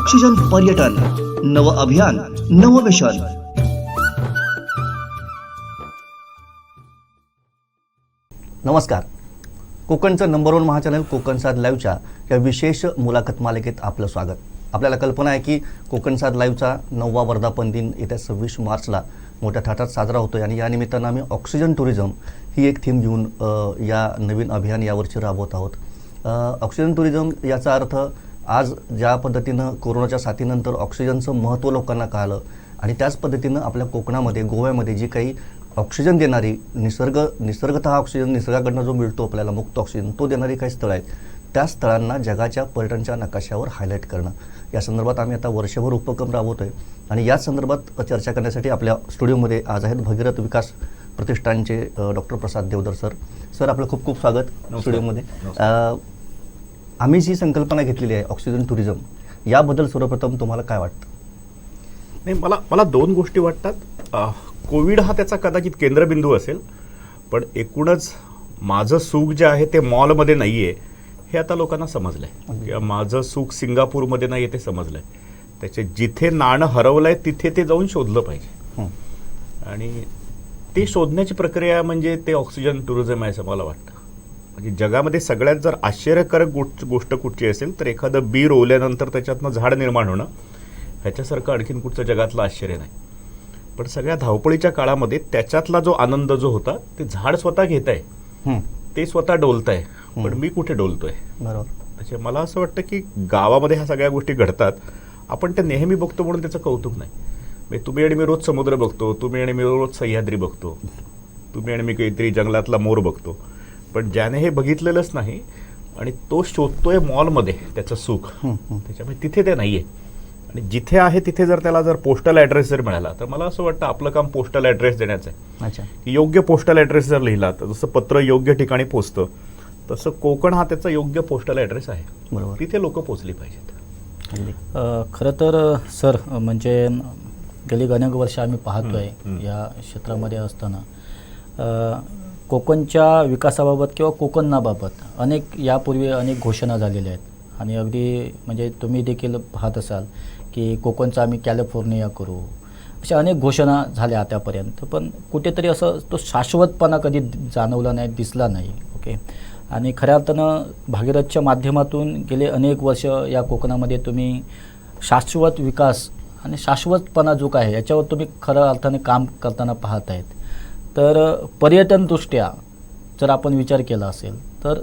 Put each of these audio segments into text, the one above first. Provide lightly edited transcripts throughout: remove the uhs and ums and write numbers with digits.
Oxygen पर्यटन, नव अभियान, नव मिशन. नमस्कार. कोकणचं नंबर 1 महाचॅनल कोकण साद लाईव्हच्या या विशेष मुलाखत मालिकेत आपलं स्वागत. आपल्याला कल्पना आहे की कोकण साद लाईव्हचा 9वा वर्धापन दिन येत्या 26 मार्चला मोठ्या थाटात साजरा होतो आणि या निमित्तानं आम्ही ऑक्सिजन टुरिझम ही एक थीम घेऊन या नवीन अभियान यावर्षी राबवत आहोत. ऑक्सिजन टुरिझम याचा अर्थ आज ज्या पद्धतीनं कोरोनाच्या साथीनंतर ऑक्सिजनचं महत्त्व लोकांना कळालं आणि त्याच पद्धतीनं आपल्या कोकणामध्ये गोव्यामध्ये जी काही ऑक्सिजन देणारी निसर्गतः ऑक्सिजन निसर्गाकडनं जो मिळतो आपल्याला मुक्त ऑक्सिजन तो देणारी काही स्थळं आहेत त्या स्थळांना जगाच्या पर्यटनच्या नकाशावर हायलाईट करणं या संदर्भात आम्ही आता वर्षभर उपक्रम राबवतो आहे. आणि याच संदर्भात चर्चा करण्यासाठी आपल्या स्टुडिओमध्ये आज आहेत भगीरथ विकास प्रतिष्ठानचे डॉक्टर प्रसाद देवधर सर. सर आपलं खूप खूप स्वागत स्टुडिओमध्ये. आम्ही जी संकल्पना घेतलेली आहे ऑक्सिजन टुरिझम याबद्दल सर्वप्रथम तुम्हाला काय वाटतं? नाही, मला दोन गोष्टी वाटतात. कोविड हा त्याचा कदाचित केंद्रबिंदू असेल, पण एकूणच माझं सुख जे आहे ते मॉलमध्ये नाही आहे हे आता लोकांना समजलं आहे. किंवा माझं सुख सिंगापूरमध्ये नाही आहे ते समजलं आहे. त्याचे जिथे नाणं हरवलं आहे तिथे ते जाऊन शोधलं पाहिजे. आणि ते शोधण्याची प्रक्रिया म्हणजे ते ऑक्सिजन टुरिझम आहे असं मला वाटतं. म्हणजे जगामध्ये सगळ्यात जर आश्चर्यकारक गोष्ट कुठची असेल तर एखादं बी रोवल्यानंतर त्याच्यातनं झाड निर्माण होणं ह्याच्यासारखं आणखीन कुठचं जगातलं आश्चर्य नाही. पण सगळ्या धावपळीच्या काळामध्ये त्याच्यातला जो आनंद जो होता ते झाड स्वतः घेत आहे, ते स्वतः डोलत आहे, पण मी कुठे डोलतोय. बरोबर. म्हणजे मला असं वाटतं की गावामध्ये ह्या सगळ्या गोष्टी घडतात, आपण त्या नेहमी बघतो म्हणून त्याचं कौतुक नाही. म्हणजे तुम्ही आणि मी रोज समुद्र बघतो, तुम्ही आणि मी रोज सह्याद्री बघतो, तुम्ही आणि मी काहीतरी जंगलातला मोर बघतो, पण ज्याने हे बघितलेलंच नाही आणि तो शोधतोय मॉलमध्ये त्याचं सुख, त्याच्यामुळे तिथे ते नाही आहे. आणि जिथे आहे तिथे जर पोस्टल ॲड्रेस जर मिळाला तर मला असं वाटतं आपलं काम पोस्टल ॲड्रेस देण्याचं आहे. अच्छा. की योग्य पोस्टल ॲड्रेस जर लिहिला तर जसं पत्र योग्य ठिकाणी पोचतं तसं कोकण हा त्याचा योग्य पोस्टल ॲड्रेस आहे. बरोबर. तिथे लोक पोचली पाहिजेत. खरं तर सर म्हणजे गेली अनेक वर्ष आम्ही पाहतोय या क्षेत्रामध्ये असताना कोकणच्या विकासाबाबत किंवा कोकणाबाबत यापूर्वी अनेक घोषणा झालेल्या आहेत. आणि अगदी म्हणजे तुम्ही देखील पाहत असाल की कोकणचं आम्ही कॅलिफोर्निया करू, अशा अनेक घोषणा झाल्या आतापर्यंत, पण कुठेतरी असं तो शाश्वतपणा कधी जाणवला नाही, दिसला नाही. ओके. आणि खऱ्या अर्थानं भागीरथच्या माध्यमातून गेले अनेक वर्ष या कोकणामध्ये तुम्ही शाश्वत विकास आणि शाश्वतपणा जो काय आहे याच्यावर तुम्ही खऱ्या अर्थाने काम करताना पाहत आहेत. तर पर्यटनदृष्ट्या जर आपण विचार केला असेल तर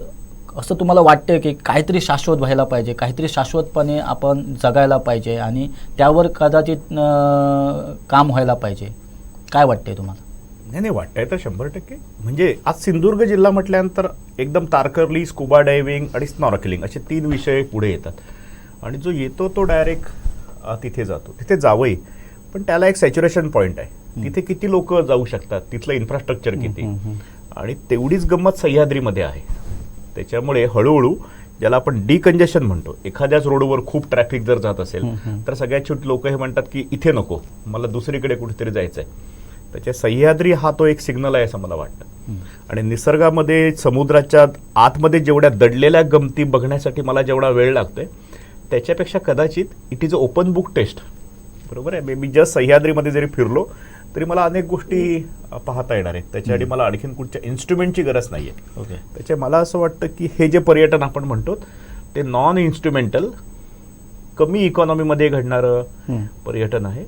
असं तुम्हाला वाटतं की काहीतरी शाश्वत व्हायला पाहिजे, काहीतरी शाश्वतपणे आपण जगायला पाहिजे आणि त्यावर कदाचित काम व्हायला पाहिजे, काय वाटतंय तुम्हाला? नाही वाटतंय तर 100%. म्हणजे आज सिंधुदुर्ग जिल्हा म्हटल्यानंतर एकदम तारकर्ली, स्कुबा डायव्हिंग आणि स्नॉर्कलिंग असे 3 विषय पुढे येतात. आणि जो येतो तो डायरेक्ट तिथे जातो. तिथे जावंही, पण त्याला एक सॅच्युरेशन पॉईंट आहे. तिथे किती लोक जाऊ शकतात, तिथलं इन्फ्रास्ट्रक्चर किती, आणि तेवढीच गंमत सह्याद्रीमध्ये आहे. त्याच्यामुळे हळूहळू ज्याला आपण डिकंजेशन म्हणतो, एखाद्याच रोडवर खूप ट्रॅफिक जर जात असेल तर सगळ्यात छोटी लोक हे म्हणतात की इथे नको, मला दुसरीकडे कुठेतरी जायचं आहे. त्याच्या सह्याद्री हा तो एक सिग्नल आहे असं मला वाटतं. आणि निसर्गामध्ये समुद्राच्या आतमध्ये जेवढ्या दडलेल्या गमती बघण्यासाठी मला जेवढा वेळ लागतोय त्याच्यापेक्षा कदाचित it is a open book test. बरोबर आहे. मी जस्ट सह्याद्रीमध्ये जरी फिरलो तरी मला अनेक गोष्टी पाहता येणार आहेत. त्याच्यासाठी मला आणखीन कुठच्या इन्स्ट्रुमेंटची गरज नाही आहे. ओके. त्याच्या मला असं वाटतं की हे जे पर्यटन आपण म्हणतो ते नॉन इन्स्ट्रुमेंटल, कमी इकॉनॉमीमध्ये घडणारं पर्यटन आहे.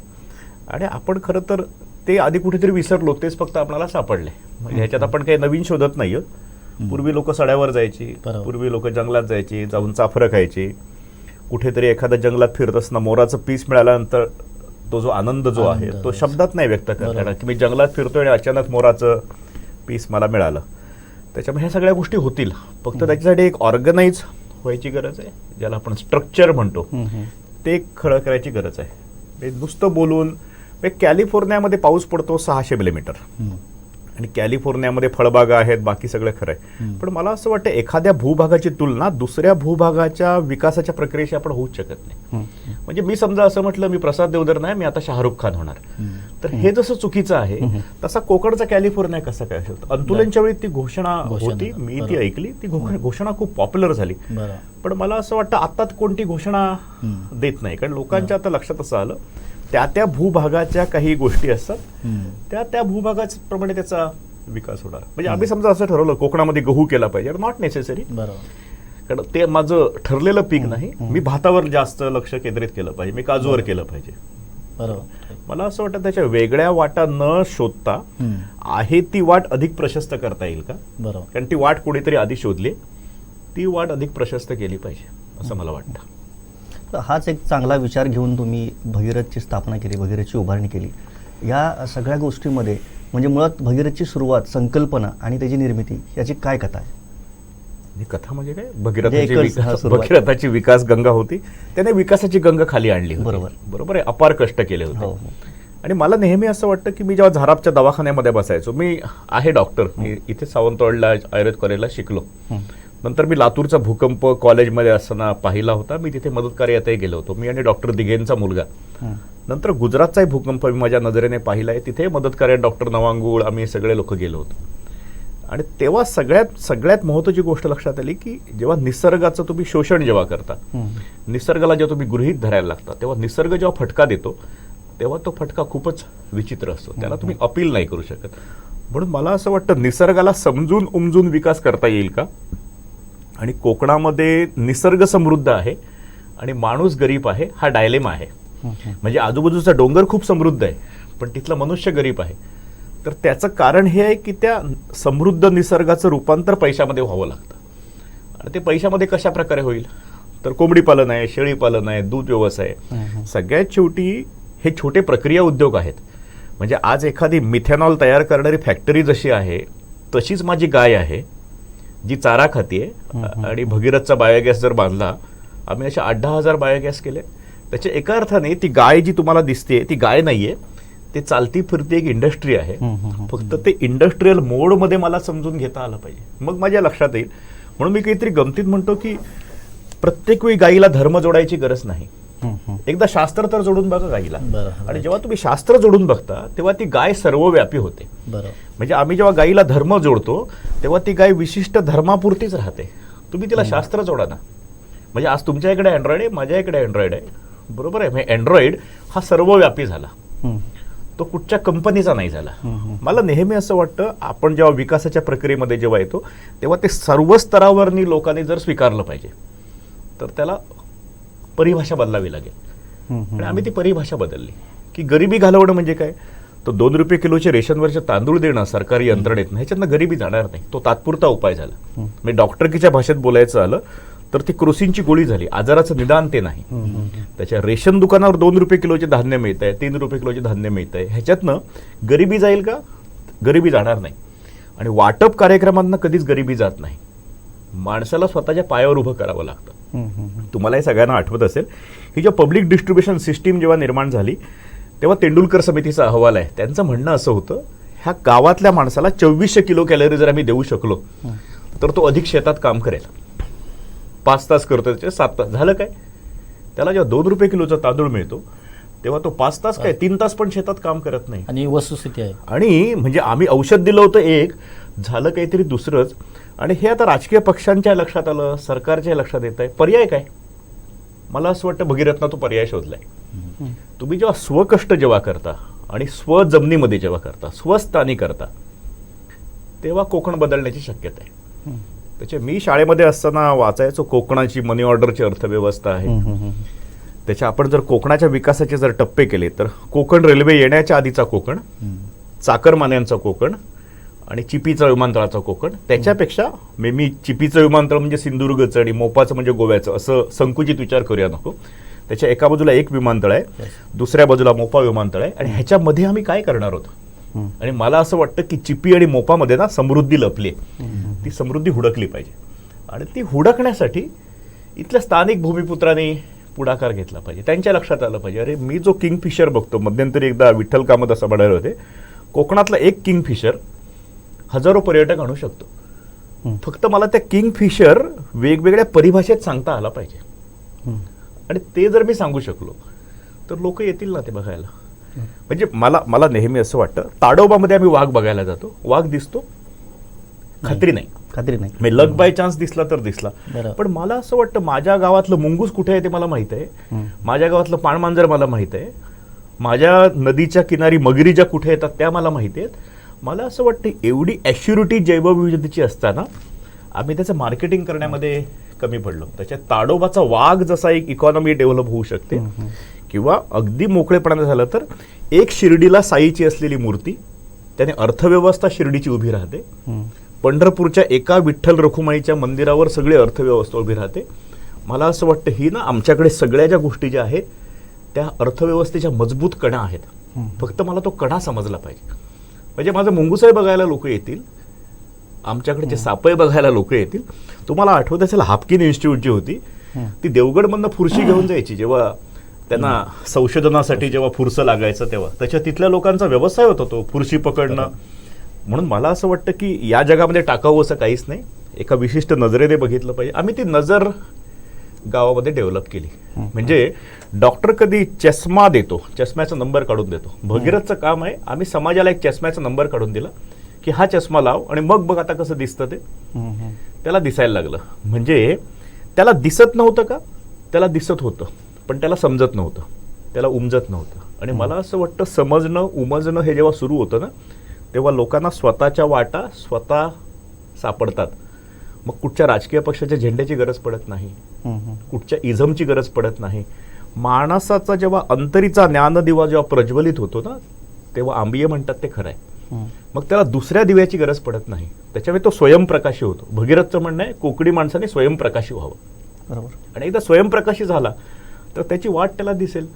आणि आपण खरं तर ते आधी कुठेतरी विसरलो, तेच फक्त आपल्याला सापडले. म्हणजे ह्याच्यात आपण काही नवीन शोधत नाही आहोत. पूर्वी लोक सड्यावर जायची, पूर्वी लोक जंगलात जायची, जाऊन चाफरं खायची. कुठेतरी एखाद्या जंगलात फिरत असताना मोराचं पीस मिळाल्यानंतर तो जो आनंद जो आहे तो शब्दात नाही व्यक्त करता की मी जंगलात फिरतोय आणि अचानक मोराचं पीस मला मिळालं. त्याच्यामुळे ह्या सगळ्या गोष्टी होतील, फक्त त्याच्यासाठी एक ऑर्गनाईज व्हायची गरज आहे, ज्याला आपण स्ट्रक्चर म्हणतो, ते खरं करायची गरज आहे. नुसतं बोलून कॅलिफोर्नियामध्ये पाऊस पडतो 600 मिलीमीटर आणि कॅलिफोर्नियामध्ये फळबागा आहेत, बाकी सगळं खरं आहे. पण मला असं वाटतं एखाद्या भूभागाची तुलना दुसऱ्या भूभागाच्या विकासाच्या प्रक्रियेशी आपण होऊच शकत नाही. म्हणजे मी समजा असं म्हटलं मी प्रसाद देवधर नाही, मी आता शाहरुख खान होणार, तर हे जसं चुकीचं आहे तसा कोकणचा कॅलिफोर्निया कसा काय होतं. अंतुलनच्या वेळी ती घोषणा होती, मी ती बरोबर. ऐकली, ती घोषणा खूप पॉप्युलर झाली. बरं. पण मला असं वाटतं आता कोणती घोषणा देत नाही, कारण लोकांच्या आता लक्षात असं आलं त्या भूभागाच्या काही गोष्टी असतात, त्या भूभागाप्रमाणे त्याचा विकास होणार. म्हणजे आम्ही समजा असं ठरवलं कोकणामध्ये गहू केला पाहिजे, नॉट नेसेसरी, बरोबर. कारण ते माझं ठरलेलं पीक नाही. मी भातावर जास्त लक्ष केंद्रित केलं पाहिजे, मी काजूवर केलं पाहिजे. बरोबर. मला असं वाटतं त्याच्या वेगळ्या वाटा न शोधता आहे ती वाट अधिक प्रशस्त करता येईल का, बरोबर. कारण ती वाट कोणीतरी आधी शोधली, ती वाट अधिक प्रशस्त केली पाहिजे असं मला वाटतं. तर हाच एक चांगला विचार घेऊन तुम्ही भगीरथची स्थापना केली, भगीरथची उभारणी केली. या सगळ्या गोष्टीमध्ये म्हणजे मुळात भगीरथची सुरुवात, संकल्पना आणि त्याची निर्मिती याची काय कथा आहे? ही कथा म्हणजे काय, एकच सुरुवात. भगीरथाची विकास गंगा होती, त्याने विकासाची गंगा खाली आणली होती. बरोबर. बरोबर आहे, अपार कष्ट केले हो, होते. हो. आणि मला नेहमी असं वाटतं की मी जेव्हा झारापच्या दवाखान्यामध्ये बसायचो, मी आहे डॉक्टर, मी इथे सावंतवाडला आयुर्वेद कॉलेजला शिकलो. नंतर मी लातूरचा भूकंप कॉलेजमध्ये असताना पाहिला होता, मी तिथे मदत कार्यातही गेलो होतो, मी आणि डॉक्टर दिघेंचा मुलगा. नंतर गुजरातचाही भूकंप मी माझ्या नजरेने पाहिलाय, तिथे मदत कार्यात डॉक्टर नवांगुळ, आम्ही सगळे लोक गेलो होतो. आणि तेव्हा सगळ्यात महत्त्वाची गोष्ट लक्षात आली की जेव्हा निसर्गाचं तुम्ही शोषण जेव्हा करता, निसर्गाला जेव्हा तुम्ही गृहीत धरायला लागता, तेव्हा निसर्ग जेव्हा फटका देतो तेव्हा तो फटका खूपच विचित्र असतो, त्याला तुम्ही अपील नाही करू शकत. म्हणून मला असं वाटतं निसर्गाला समजून उमजून विकास करता येईल का. आणि कोकणामध्ये निसर्ग समृद्ध आहे आणि माणूस गरीब आहे, हा डायलेमा आहे. म्हणजे आजूबाजूचा डोंगर खूप समृद्ध आहे पण तिथला मनुष्य गरीब आहे. तर त्याचं कारण हे आहे की त्या समृद्ध निसर्गाचं रूपांतर पैशामध्ये व्हावं लागतं. आणि ते पैशामध्ये कशा प्रकारे होईल, तर कोंबडी पालन आहे, शेळी पालन आहे, दूध व्यवसाय आहे. सगळ्यात शेवटी हे छोटे प्रक्रिया उद्योग आहेत. म्हणजे आज एखादी मिथेनॉल तयार करणारी फॅक्टरी जशी आहे तशीच माझी गाय आहे जी चारा खातीये. आणि भगीरथचा बायोगॅस जर बांधला, आम्ही अशा 8-10 हजार बायोगॅस केले. त्याच्या एका अर्थाने ती गाय जी तुम्हाला दिसते ती गाय नाहीये, ते चालती फिरती एक इंडस्ट्री आहे. फक्त ते इंडस्ट्रीयल मोडमध्ये मला समजून घेता आलं पाहिजे, मग माझ्या लक्षात येईल. म्हणून मी काहीतरी गमतीत म्हणतो की प्रत्येक वेळी गाईला धर्म जोडायची गरज नाही, एकदा शास्त्र तर जोडून बघा गाईला. आणि जेव्हा तुम्ही शास्त्र जोडून बघता तेव्हा ती गाय सर्वव्यापी होते. म्हणजे आम्ही जेव्हा गाईला धर्म जोडतो तेव्हा ती गाय विशिष्ट धर्मापुरतीच राहते. तुम्ही तिला शास्त्र जोडा ना. म्हणजे आज तुमच्या इकडे अँड्रॉइड आहे, माझ्या इकडे अँड्रॉइड आहे, बरोबर आहे. म्हणजे अँड्रॉइड हा सर्वव्यापी झाला, तो कुठच्या कंपनीचा नाही झाला. मला नेहमी असं वाटतं आपण जेव्हा विकासाच्या प्रक्रियेमध्ये जेव्हा येतो तेव्हा ते सर्व स्तरावरनी लोकांनी जर स्वीकारलं पाहिजे तर त्याला परिभाषा बदलावी लागेल. आणि आम्ही ती परिभाषा बदलली की गरिबी घालवणं म्हणजे काय, तो 2 रुपये किलोचे रेशनवरचे तांदूळ देणं सरकारी यंत्रणेतनं, ह्याच्यातनं गरिबी जाणार नाही, तो तात्पुरता उपाय झाला. म्हणजे डॉक्टरकीच्या भाषेत बोलायचं आलं तर ती क्रोसिनची गोळी झाली, आजाराचं निदान ते नाही. त्याच्या रेशन दुकानावर 2 रुपये किलोचे धान्य मिळत आहे, 3 रुपये किलोचे धान्य मिळत आहे, ह्याच्यातनं गरिबी जाईल का, गरिबी जाणार नाही. आणि वाटप कार्यक्रमांना कधीच गरिबी जात नाही, माणसाला स्वतःच्या पायावर उभं करावं लागतं. तुम्हाला हे सगळ्यांना आठवत असेल ही जेव्हा पब्लिक डिस्ट्रीब्युशन सिस्टीम जेव्हा निर्माण झाली तेव्हा तेंडुलकर समितीचा अहवाल आहे, त्यांचं म्हणणं असं होतं ह्या गावातल्या माणसाला 2400 किलो कॅलरी जर आम्ही देऊ शकलो तर तो अधिक शेतात काम करेल. 5 तास करतो त्याचे 7 तास झालं काय, त्याला जेव्हा 2 रुपये किलोचा तांदूळ मिळतो तेव्हा तो 5 तास काय 3 तास पण शेतात काम करत नाही. आणि वस्तुस्थिती आहे. आणि म्हणजे आम्ही औषध दिलं होतं एक, झालं काहीतरी दुसरंच. आणि हे आता राजकीय पक्षांच्या लक्षात आलं, सरकारच्या लक्षात येत आहे. पर्याय काय, मला असं वाटतं भगीरथनं तो पर्याय शोधलाय. तुम्ही जेव्हा स्वकष्ट जेव्हा करता आणि स्वजमिनीमध्ये जेव्हा करता, स्वस्थानी करता, तेव्हा कोकण बदलण्याची शक्यता आहे. त्याच्या मी शाळेमध्ये असताना वाचायचो कोकणाची मनी ऑर्डरची अर्थव्यवस्था आहे. त्याच्या आपण जर कोकणाच्या विकासाचे जर टप्पे केले तर कोकण रेल्वे येण्याच्या आधीचा कोकण, चाकरमान्यांचा कोकण आणि चिपीचा विमानतळाचा कोकण. त्याच्यापेक्षा मी चिपीचं विमानतळ म्हणजे सिंधुदुर्गचं आणि मोपाचं म्हणजे गोव्याचं असं संकुचित विचार करूया नको. त्याच्या एका बाजूला एक विमानतळ आहे, दुसऱ्या बाजूला मोपा विमानतळ आहे, आणि ह्याच्यामध्ये आम्ही काय करणार आहोत. आणि मला असं वाटतं की चिपी आणि मोपामध्ये ना समृद्धी लपली आहे, ती समृद्धी हुडकली पाहिजे. आणि ती हुडकण्यासाठी इथल्या स्थानिक भूमिपुत्रांनी पुढाकार घेतला पाहिजे. त्यांच्या लक्षात आलं पाहिजे अरे मी जो किंगफिशर बघतो, मध्यंतरी एकदा विठ्ठल कामत असं म्हणाले होते, कोकणातला एक किंगफिशर हजारो पर्यटक आणू शकतो. फक्त मला त्या किंगफिशर वेगवेगळ्या परिभाषेत सांगता आला पाहिजे. आणि ते जर मी सांगू शकलो तर लोक येतील ना ते बघायला. म्हणजे मला नेहमी असं वाटतं, ताडोबामध्ये आम्ही वाघ बघायला जातो, वाघ दिसतो, खात्री नाही, खात्री नाही. म्हणजे लक बाय चान्स दिसला तर दिसला. बरोबर. पण मला असं वाटतं माझ्या गावातलं मुंगूस कुठे आहे ते मला माहित आहे, माझ्या गावातलं पाणमांजर मला माहित आहे, माझ्या नदीच्या किनारी मगरी ज्या कुठे येतात त्या मला माहिती आहेत. मला असं वाटतं एवढी ॲश्युरिटी जैवविविधतेची असताना आम्ही त्याचं मार्केटिंग करण्यामध्ये कमी पडलो. त्याच्यात ताडोबाचा वाघ जसा एक इकॉनॉमी डेव्हलप होऊ शकते, किंवा अगदी मोकळेपणाने झालं तर एक शिर्डीला साईची असलेली मूर्ती, त्याने अर्थव्यवस्था शिर्डीची उभी राहते. पंढरपूरच्या एका विठ्ठल रखुमाईच्या मंदिरावर सगळी अर्थव्यवस्था उभी राहते. मला असं वाटतं ही ना आमच्याकडे सगळ्या ज्या गोष्टी ज्या आहेत त्या अर्थव्यवस्थेच्या मजबूत कणा आहेत, फक्त मला तो कणा समजला पाहिजे. म्हणजे माझं मुंगूसही बघायला लोक येतील, आमच्याकडचे सापळे बघायला लोक येतील. तुम्हाला आठवत असेल हाफकिन इन्स्टिट्यूट जी होती ती देवगडमधनं फुरशी घेऊन जायची जेव्हा त्यांना संशोधनासाठी जेव्हा फुरसं लागायचं तेव्हा, त्याच्या तिथल्या लोकांचा व्यवसाय होता तो फुरशी पकडणं. म्हणून मला असं वाटतं की या जगामध्ये टाकावं असं काहीच नाही, एका विशिष्ट नजरेने बघितलं पाहिजे. आम्ही ती नजर गावामध्ये डेव्हलप केली. म्हणजे डॉक्टर कधी चष्मा देतो, चष्म्याचा नंबर काढून देतो, भगीरथचं काम आहे आम्ही समाजाला एक चष्म्याचा नंबर काढून दिला की हा चष्मा लाव आणि मग बघ आता कसं दिसतं ते. त्याला दिसायला लागलं. म्हणजे त्याला दिसत नव्हतं का, त्याला दिसत होतं, पण त्याला समजत नव्हतं, त्याला उमजत नव्हतं. आणि मला असं वाटतं समजणं उमजणं हे जेव्हा सुरू होतं ना, तेव्हा लोकांना स्वतःच्या वाटा स्वतः सापडतात. मग कुठच्या राजकीय पक्षाच्या झेंड्याची गरज पडत नाही, कुठच्या इझमची गरज पडत नाही. माणसाचा जेव्हा अंतरीचा ज्ञानदिवा जेव्हा प्रज्वलित होतो ना, तेव्हा आंबिये म्हणतात ते खरं आहे. मग त्याला दुसऱ्या दिव्याची गरज पडत नाही, त्याच्यामुळे तो स्वयंप्रकाशी होतो. भगीरथचं म्हणणं आहे कोकणी माणसाने स्वयंप्रकाशी व्हावं. बरोबर. आणि एकदा स्वयंप्रकाशी झाला तर त्याची वाट त्याला दिसेल.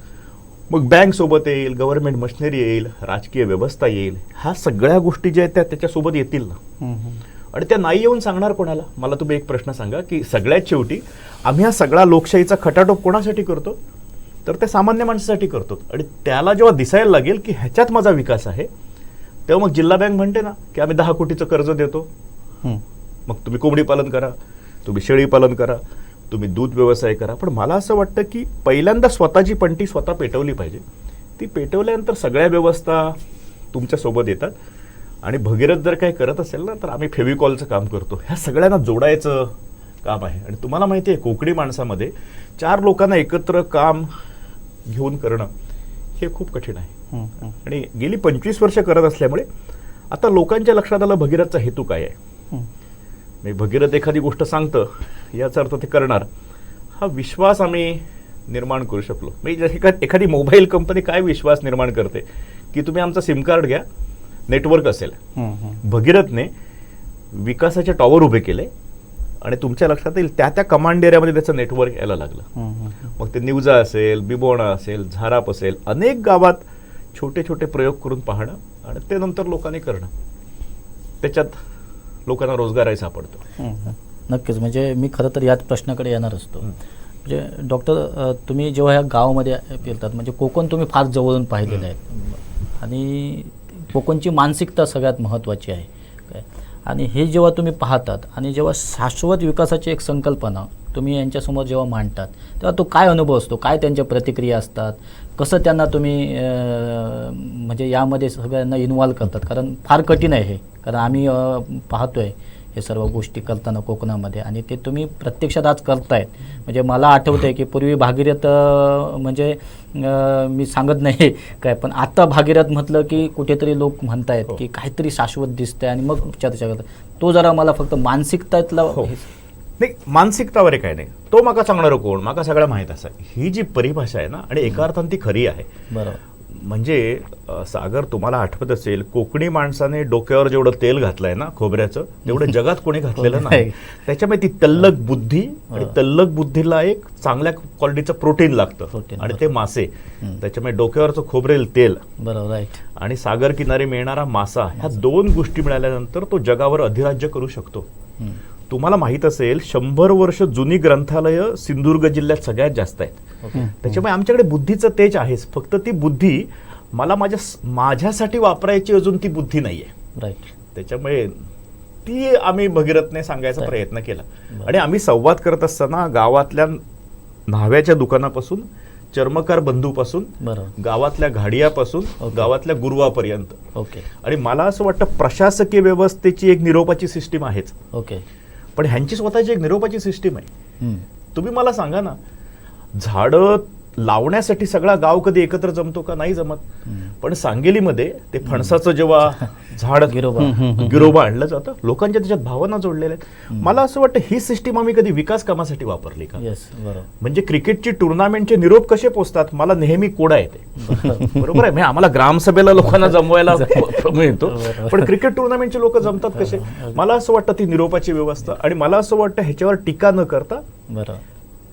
मग बँक सोबत येईल, गव्हर्नमेंट मशिनरी येईल, राजकीय व्यवस्था येईल, ह्या सगळ्या गोष्टी ज्या आहेत त्या त्याच्यासोबत येतील ना. आणि त्या नाही येऊन सांगणार कोणाला? मला तुम्ही एक प्रश्न सांगा की सगळ्यात शेवटी आम्ही हा सगळा लोकशाहीचा खटाटोप कोणासाठी करतो? तर ते सामान्य माणसासाठी करतो. आणि त्याला जेव्हा दिसायला लागेल की ह्याच्यात माझा विकास आहे, तेव्हा मग जिल्हा बँक म्हणते ना की आम्ही 10 कोटीचं कर्ज देतो, मग तुम्ही कोंबडी पालन करा, तुम्ही शेळी पालन करा, तुम्ही दूध व्यवसाय करा. पण मला असं वाटतं की पहिल्यांदा स्वतःची पंटी स्वतः पेटवली पाहिजे. ती पेटवल्यानंतर सगळ्या व्यवस्था तुमच्यासोबत येतात. आणि भगीरथ जर काही करत असेल ना तर आम्ही फेविकॉलचं काम करतो. ह्या सगळ्यांना जोडायचं काम आहे. आणि तुम्हाला माहिती आहे कोकणी माणसामध्ये 4 लोकांना एकत्र काम घेऊन करणं हे खूप कठीण आहे. आणि गेली 25 वर्ष करत असल्यामुळे आता लोकांच्या लक्षात आलं भगीरथचा हेतू काय आहे. मी भगीरथ एखादी गोष्ट सांगतं याचा अर्थ ते करणार, हा विश्वास आम्ही निर्माण करू शकलो. म्हणजे एखादी मोबाईल कंपनी काय विश्वास निर्माण करते की तुम्ही आमचं सिम कार्ड घ्या, नेटवर्क असेल. भगीरथने विकासाचे टॉवर उभे केले आणि तुमच्या लक्षात येईल त्या त्या कमांड एरियामध्ये त्याचं नेटवर्क यायला लागलं. मग ते निवजा असेल, बिबोणा असेल, झाराप असेल, अनेक गावात छोटे छोटे प्रयोग करून पाहणं आणि ते नंतर लोकांनी करणं, त्याच्यात लोकांना रोजगारही सापडतो. नक्कीच. म्हणजे मी खरं तर याच प्रश्नाकडे येणार असतो. म्हणजे डॉक्टर तुम्ही जेव्हा ह्या गावामध्ये फिरतात, म्हणजे कोकण तुम्ही फार जवळून पाहिलेलं आहे आणि कोकणची मानसिकता सगळ्यात महत्त्वाची आहे काय. आणि हे जेव्हा तुम्ही पाहतात आणि जेव्हा शाश्वत विकासाची एक संकल्पना तुम्ही यांच्यासमोर जेव्हा मांडतात तेव्हा तो काय अनुभव असतो, काय त्यांच्या प्रतिक्रिया असतात, कसं त्यांना तुम्ही म्हणजे यामध्ये सगळ्यांना इन्व्हॉल्व करतात? कारण फार कठीण आहे हे, कारण आम्ही पाहतोय हे सर्व गोष्टी करताना कोकणामध्ये आणि ते तुम्ही प्रत्यक्षात आज करतायत. म्हणजे मला आठवतं आहे की पूर्वी भागीरथ म्हणजे मी सांगत नाही काय, पण आता भागीरथ म्हटलं की कुठेतरी लोक म्हणतायत की काहीतरी शाश्वत दिसतंय आणि मग चर्चा करतात. तो जरा मला फक्त मानसिकतातला नाही, मानसिकतावर काय नाही, तो माका सांगणार कोण, माका सगळं माहीत असं. ही जी परिभाषा आहे ना, आणि एका अर्थाने ती खरी आहे. बरोबर. म्हणजे सागर तुम्हाला आठवत असेल कोकणी माणसाने डोक्यावर जेवढं तेल घातलंय ना खोबऱ्याचं तेवढं जगात कोणी घातलेलं नाही. त्याच्यामुळे ती तल्लक बुद्धी, आणि तल्लक बुद्धीला एक चांगल्या क्वालिटीचं प्रोटीन लागतं आणि ते मासे. त्याच्यामुळे डोक्यावरचं खोबरेल तेल बरोबर राईट आणि सागर किनारी मिळणारा मासा, ह्या 2 गोष्टी मिळाल्यानंतर तो जगावर अधिराज्य करू शकतो. तुम्हाला माहित असेल 100 वर्ष जुनी ग्रंथालयं सिंधुदुर्ग जिल्ह्यात सगळ्यात जास्त आहेत. त्याच्यामुळे आमच्याकडे बुद्धीचं तेज आहेच, फक्त ती बुद्धी मला माझ्यासाठी वापरायची अजून ती बुद्धी नाहीये. राईट. त्याच्यामुळे ती आम्ही भगीरथने सांगायचा प्रयत्न केला. आणि आम्ही संवाद करत असताना गावातल्या न्हाव्याच्या दुकानापासून चर्मकार बंधूपासून बरोबर. गावातल्या घाडियापासून गावातल्या गुरुवापर्यंत. ओके. आणि मला असं वाटतं प्रशासकीय व्यवस्थेची एक निरोपाची सिस्टीम आहेच, ओके. पण ह्यांची स्वतःची एक निरोपाची सिस्टीम आहे. हम्म. तुम्ही मला सांगा ना, झाडं लावण्यासाठी सगळा गाव कधी एकत्र जमतो का? नाही जमत. पण सांगलीमध्ये ते फणसाचं जेव्हा झाड गिरोबा आणलं जातं, लोकांच्या त्याच्यात भावना जोडलेल्या आहेत. मला असं वाटतं ही सिस्टीम आम्ही कधी विकास कामासाठी वापरली का? येस, बरोबर. म्हणजे क्रिकेटची टुर्नामेंटचे निरोप कसे पोचतात, मला नेहमी कोडा येते. बरोबर आहे, म्हणजे आम्हाला ग्रामसभेला लोकांना जमवायला मिळतो, पण क्रिकेट टुर्नामेंटचे लोक जमतात कसे? मला असं वाटतं ती निरोपाची व्यवस्था. आणि मला असं वाटतं ह्याच्यावर टीका न करता बरोबर.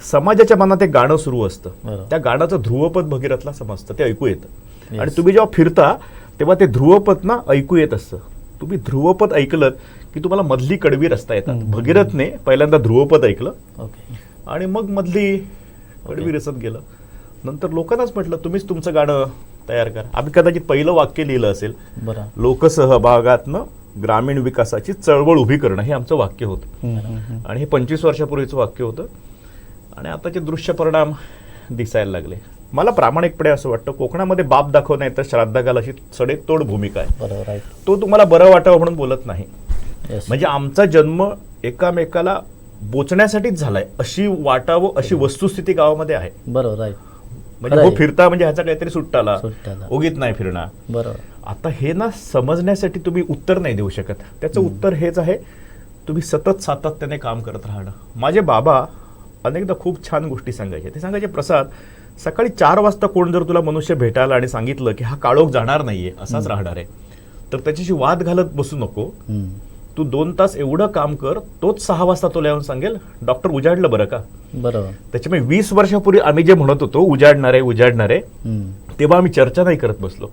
समाजाच्या मनात एक गाणं सुरू असतं, बरोबर. त्या गाण्याचं ध्रुवपद भगीरथला समजतं, ते ऐकू येतं. आणि तुम्ही जेव्हा फिरता तेव्हा ते ध्रुवपद ना ऐकू येत असतं. तुम्ही ध्रुवपद ऐकलं की तुम्हाला मधली कडवी रस्ता येतात. भगीरथने पहिल्यांदा ध्रुवपद ऐकलं ओके. आणि मग मधली कडवी रसत गेलं. नंतर लोकांनाच म्हटलं तुम्हीच तुमचं गाणं तयार करा. आम्ही कदाचित पहिलं वाक्य लिहिलं असेल, बरोबर. लोकसहभागातनं ग्रामीण विकासाची चळवळ उभी करणं, हे आमचं वाक्य होतं. आणि हे 25 वर्षापूर्वीचं वाक्य होतं. आणि आताचे दृश्य परिणाम दिसायला लागले. मला प्रामाणिकपणे असं वाटतं कोकणामध्ये बाप दाखव नाही तर श्राद्ध घाल अशी सडेतोड भूमिका आहे. बरोबर आहे. तो तुम्हाला बरं वाटावं म्हणून बोलत नाही. येस. म्हणजे आमचा जन्म एकामेकाला बोचण्यासाठीच झालाय अशी वाटावं अशी वस्तुस्थिती गावामध्ये आहे. बरोबर आहे. म्हणजे हो फिरता म्हणजे ह्याचा काहीतरी सुट्टाला सुट्टाला. उगीत नाही फिरणं. बरोबर. आता हे ना समजण्यासाठी तुम्ही उत्तर नाही देऊ शकत. त्याचं उत्तर हेच आहे, तुम्ही सतत सातत्याने काम करत राहणं. माझे बाबा अनेकदा खूप छान गोष्टी सांगायचे. ते सांगायचे, प्रसाद, सकाळी 4 वाजता कोण जर तुला मनुष्य भेटायला आणि सांगितलं की हा काळोख जाणार नाहीये, असाच राहणार आहे, तर त्याच्याशी वाद घालत बसू नको. तू 2 तास एवढं काम कर, तोच 6 वाजता तुला येऊन सांगेल डॉक्टर उजाडलं बरं का. बरोबर. त्याच्यामुळे 20 वर्षापूर्वी आम्ही जे म्हणत होतो उजाडणार आहे, तेव्हा आम्ही चर्चा नाही करत बसलो,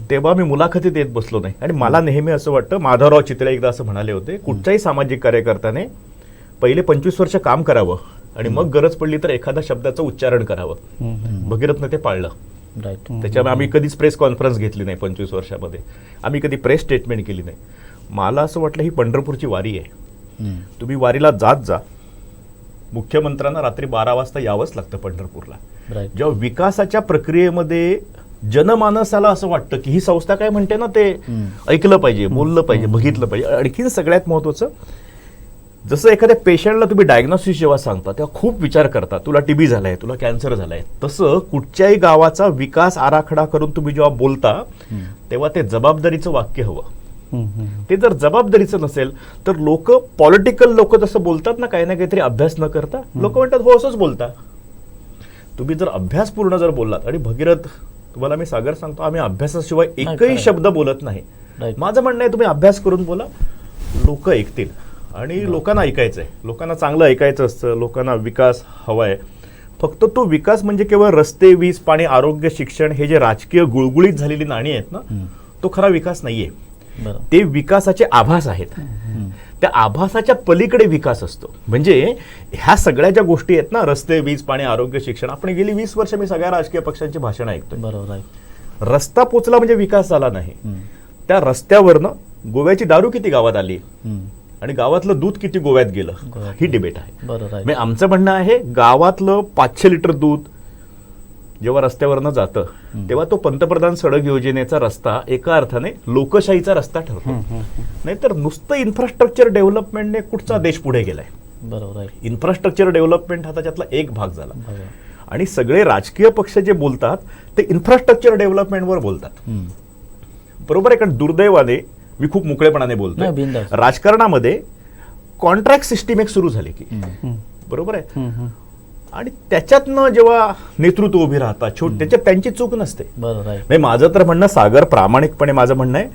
तेव्हा आम्ही मुलाखती देत बसलो नाही. आणि मला नेहमी असं वाटतं, माधवराव चितळे एकदा असं म्हणाले होते, कुठच्याही सामाजिक कार्यकर्त्याने पहिले 25 वर्ष काम करावं आणि मग गरज पडली तर एखाद्या शब्दाचं उच्चारण करावं. भगीरथनं ते पाळलं. राईट. त्याच्यामुळे आम्ही कधीच प्रेस कॉन्फरन्स घेतली नाही 25 वर्षामध्ये. आम्ही कधी प्रेस स्टेटमेंट केली नाही. मला असं वाटलं ही पंढरपूरची वारी आहे. तुम्ही वारीला जात जा. मुख्यमंत्र्यांना रात्री 12 वाजता यावंच लागतं पंढरपूरला. राईट. जेव्हा विकासाच्या प्रक्रियेमध्ये जनमानसाला असं वाटतं की ही संस्था काय म्हणते ना ते ऐकलं पाहिजे, बोललं पाहिजे, बघितलं पाहिजे. आणखीन सगळ्यात महत्त्वाचं, जसं एखाद्या पेशंटला तुम्ही डायग्नोसिस जेव्हा सांगता तेव्हा खूप विचार करता, तुला टीबी झालाय, तुला कॅन्सर झालाय. तसं कुठच्याही गावाचा विकास आराखडा करून तुम्ही जेव्हा बोलता तेव्हा ते जबाबदारीचं वाक्य हवं. ते जर जबाबदारीचं नसेल तर लोक, पॉलिटिकल लोक जसं बोलतात ना काही ना काहीतरी अभ्यास न करता, लोक म्हणतात हो असंच बोलता. तुम्ही जर अभ्यास पूर्ण जर बोललात, आणि भगीरथ तुम्हाला मी सागर सांगतो, आम्ही अभ्यासाशिवाय एकही शब्द बोलत नाही. माझं म्हणणं आहे तुम्ही अभ्यास करून बोला, लोक ऐकतील. आणि लोकांना ऐकायचं आहे, लोकांना चांगलं ऐकायचं असतं, लोकांना विकास हवाय. फक्त तो विकास म्हणजे केवळ रस्ते, वीज, पाणी, आरोग्य, शिक्षण हे जे राजकीय गुळगुळीत झालेली नाणी आहेत ना, तो खरा विकास नाहीये. ते विकासाचे आभास आहेत. त्या आभासाच्या पलीकडे विकास असतो. म्हणजे ह्या सगळ्या ज्या गोष्टी आहेत ना, रस्ते, वीज, पाणी, आरोग्य, शिक्षण, आपण गेली 20 वर्ष मी सगळ्या राजकीय पक्षांची भाषणं ऐकतोय. बरोबर आहे. रस्ता पोचला म्हणजे विकास झाला नाही. त्या रस्त्यावरनं गोव्याची दारू किती गावात आली आणि गावातलं दूध किती गोव्यात गेलं, ही डिबेट आहे. बरोबर आहे. म्हणजे आमचं म्हणणं आहे, गावातलं 500 लिटर दूध जेव्हा रस्त्यावरनं जातं तेव्हा तो पंतप्रधान सडक योजनेचा रस्ता एका अर्थाने लोकशाहीचा रस्ता ठरतो. नाहीतर नुसतं इन्फ्रास्ट्रक्चर डेव्हलपमेंटने कुठचा देश पुढे गेलाय. बरोबर आहे. इन्फ्रास्ट्रक्चर डेव्हलपमेंट हा त्याच्यातला एक भाग झाला. आणि सगळे राजकीय पक्ष जे बोलतात ते इन्फ्रास्ट्रक्चर डेव्हलपमेंटवर बोलतात. बरोबर आहे. कारण दुर्दैवाने मी खूप मोकळेपणाने बोलतो, राजकारणामध्ये कॉन्ट्रॅक्ट सिस्टीम एक सुरू झाली की, बरोबर आहे. आणि त्याच्यातनं जेव्हा नेतृत्व उभी राहतात, त्याच्यात त्यांची चूक नसते. बरोबर आहे. माझं तर म्हणणं, सागर, प्रामाणिकपणे माझं म्हणणं आहे,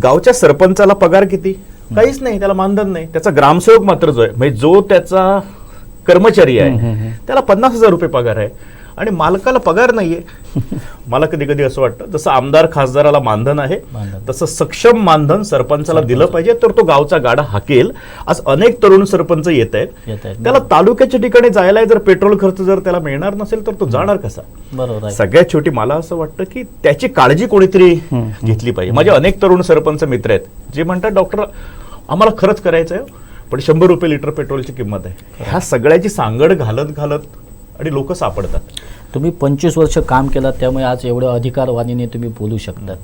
गावच्या सरपंचाला पगार किती? काहीच नाही, त्याला मानधन नाही. त्याचा ग्रामसेवक मात्र जो आहे, म्हणजे जो त्याचा कर्मचारी आहे, त्याला 50,000 रुपये पगार आहे. आणि मालकाला पगार नाहीये. मला कधी कधी असं वाटतं, जसं आमदार खासदाराला मानधन आहे तसं सक्षम मानधन सरपंचाला दिलं पाहिजे, तर तो गावचा गाडा हाकेल. आज अनेक तरुण सरपंच येत आहेत, त्याला तालुक्याच्या ठिकाणी जायला जर पेट्रोल खर्च जर त्याला मिळणार नसेल तर तो जाणार कसा? बरोबर. सगळ्यात शेवटी मला असं वाटतं की त्याची काळजी कोणीतरी घेतली पाहिजे. माझे अनेक तरुण सरपंच मित्र आहेत जे म्हणतात, डॉक्टर आम्हाला खरंच करायचं आहे, पण 100 रुपये लिटर पेट्रोलची किंमत आहे. ह्या सगळ्याची सांगड घालत घालत आणि लोक सापडतात. तुम्ही 25 वर्ष काम केलं, त्यामुळे आज एवढं अधिकारवाणीने तुम्ही बोलू शकतात.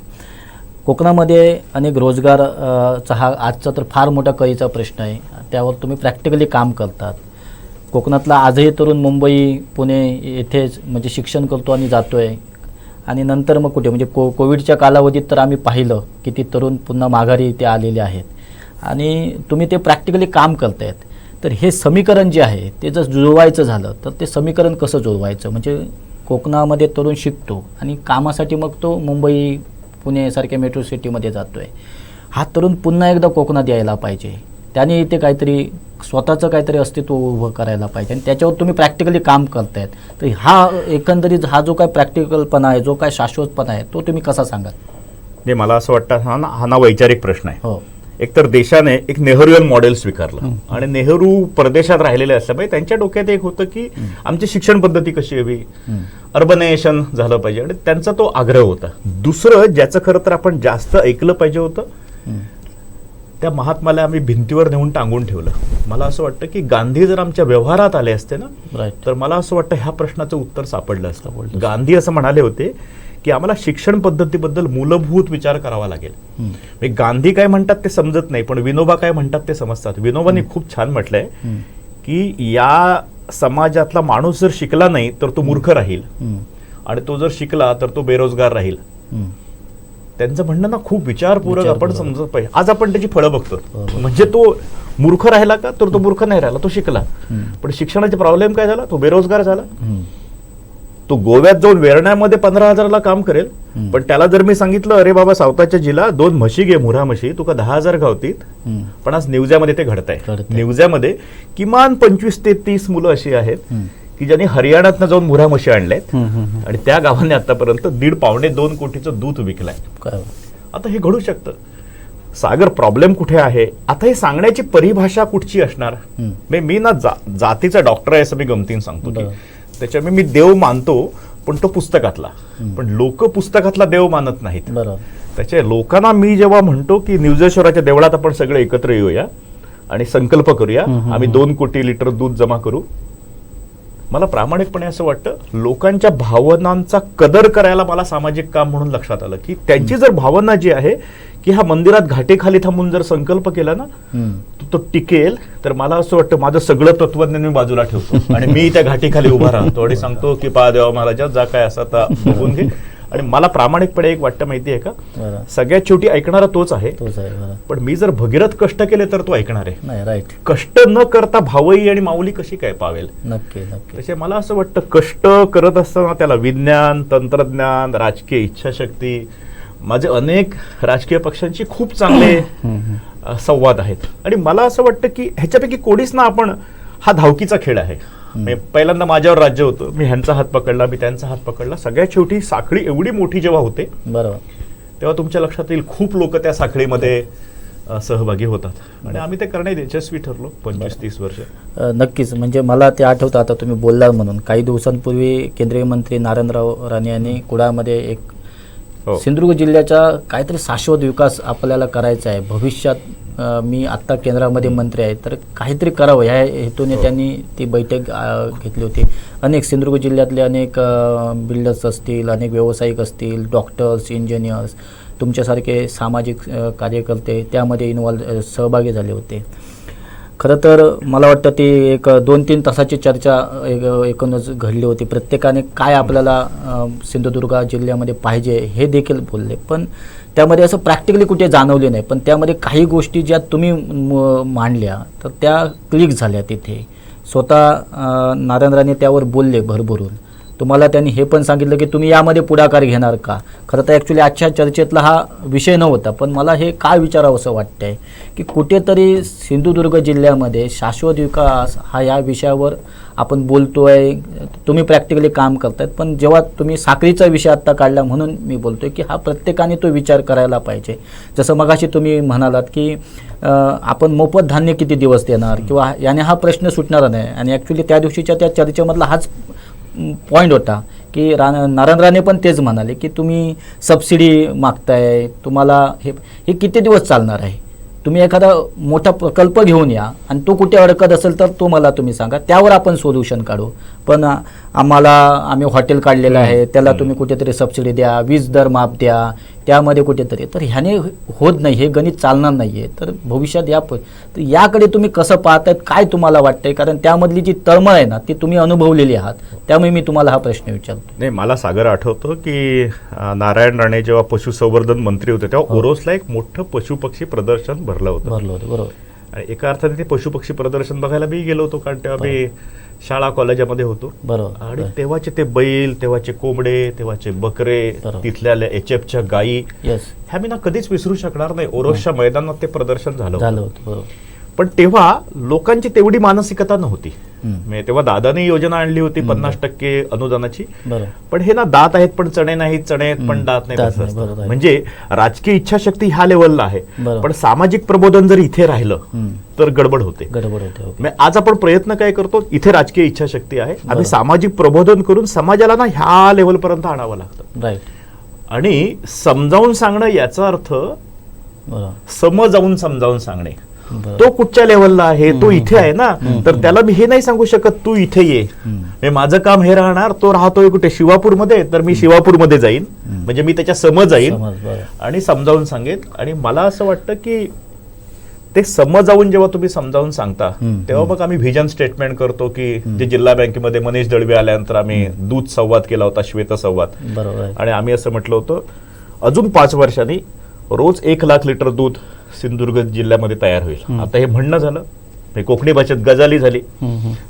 कोकणामध्ये अनेक रोजगारचा हा आजचा तर फार मोठा कळीचा प्रश्न आहे. त्यावर तुम्ही प्रॅक्टिकली काम करतात. कोकणातला आजही तरुण मुंबई, पुणे येथेच म्हणजे शिक्षण करतो आणि जातो आहे. आणि नंतर मग कुठे म्हणजे कोविडच्या कालावधीत तर आम्ही पाहिलं किती तरुण पुन्हा माघारी इथे आलेले आहेत. आणि तुम्ही ते प्रॅक्टिकली काम करतायत. तर हे समीकरण जे आहे ते जर जुळवायचं झालं तर ते समीकरण कसं जुळवायचं? म्हणजे कोकणामध्ये तरुण शिकतो आणि कामासाठी मग तो मुंबई, पुणे सारख्या मेट्रो सिटीमध्ये जातो आहे. हा तरुण पुन्हा एकदा कोकणात यायला पाहिजे. त्याने इथे काहीतरी स्वतःचं काहीतरी अस्तित्व उभं करायला पाहिजे आणि त्याच्यावर तुम्ही प्रॅक्टिकली काम करतायत. तर हा एकंदरीत हा जो काय प्रॅक्टिकलपणा आहे, जो काय शाश्वतपणा आहे, तो तुम्ही कसा सांगाल? म्हणजे मला असं वाटतं हा ना वैचारिक प्रश्न आहे. हो, एकतर देशाने एक नेहरूयन मॉडेल स्वीकारलं आणि नेहरू परदेशात राहिलेले असल्यामुळे त्यांच्या डोक्यात एक होतं की आमची शिक्षण पद्धती कशी हवी, अर्बनायझेशन झालं पाहिजे आणि त्यांचा तो आग्रह होता. दुसरं ज्याचं खरं तर आपण जास्त ऐकलं पाहिजे होतं, त्या महात्माला आम्ही भिंतीवर नेऊन टांगून ठेवलं. मला असं वाटतं की गांधी जर आमच्या व्यवहारात आले असते ना, राईट. तर मला असं वाटतं ह्या प्रश्नाचं उत्तर सापडलं असतं. गांधी असं म्हणाले होते की आम्हाला शिक्षण पद्धतीबद्दल मूलभूत विचार करावा लागेल. म्हणजे गांधी काय म्हणतात ते समजत नाही, पण विनोबा काय म्हणतात ते समजतात. विनोबांनी खूप छान म्हटलंय की या समाजातला माणूस जर शिकला नाही तर तो मूर्ख राहील आणि तो जर शिकला तर तो बेरोजगार राहील. त्यांचं म्हणणं ना खूप विचारपूर्वक आपण समजत पाहिजे. आज आपण त्याची फळं बघतो. म्हणजे तो मूर्ख राहिला का, तर तो मूर्ख नाही राहिला, तो शिकला. पण शिक्षणाचे प्रॉब्लेम काय झाला, तो बेरोजगार झाला. तो गोव्यात जाऊन वेरण्यामध्ये 15,000ला काम करेल, पण त्याला जर मी सांगितलं अरे बाबा सावताच्या जिला 2 म्हशी घे, मुरा म्हशी, तुका 10,000 गावतीत. पण आज न्यूझ्यामध्ये ते घडतंय. न्यूझ्यामध्ये किमान 25 ते 30 मुलं अशी आहेत की ज्यांनी हरियाणातनं जाऊन मुरा म्हशी आणल्यात आणि त्या गावाने आतापर्यंत 1.5-2 कोटीचं दूध विकलंय. आता हे घडू शकतं. सागर, प्रॉब्लेम कुठे आहे आता हे सांगण्याची परिभाषा कुठची असणार? मी ना जातीचा डॉक्टर आहे असं मी गमतीन सांगतो की त्याच्यामुळे मी देव मानतो, पण तो पुस्तकातला. पण लोक पुस्तकातला देव मानत नाहीत. त्याच्या लोकांना मी जेव्हा म्हणतो की निवजेश्वराच्या देवळात आपण सगळे एकत्र येऊया आणि संकल्प करूया, आम्ही 2 कोटी लिटर दूध जमा करू, मला प्रामाणिकपणे असं वाटतं लोकांच्या भावनांचा कदर करायला मला सामाजिक काम म्हणून लक्षात आलं की त्यांची जर भावना जी आहे की हा मंदिरात घाटेखाली थांबून जर संकल्प केला ना तो टिकेल, तर मला असं वाटतं माझं सगळं तत्वज्ञान मी बाजूला ठेवतो आणि मी त्या घाटीखाली उभा राहतो आणि सांगतो की पहा देवा महाराजा जा काय असं आता बघून घे. आणि मला प्रामाणिकपणे एक वाटतं माहिती आहे का, सगळ्यात शेवटी ऐकणारा तोच आहे. पण मी जर भगीरथ कष्ट केले तर तो ऐकणार आहे. राईट. कष्ट न करता भावई आणि माऊली कशी काय पावेल? नक्की नक्की. त्याचे मला असं वाटतं कष्ट करत असताना त्याला विज्ञान, तंत्रज्ञान, राजकीय इच्छाशक्ती, माझे अनेक राजकीय पक्षांची खूप चांगले संवाद आहेत. आणि मला असं वाटतं की ह्याच्यापैकी कोणीच ना आपण हा धावकीचा खेळ आहे. पहिल्यांदा माझ्यावर राज्य होतं, मी ह्यांचा हात पकडला, मी त्यांचा हात पकडला. सगळ्यात शेवटी साखळी एवढी मोठी जेव्हा होते बरोबर, तेव्हा तुमच्या लक्षात येईल खूप लोक त्या साखळीमध्ये सहभागी होतात आणि आम्ही ते करण्यात यशस्वी ठरलो 25-30 वर्ष. नक्कीच. म्हणजे मला ते आठवतं, आता तुम्ही बोलला म्हणून, काही दिवसांपूर्वी केंद्रीय मंत्री नारायणराव राणे यांनी कुडामध्ये एक सिंधुदुर्ग जिल्ह्याचा काहीतरी शाश्वत विकास आपल्याला करायचा आहे भविष्यात, मी आत्ता केंद्रामध्ये मंत्री आहे तर काहीतरी करावं ह्या हेतूने त्यांनी ती बैठक घेतली होती. अनेक सिंधुदुर्ग जिल्ह्यातले अनेक बिल्डर्स असतील, अनेक व्यावसायिक असतील, डॉक्टर्स, इंजिनियर्स, तुमच्यासारखे सामाजिक कार्यकर्ते त्यामध्ये सहभागी झाले होते. खरं तर मला वाटतं ती एक 2-3 तासाची चर्चा एकूणच घडली होती. प्रत्येकाने काय आपल्याला सिंधुदुर्ग जिल्ह्यामध्ये पाहिजे हे देखील बोलले, पण त्यामध्ये असं प्रॅक्टिकली कुठे जाणवले नाही. पण त्यामध्ये काही गोष्टी ज्या तुम्ही मांडल्या तर त्या क्लिक झाल्या तिथे. स्वतः नारायण राणे त्यावर बोलले भरभरून. तुम्हाला त्यांनी हे पण सांगितलं की तुम्ही यामध्ये पुढाकार घेणार का. खरं तर ॲक्च्युली आजच्या चर्चेतला हा विषय नव्हता, पण मला हे काय विचारावं असं वाटतंय की कुठेतरी सिंधुदुर्ग जिल्ह्यामध्ये शाश्वत विकास हा या विषयावर आपण बोलतोय, तुम्ही प्रॅक्टिकली काम करतायत, पण जेव्हा तुम्ही साखळीचा विषय आत्ता काढला म्हणून मी बोलतोय की हा प्रत्येकाने तो विचार करायला पाहिजे. जसं मगाशी तुम्ही म्हणालात की आपण मोफत धान्य किती दिवस देणार किंवा याने हा प्रश्न सुटणारा नाही. आणि ॲक्च्युली त्या दिवशीच्या त्या चर्चेमधला हाच पॉईंट होता की नारायण राणे पण तेच म्हणाले की तुम्ही सबसिडी मागताय, तुम्हाला हे किती दिवस चालणार आहे. तुम्ही एखादा मोठा प्रकल्प घेऊन या आणि तो कुठे अडकत असेल तर तो मला तुम्ही सांगा, त्यावर आपण सोल्युशन काढू. पण आम्हाला आम्ही हॉटेल काढलेलं आहे, त्याला तुम्ही कुठेतरी सबसिडी द्या, वीज दर माफ द्या, त्यामध्ये कुठेतरी, तर ह्याने होत नाही, हे गणित चालणार नाही आहे. तर भविष्यात तर याकडे तुम्ही कसं पाहतायत, काय तुम्हाला वाटतंय? कारण त्यामधली जी तळमळ आहे ना ती तुम्ही अनुभवलेली आहात, त्यामुळे मी तुम्हाला हा प्रश्न विचारतो. नाही, मला सागर आठवतं की नारायण राणे जेव्हा पशुसंवर्धन मंत्री होते तेव्हा ओरोसला एक मोठं पशुपक्षी प्रदर्शन भरलं होतं. बरोबर. आणि एका अर्थाने ते पशुपक्षी प्रदर्शन बघायला मी गेलो होतो, कारण तेव्हा मी शाळा कॉलेजामध्ये होतो. बरोबर. आणि तेव्हाचे ते बैल, तेव्हाचे कोंबडे, तेव्हाचे बकरे, तिथल्या एचएफच्या गायी, ह्या मी ना कधीच विसरू शकणार नाही. ओरोसच्या मैदानात ते प्रदर्शन झालं होतं. बरोबर. पण तेव्हा लोकांची तेवढी मानसिकता नव्हती. म्हणजे तेव्हा दादाने योजना आणली होती 50% अनुदानाची. पण हे ना दात आहेत पण चणे नाहीत, चणे आहेत पण दात नाहीत. म्हणजे राजकीय इच्छाशक्ती ह्या लेवलला आहे, पण सामाजिक प्रबोधन जर इथे राहिलं तर गडबड होते. आज आपण प्रयत्न काय करतो, इथे राजकीय इच्छाशक्ती आहे, आम्ही सामाजिक प्रबोधन करून समाजाला ना ह्या लेवलपर्यंत आणावं लागतं. आणि समजावून सांगणं याचा अर्थ समजावून समजावून सांगणे. तो कुठच्या लेवलला आहे, तो इथे आहे ना, तर त्याला मी हे नाही सांगू शकत तू इथे ये, माझं काम हे राहणार, तो राहतोय कुठे शिवापूरमध्ये, तर मी शिवापूरमध्ये जाईन, म्हणजे मी त्याच्या समज जाईन आणि समजावून सांगेन. आणि मला असं वाटतं की ते समजावून जेव्हा तुम्ही समजावून सांगता तेव्हा मग आम्ही व्हिजन स्टेटमेंट करतो की जे जिल्हा बँकेमध्ये मनीष दळवी आल्यानंतर आम्ही दूध संवाद केला होता, श्वेत संवाद. आणि आम्ही असं म्हटलं होतं अजून 5 वर्षांनी रोज 1 लाख लिटर दूध सिंधुदुर्ग जिल्ह्यामध्ये तयार होईल. आता हे म्हणणं झालं, कोकणी भाषेत गजाली झाली,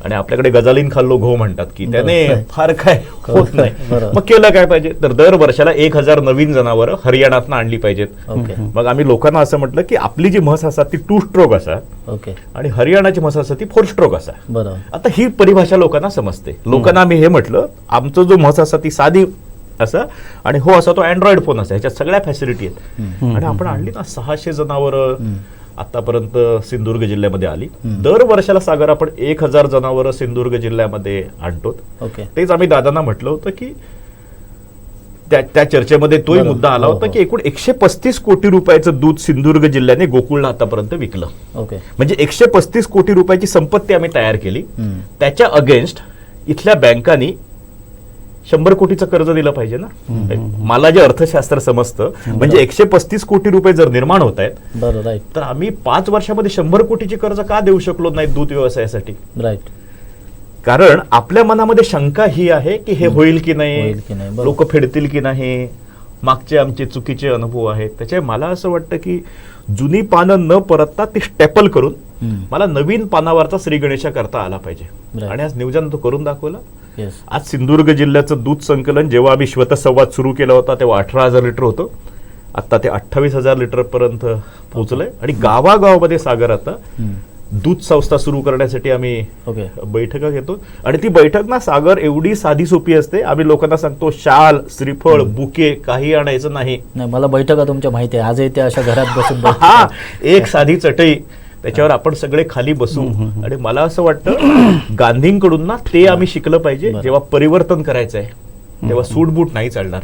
आणि आपल्याकडे गजालीन खाल्लो घो म्हणतात की त्याने फार काय होत नाही. मग केलं काय पाहिजे, तर दर वर्षाला 1000 नवीन जनावरं हरियाणातनं आणली पाहिजेत. मग आम्ही लोकांना असं म्हटलं की आपली जी म्हस असतात ती 2 स्ट्रोक असा, आणि हरियाणाची म्हस असतात ती 4 स्ट्रोक असा. आता ही परिभाषा लोकांना समजते. लोकांना आम्ही हे म्हटलं आमचं जो म्हस असतात ती साधी असा, आणि हो असा तो अँड्रॉइड फोन असा, ह्याच्यात सगळ्या फॅसिलिटी आहेत. आणि आपण आणली ना 600 जनावरं आतापर्यंत सिंधुदुर्ग जिल्ह्यामध्ये आली. दर वर्षाला सागर आपण 1000 जनावरं सिंधुदुर्ग जिल्ह्यामध्ये आणतो. तेच आम्ही दादांना म्हटलं होतं की त्या चर्चेमध्ये तोही मुद्दा आला होता की एकूण 135 कोटी रुपयाचं दूध सिंधुदुर्ग जिल्ह्याने गोकुळला आतापर्यंत विकलं. म्हणजे 135 कोटी रुपयाची संपत्ती आम्ही तयार केली. त्याच्या अगेन्स्ट इथल्या बँकांनी 100 कोटीचं कर्ज दिलं पाहिजे ना. मला जे अर्थशास्त्र समजतं, म्हणजे 135 कोटी रुपये जर निर्माण होत आहेत तर आम्ही 5 वर्षामध्ये 100 कोटीची कर्ज का देऊ शकलो नाही दूध व्यवसायासाठी? कारण आपल्या मनामध्ये शंका ही आहे की हे होईल की नाही, लोक फेडतील की नाही, मागचे आमचे चुकीचे अनुभव आहेत. त्याच्या मला असं वाटतं की जुनी पानं न परतता ती स्टेपल करून मला नवीन पानावरचा श्री गणेशा करता आला पाहिजे. आणि आज नियोजन तो करून दाखवला. आज सिंधुदुर्ग जिल्ह्याचं दूध संकलन जेव्हा आम्ही श्वेतसंवाद सुरू केला होता तेव्हा 18,000 लिटर होतं. आता ते 28,000 लिटर पर्यंत पोहोचलंय. आणि गावागावामध्ये सागर आता दूध संस्था सुरू करण्यासाठी आम्ही बैठका घेतो. आणि ती बैठक ना सागर एवढी साधी सोपी असते. आम्ही लोकांना सांगतो शाल, श्रीफळ, बुके काही आणायचं नाही. मला बैठका तुमच्या माहिती आहे, आजही त्या अशा घरात बसून हा एक साधी चटई, त्याच्यावर आपण सगळे खाली बसू. आणि मला असं वाटतं गांधींकडून ना ते आम्ही शिकलं पाहिजे. जेव्हा परिवर्तन करायचं आहे तेव्हा सूटबूट नाही चालणार,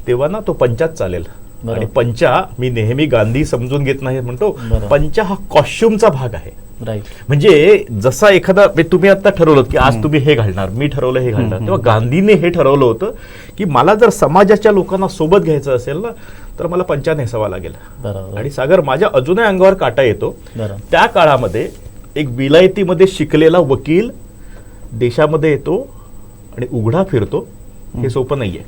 तेव्हा ना तो पंचाच चालेल. आणि पंचा मी नेहमी गांधी समजून घेत नाही म्हणतो, पंचा हा कॉस्ट्युमचा भाग आहे. म्हणजे जसा एखादा तुम्ही आता ठरवलं की आज तुम्ही हे घालणार, मी ठरवलं हे घालणार, तेव्हा गांधीने हे ठरवलं होतं की मला जर समाजाच्या लोकांना सोबत घ्यायचं असेल ना तर मला पंचा नेसावा लागेल. आणि सागर माझ्या अजूनही अंगावर काटा येतो. त्या काळामध्ये एक विलायतीमध्ये शिकलेला वकील देशामध्ये येतो आणि उघडा फिरतो, हे सोपं नाहीये.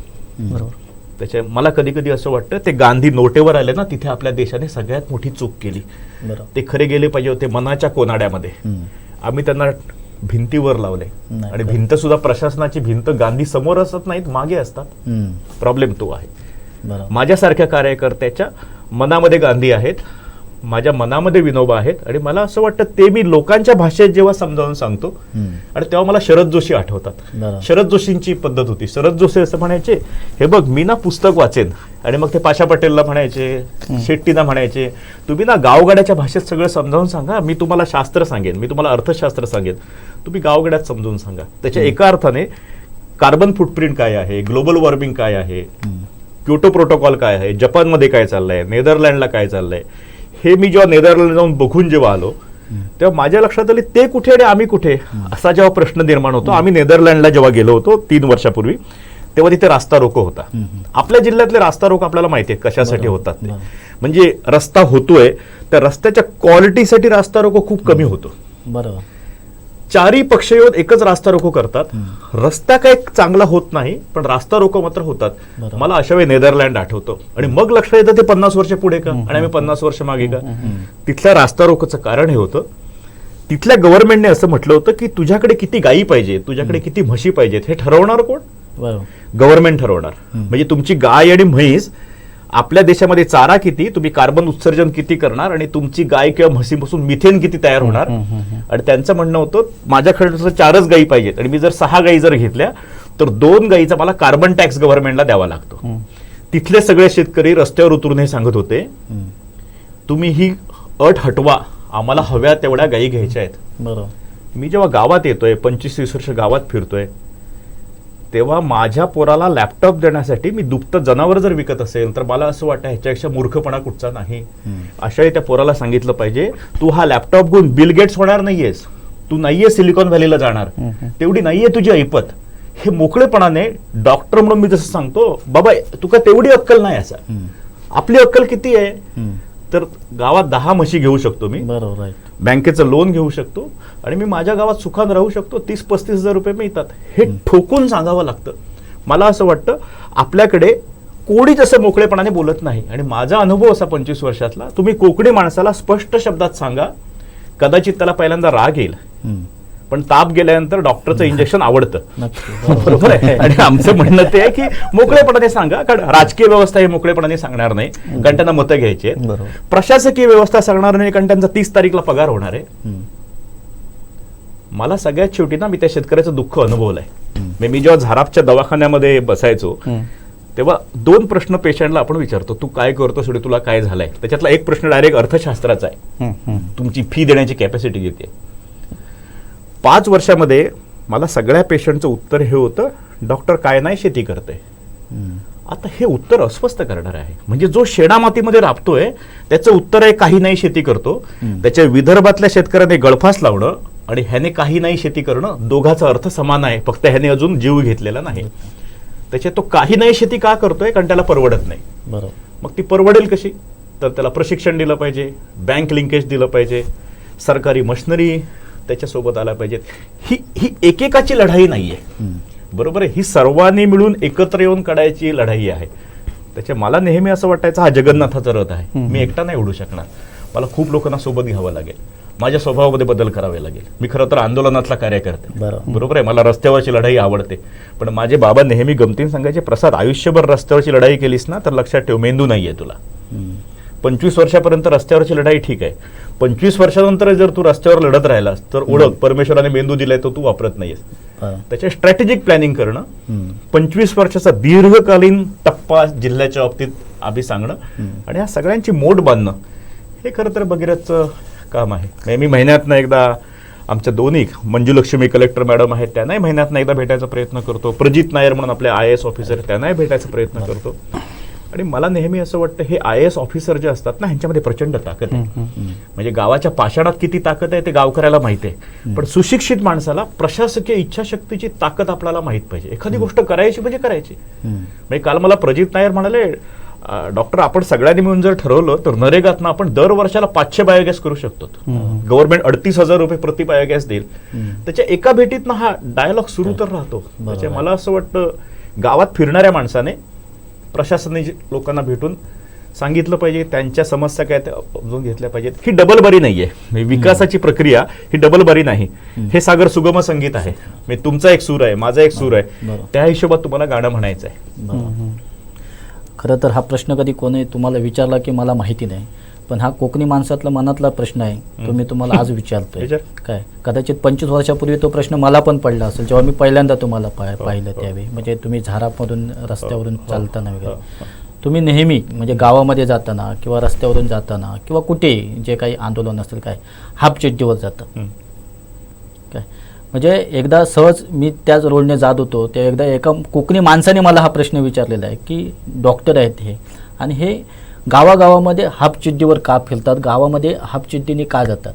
त्याच्या मला कधी कधी असं वाटतं ते गांधी नोटेवर आले ना तिथे आपल्या देशाने सगळ्यात मोठी चूक केली. ते खरे गेले पाहिजे होते मनाच्या कोनाड्यामध्ये. आम्ही त्यांना भिंतीवर लावले. आणि भिंत सुद्धा प्रशासनाची भिंत गांधी समोर असत नाहीत, मागे असतात. प्रॉब्लेम तो आहे. माझ्यासारख्या कार्यकर्त्याच्या मनामध्ये गांधी आहेत, माझ्या मनामध्ये विनोबा आहेत. आणि मला असं वाटतं ते मी लोकांच्या भाषेत जेव्हा समजावून सांगतो आणि तेव्हा मला शरद जोशी आठवतात. शरद जोशींची पद्धत होती. शरद जोशी असं म्हणायचे, हे बघ मी ना पुस्तक वाचेन, आणि मग ते पाशा पटेलला म्हणायचे, शेट्टीना म्हणायचे, तुम्ही ना गावगाड्याच्या भाषेत सगळं समजावून सांगा, मी तुम्हाला शास्त्र सांगेन, मी तुम्हाला अर्थशास्त्र सांगेन, तुम्ही गावगाड्यात समजून सांगा. त्याच्या एका अर्थाने कार्बन फुटप्रिंट काय आहे, ग्लोबल वॉर्मिंग काय आहे, क्योटो प्रोटोकॉल काय आहे, जपानमध्ये काय चाललंय, नेदरलँडला काय चाललंय, हे मी जेव्हा नेदरलँड जाऊन बघून जेव्हा आलो तेव्हा माझ्या लक्षात आले ते कुठे आणि आम्ही कुठे असा जेव्हा प्रश्न निर्माण होतो. आम्ही नेदरलँडला जेव्हा गेलो होतो 3 वर्षापूर्वी, तेव्हा तिथे रास्ता रोको होता. आपल्या जिल्ह्यातले रास्ता रोको आपल्याला माहिती आहे कशासाठी होतात ते. म्हणजे रस्ता होतोय त्या रस्त्याच्या क्वालिटीसाठी रास्ता रोको खूप कमी होतो. बरोबर. चारही पक्ष येऊन एकच रास्ता रोको करतात. रस्ता काही चांगला होत नाही पण रास्ता रोको मात्र होतात. मला अशा वेळी नेदरलँड आठवतो आणि मग लक्षात येतं ते 50 वर्ष पुढे का आणि आम्ही 50 वर्ष मागे का. तिथल्या रास्ता रोकोचं कारण हे होतं, तिथल्या गव्हर्नमेंटने असं म्हटलं होतं की तुझ्याकडे किती गायी पाहिजे, तुझ्याकडे किती म्हशी पाहिजेत हे ठरवणार कोण? गव्हर्नमेंट ठरवणार. म्हणजे तुमची गाय आणि म्हैस, आपल्या देशामध्ये चारा किती, तुम्ही कार्बन उत्सर्जन किती करणार आणि तुमची गाय किंवा म्हशीपासून मिथेन किती तयार होणार. आणि त्यांचं म्हणणं होतं माझ्याकडे 4च गायी पाहिजेत आणि मी जर 6 गायी जर घेतल्या तर 2 गायीचा मला कार्बन टॅक्स गव्हर्नमेंटला द्यावा लागतो. तिथले सगळे शेतकरी रस्त्यावर उतरून हे सांगत होते तुम्ही ही अट हटवा, आम्हाला हव्या तेवढ्या गायी घ्यायच्या आहेत. बरोबर. मी जेव्हा गावात येतोय 25-30 वर्ष गावात फिरतोय तेव्हा माझ्या पोराला लॅपटॉप देण्यासाठी मी दुभतं जनावर जर विकत असेल तर मला असं वाटतं ह्याच्यापेक्षा मूर्खपणा कुठचा नाही. अशाही त्या पोराला सांगितलं पाहिजे तू हा लॅपटॉप घेऊन बिल गेट्स होणार नाहीयेस, तू नाहीये सिलिकॉन व्हॅलीला जाणार, तेवढी नाहीये तुझी ऐपत. हे मोकळेपणाने डॉक्टर म्हणून मी जसं सांगतो बाबा तुका तेवढी अक्कल नाही. असा आपली अक्कल किती आहे तर गावात 10 म्हशी घेऊ शकतो मी, बरोबर. बँकेचं लोन घेऊ शकतो आणि मी माझ्या गावात सुखान राहू शकतो. 30-35 हजार रुपये मिळतात. हे ठोकून सांगावं लागतं. मला असं वाटतं आपल्याकडे कोणीच असं मोकळेपणाने बोलत नाही. आणि माझा अनुभव असा 25 वर्षातला, तुम्ही कोकणी माणसाला स्पष्ट शब्दात सांगा, कदाचित त्याला पहिल्यांदा राग येईल पण ताप गेल्यानंतर डॉक्टरचं इंजेक्शन आवडतं. बरोबर आहे. आणि आमचं म्हणणं ते आहे की मोकळेपणाने सांगा, कारण राजकीय व्यवस्था हे मोकळेपणाने सांगणार नाही कारण त्यांना मतं घ्यायची आहेत. प्रशासकीय व्यवस्था सांगणार नाही कारण त्यांचा 30 तारीखला पगार होणार आहे. मला सगळ्यात शेवटी ना मी त्या शेतकऱ्याचं दुःख अनुभवलंय. मी जेव्हा झारापच्या दवाखान्यामध्ये बसायचो तेव्हा 2 प्रश्न पेशंटला आपण विचारतो, तू काय करतो शेवटी तुला काय झालंय. त्याच्यातला एक प्रश्न डायरेक्ट अर्थशास्त्राचा आहे, तुमची फी देण्याची कॅपॅसिटी किती आहे. 5 वर्षामध्ये मला सगळ्या पेशंटचं उत्तर हे होतं, डॉक्टर काय नाही शेती करते. आता हे उत्तर अस्वस्थ करणार आहे. म्हणजे जो शेणामातीमध्ये राबतोय त्याचं उत्तर आहे काही नाही शेती करतो. त्याच्या विदर्भातल्या शेतकऱ्याने गळफास लावणं आणि ह्याने काही नाही शेती करणं दोघाचा अर्थ समान आहे, फक्त ह्याने अजून जीव घेतलेला नाही. त्याच्यात तो काही नाही शेती का करतोय कारण त्याला परवडत नाही. बरोबर. मग ती परवडेल कशी तर त्याला प्रशिक्षण दिलं पाहिजे, बँक लिंकेज दिलं पाहिजे, सरकारी मशिनरी त्याच्यासोबत आला पाहिजे. ही एकेकाची लढाई नाहीये. बरोबर आहे. ही सर्वांनी मिळून एकत्र येऊन काढायची लढाई आहे. त्याच्या मला नेहमी असं वाटायचं हा जगन्नाथाचा रथ आहे, मी एकटा नाही उडू शकणार, मला खूप लोकांना सोबत घ्यावं लागेल, माझ्या स्वभावामध्ये बदल करावे लागेल. मी खरं तर आंदोलनातला कार्यकर्ते, बरोबर आहे, मला रस्त्यावरची लढाई आवडते. पण माझे बाबा नेहमी गमतीने सांगायचे, प्रसाद आयुष्यभर रस्त्यावरची लढाई केलीस ना तर लक्षात ठेव मेंदू नाहीये तुला. 25 वर्षापर्यंत रस्त्यावरची लढाई ठीक आहे, 25 वर्षानंतर जर तू रस्त्यावर लढत राहिलास तर ओळख परमेश्वराने मेंदू दिलाय तो तू वापरत नाहीयेस. त्याचे स्ट्रॅटेजिक प्लॅनिंग करणं, 25 वर्षाचा दीर्घकालीन टप्पा जिल्ह्याच्या बाबतीत आम्ही सांगणं आणि ह्या सगळ्यांची मोड बांधणं हे खरं तर भगीरथचं काम आहे. मी महिन्यातनं एकदा आमच्या दोन्ही मंजुलक्ष्मी कलेक्टर मॅडम आहेत त्यांनाही महिन्यातनं एकदा भेटायचा प्रयत्न करतो. प्रजित नायर म्हणून आपले IAS ऑफिसर त्यांनाही भेटायचा प्रयत्न करतो. आणि मला नेहमी असं वाटतं हे IAS ऑफिसर जे असतात ना ह्यांच्यामध्ये प्रचंड ताकद आहे. म्हणजे गावाच्या पाषाणात किती ताकद आहे ते गावकऱ्याला माहिती आहे, पण सुशिक्षित माणसाला प्रशासकीय इच्छाशक्तीची ताकद आपल्याला माहित पाहिजे. एखादी गोष्ट करायची म्हणजे करायची. म्हणजे काल मला प्रजित नायर म्हणाले, डॉक्टर आपण सगळ्यांनी मिळून जर ठरवलं तर नरेगातनं आपण दर वर्षाला 500 बायोगॅस करू शकतो. गव्हर्नमेंट 38,000 रुपये प्रति बायोगॅस देईल. त्याच्या एका भेटीतनं हा डायलॉग सुरू तर राहतो. त्याच्या मला असं वाटतं गावात फिरणाऱ्या माणसाने प्रशासनाने लोकांना भेटून सांगितलं पाहिजे, त्यांच्या समस्या काय त्या समजून घेतल्या पाहिजेत. ही डबलबारी नाहीये, विकासाची प्रक्रिया ही डबलबारी नाही. हे सागर सुगम संगीत आहे. तुमचा एक सूर आहे, माझा एक सूर आहे, त्या हिशोबात तुम्हाला गाणं म्हणायचं आहे. खरं तर हा प्रश्न कधी कोणी तुम्हाला विचारला की मला माहिती नाही, पण हा कोकणी माणसातला मनातला प्रश्न आहे, तो मी तुम्हाला आज विचारतोय. काय कदाचित 25 वर्षापूर्वी तो प्रश्न मला पण पडला असेल जेव्हा मी पहिल्यांदा तुम्हाला पाहिलं त्यावेळी. म्हणजे तुम्ही झारापमधून रस्त्यावरून चालताना वगैरे तुम्ही नेहमी म्हणजे गावामध्ये जाताना किंवा रस्त्यावरून जाताना किंवा कुठेही जे काही आंदोलन असेल काय हाफ चिठ्ठीवर जातं काय. म्हणजे एकदा सहज मी त्याच रोडने जात होतो ते एकदा एका कोकणी माणसाने मला हा प्रश्न विचारलेला आहे की डॉक्टर आहेत हे आणि हे गावागावामध्ये हाफ चिड्डीवर का फिरतात, गावामध्ये हाफ चिड्डीने का जातात.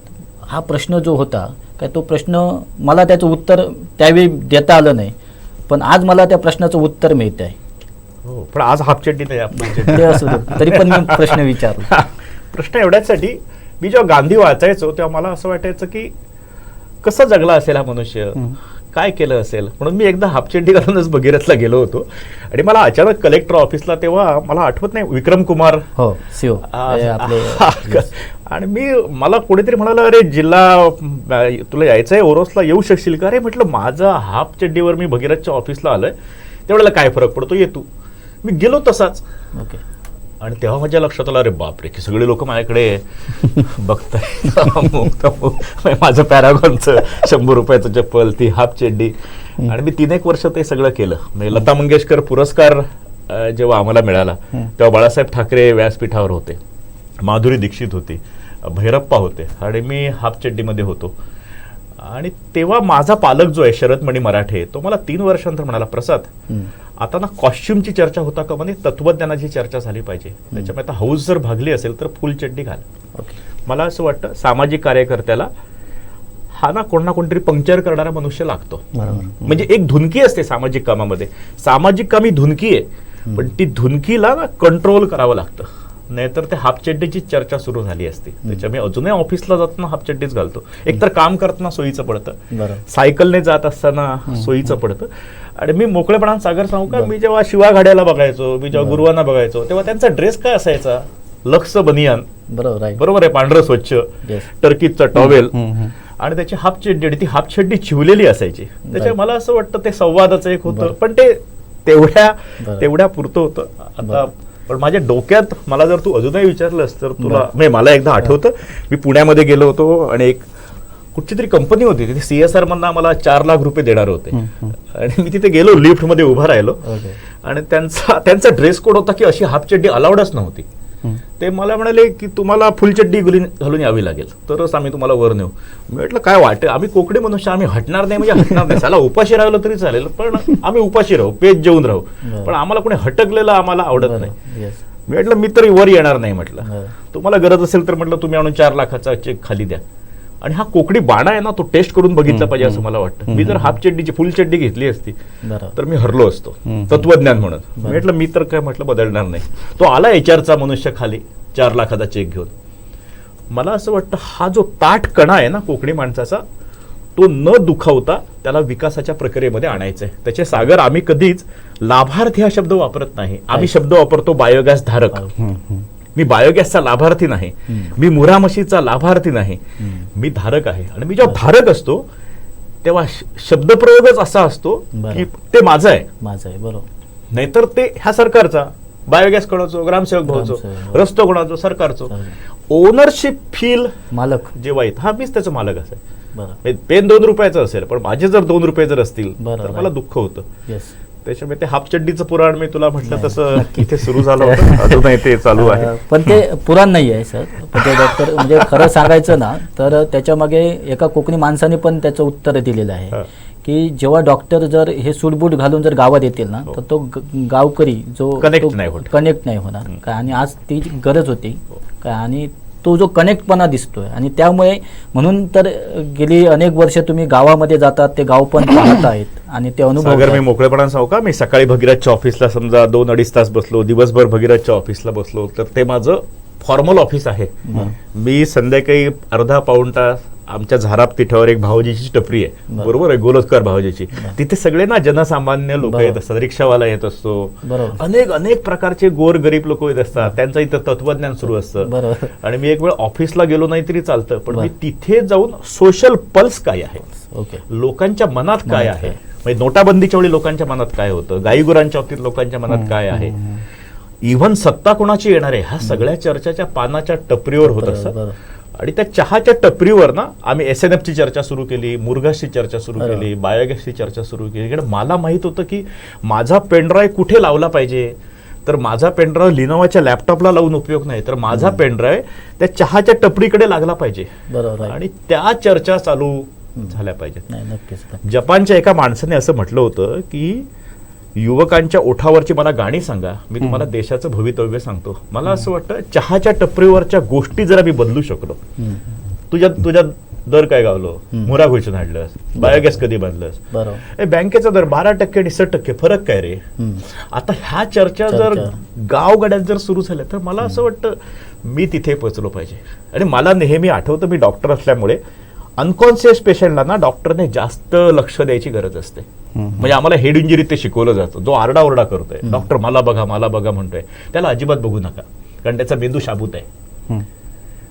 हा प्रश्न जो होता काय तो प्रश्न मला त्याचं उत्तर त्यावेळी देता आलं नाही, पण आज मला त्या प्रश्नाचं उत्तर मिळत आहे. हो, पण आज हाफचड्डी नाही आपण ते असू दे, तरी पण मी प्रश्न विचारला. प्रश्न एवढ्यासाठी, मी जेव्हा गांधी वाचायचो तेव्हा मला असं वाटायचं की कसं जगला असेल हा मनुष्य, काय केलं असेल. म्हणून मी एकदा हाफचड्डी घालूनच भगीरथला गेलो होतो आणि मला अचानक कलेक्टर ऑफिसला, तेव्हा मला आठवत नाही, विक्रम कुमार हो सीओ आपले. आणि मला कोणीतरी म्हणाला, अरे जिल्हा तुला यायचंय ओरोसला, येऊ शकशील का? अरे म्हटलं माझं हाफ चड्डीवर मी भगीरथच्या ऑफिसला आलोय, तेवढ्याला काय फरक पडतो, ये तू. मी गेलो तसाच. ओके. आणि तेव्हा माझ्या लक्षात आलं, अरे बापरे की सगळे लोक माझ्याकडे बघताय. माझं पॅरागॉनचं 100 रुपयाचं चप्पल, ती हाफ चड्डी. आणि मी 3-1 वर्ष ते सगळं केलं. म्हणजे लता मंगेशकर पुरस्कार जेव्हा आम्हाला मिळाला तेव्हा बाळासाहेब ठाकरे व्यासपीठावर होते, माधुरी दीक्षित होती, भैरप्पा होते आणि मी हाफ चड्डीमध्ये होतो. आणि तेव्हा माझा पालक जो आहे शरद मराठे, तो मला 3 वर्षांनंतर म्हणाला, प्रसाद आता ना कॉस्ट्युमची चर्चा होता का, म्हणजे तत्वज्ञानाची चर्चा झाली पाहिजे, त्याच्यामुळे आता हौस जर भागली असेल तर फुल चड्डी घाल. मला असं वाटतं सामाजिक कार्यकर्त्याला हा ना कोणतरी पंक्चर करणारा मनुष्य लागतो. म्हणजे एक धुनकी असते सामाजिक कामामध्ये, सामाजिक काम ही धुनकी आहे, पण ती धुनकीला ना कंट्रोल करावं लागतं, नाहीतर ते हाफ चड्डीची चर्चा सुरू झाली असती. त्याच्यामुळे अजूनही ऑफिसला जाताना हाफ चड्डीच घालतो. एकतर काम करताना सोयीचं पडतं, सायकलने जात असताना सोयीचं पडतं. आणि मी मोकळेपणाने सागर सांगू का, मी जेव्हा शिवा घाड्याला बघायचो, मी जेव्हा गुरुवांना बघायचो, तेव्हा त्यांचा ड्रेस काय असायचा, लक्स बनियान, बरोबर आहे, पांढरं स्वच्छ, टर्कीचा टॉवेल आणि त्याची हाफ चड्डी, आणि ती हाफ चड्डी चिवलेली असायची. त्याच्या मला असं वाटतं ते संवादाचं एक होतं, पण ते तेवढ्या पुरतं होतं. आता पण माझ्या डोक्यात, मला जर तू अजूनही विचारलंस तर तुला, मला एकदा आठवतं, मी पुण्यामध्ये गेलो होतो आणि एक कुठची तरी कंपनी होती, तिथे CSR मधनं मला 4 लाख रुपये देणार होते. आणि मी तिथे गेलो, लिफ्टमध्ये उभा राहिलो आणि त्यांचा ड्रेस कोड होता की अशी हाफ चड्डी अलाउडच नव्हती. ते मला म्हणाले की तुम्हाला फुल चड्डी घालून यावी लागेल, तरच आम्ही तुम्हाला वर नेऊ. मी म्हटलं काय वाटतं, आम्ही कोकणी मनुष्य, आम्ही हटणार नाही म्हणजे हटणार नाही, त्याला उपाशी राहिलं तरी चालेल, पण आम्ही उपाशी राहू, पेज जेवून राहू, पण आम्हाला कोणी हटकलेलं आम्हाला आवडत नाही. मी म्हटलं मी तरी वर येणार नाही, म्हटलं तुम्हाला गरज असेल तर म्हटलं तुम्ही आणून 4 लाखाचा चेक खाली द्या. आणि हा कोकणी बाणा आहे ना, तो टेस्ट करून बघितला पाहिजे असं मला वाटतं. मी जर हाफ चड्डीची फुल चड्डी घेतली असती तर मी हरलो असतो तत्वज्ञान म्हणून. म्हटलं मी तर काय म्हटलं बदलणार नाही. तो आला HRचा मनुष्य खाली 4 लाखाचा चेक घेऊन. मला असं वाटतं हा जो ताठ कणा आहे ना कोकणी माणसाचा, तो न दुखावता त्याला विकासाच्या प्रक्रियेमध्ये आणायचा आहे. त्याचे सागर आम्ही कधीच लाभार्थी हा शब्द वापरत नाही, आम्ही शब्द वापरतो बायोगॅस धारक. मी बायोगॅसचा लाभार्थी नाही, मी मुरा म्हशीचा लाभार्थी नाही, मी धारक आहे. आणि मी जेव्हा धारक असतो तेव्हा शब्दप्रयोगच असा असतो की ते माझं आहे, बरोबर. नाहीतर ते ह्या सरकारचा, बायोगॅस कोणाचो, ग्रामसेवक भाऊचो, रस्तो कोणाचो, सरकारचो. ओनरशिप फील मालक जेव्हा येत, हा मीच त्याचा मालक असेल. पेन 2 रुपयाचं असेल, पण माझे जर 2 रुपये जर असतील तर मला दुःख होतं. त्याच्यामुळे ते हाफ चड्डीचं पुराण मी तुला म्हटलं तसं इथे सुरू झालं होतं, अजूनही ते चालू आहे. पण ते पुराण नाही आहे सर, पण ते डॉक्टर म्हणजे खरं सांगायचं ना तर त्याच्या मागे एका कोकणी माणसाने पण त्याचं उत्तर दिलेलं आहे की जेव्हा डॉक्टर जर हे सूटबूट घालून जर गावात येतील ना तर तो गावकरी जो कनेक्ट नाही होणार काय, आणि आज ती गरज होती काय, आणि तो जो कनेक्टपणा दिसतोय. आणि त्यामुळे म्हणून तर गेली अनेक वर्ष तुम्ही गावामध्ये जातात, ते गाव पण पाहत आहेत आणि ते अनुभव. अगर मी मोकळेपणा सांगू का, मी सकाळी भगीरथच्या ऑफिसला समजा 2-2.5 तास बसलो, दिवसभर भगीरथच्या ऑफिसला बसलो, तर ते माझं फॉर्मल ऑफिस आहे. मी संध्याकाळी अर्धा-पाऊण तास आमच्या झाराप तिठावर एक भावजीची टपरी आहे, बरोबर आहे, गोलतकर भावजीची. तिथे सगळे ना जनसामान्य लोक येत असतात, रिक्षावाला येत असतो, अनेक प्रकारचे गोर गरीब लोक येत असतात, त्यांचं इथं तत्वज्ञान सुरू असतं. आणि मी एक वेळ ऑफिसला गेलो नाही तरी चालतं, पण मी तिथे जाऊन सोशल पल्स काय आहे, लोकांच्या मनात काय आहे, म्हणजे नोटाबंदीच्या वेळी लोकांच्या मनात काय होतं, गाईगुरांच्या बाबतीत लोकांच्या मनात काय आहे, इव्हन सत्ता कोणाची येणार आहे, ह्या सगळ्या चर्चाच्या पानाच्या टपरीवर होत असतात. आणि त्या चहाच्या टपरीवर ना आम्ही SNFची चर्चा सुरू केली, मुरघासची चर्चा सुरू केली, बायोगॅसची चर्चा सुरू केली. कारण मला माहित होतं की माझा पेनड्राईव्ह कुठे लावला पाहिजे, तर माझा पेनड्राईव्ह लिनोवाच्या लॅपटॉपला लावून उपयोग नाही, तर माझा पेनड्राईव्ह त्या चहाच्या टपरीकडे लागला पाहिजे. आणि त्या चर्चा चालू झाल्या पाहिजेत. जपानच्या एका माणसाने असं म्हटलं होतं की युवकांच्या ओठावरची मला गाणी सांगा, मी तुम्हाला देशाचं भवितव्य सांगतो. मला असं वाटतं चहाच्या टपरीवरच्या गोष्टी जर आम्ही बदलू शकलो, तुझ्या दर काय गावलो, मुरा घोषण हाडलंस, बायोगॅस कधी बांधलंस, बरोबर. बँकेचा दर 12% आणि 60% फरक काय रे. आता ह्या चर्चा जर गावगाड्यात जर सुरू झाल्या तर मला असं वाटतं मी तिथे पोहोचलो पाहिजे. आणि मला नेहमी आठवतं, मी डॉक्टर असल्यामुळे अनकॉन्शियस पेशंटला ना डॉक्टरने जास्त लक्ष द्यायची गरज असते. म्हणजे आम्हाला हेड इंजुरी ते शिकवलं जातं. जो आरडाओरडा करतोय, डॉक्टर मला बघा म्हणतोय, त्याला अजिबात बघू नका, कारण त्याचा मेंदू शाबूत आहे.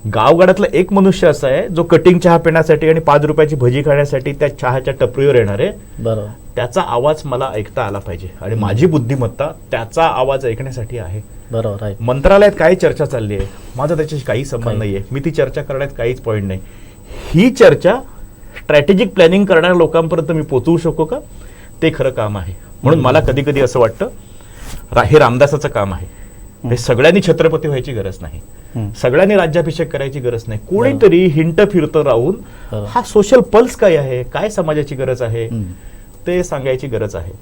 गावगाड्यातला एक मनुष्य असा आहे जो कटिंग चहा पिण्यासाठी आणि 5 रुपयाची भजी खाण्यासाठी त्या चहाच्या टपरीवर येणार आहे. बरोबर. त्याचा आवाज मला ऐकता आला पाहिजे आणि माझी बुद्धिमत्ता त्याचा आवाज ऐकण्यासाठी आहे. बरोबर. राईट. मंत्रालयात काय चर्चा चालली आहे, माझा त्याच्याशी काही संबंध नाहीये, मी ती चर्चा करण्यात काहीच पॉईंट नाही. ही चर्चा स्ट्रॅटेजिक प्लॅनिंग करणाऱ्या लोकांपर्यंत मी पोहोचवू शकू का, ते खरं काम आहे. म्हणून मला कधी कधी असं वाटतं हे रामदासाचं काम आहे. हे सगळ्यांनी छत्रपती व्हायची गरज नाही, सगळ्यांनी राज्याभिषेक करायची गरज नाही. कोणीतरी हिंट फिरतं राहून हा सोशल पल्स काय आहे, काय समाजाची गरज आहे ते सांगायची गरज आहे.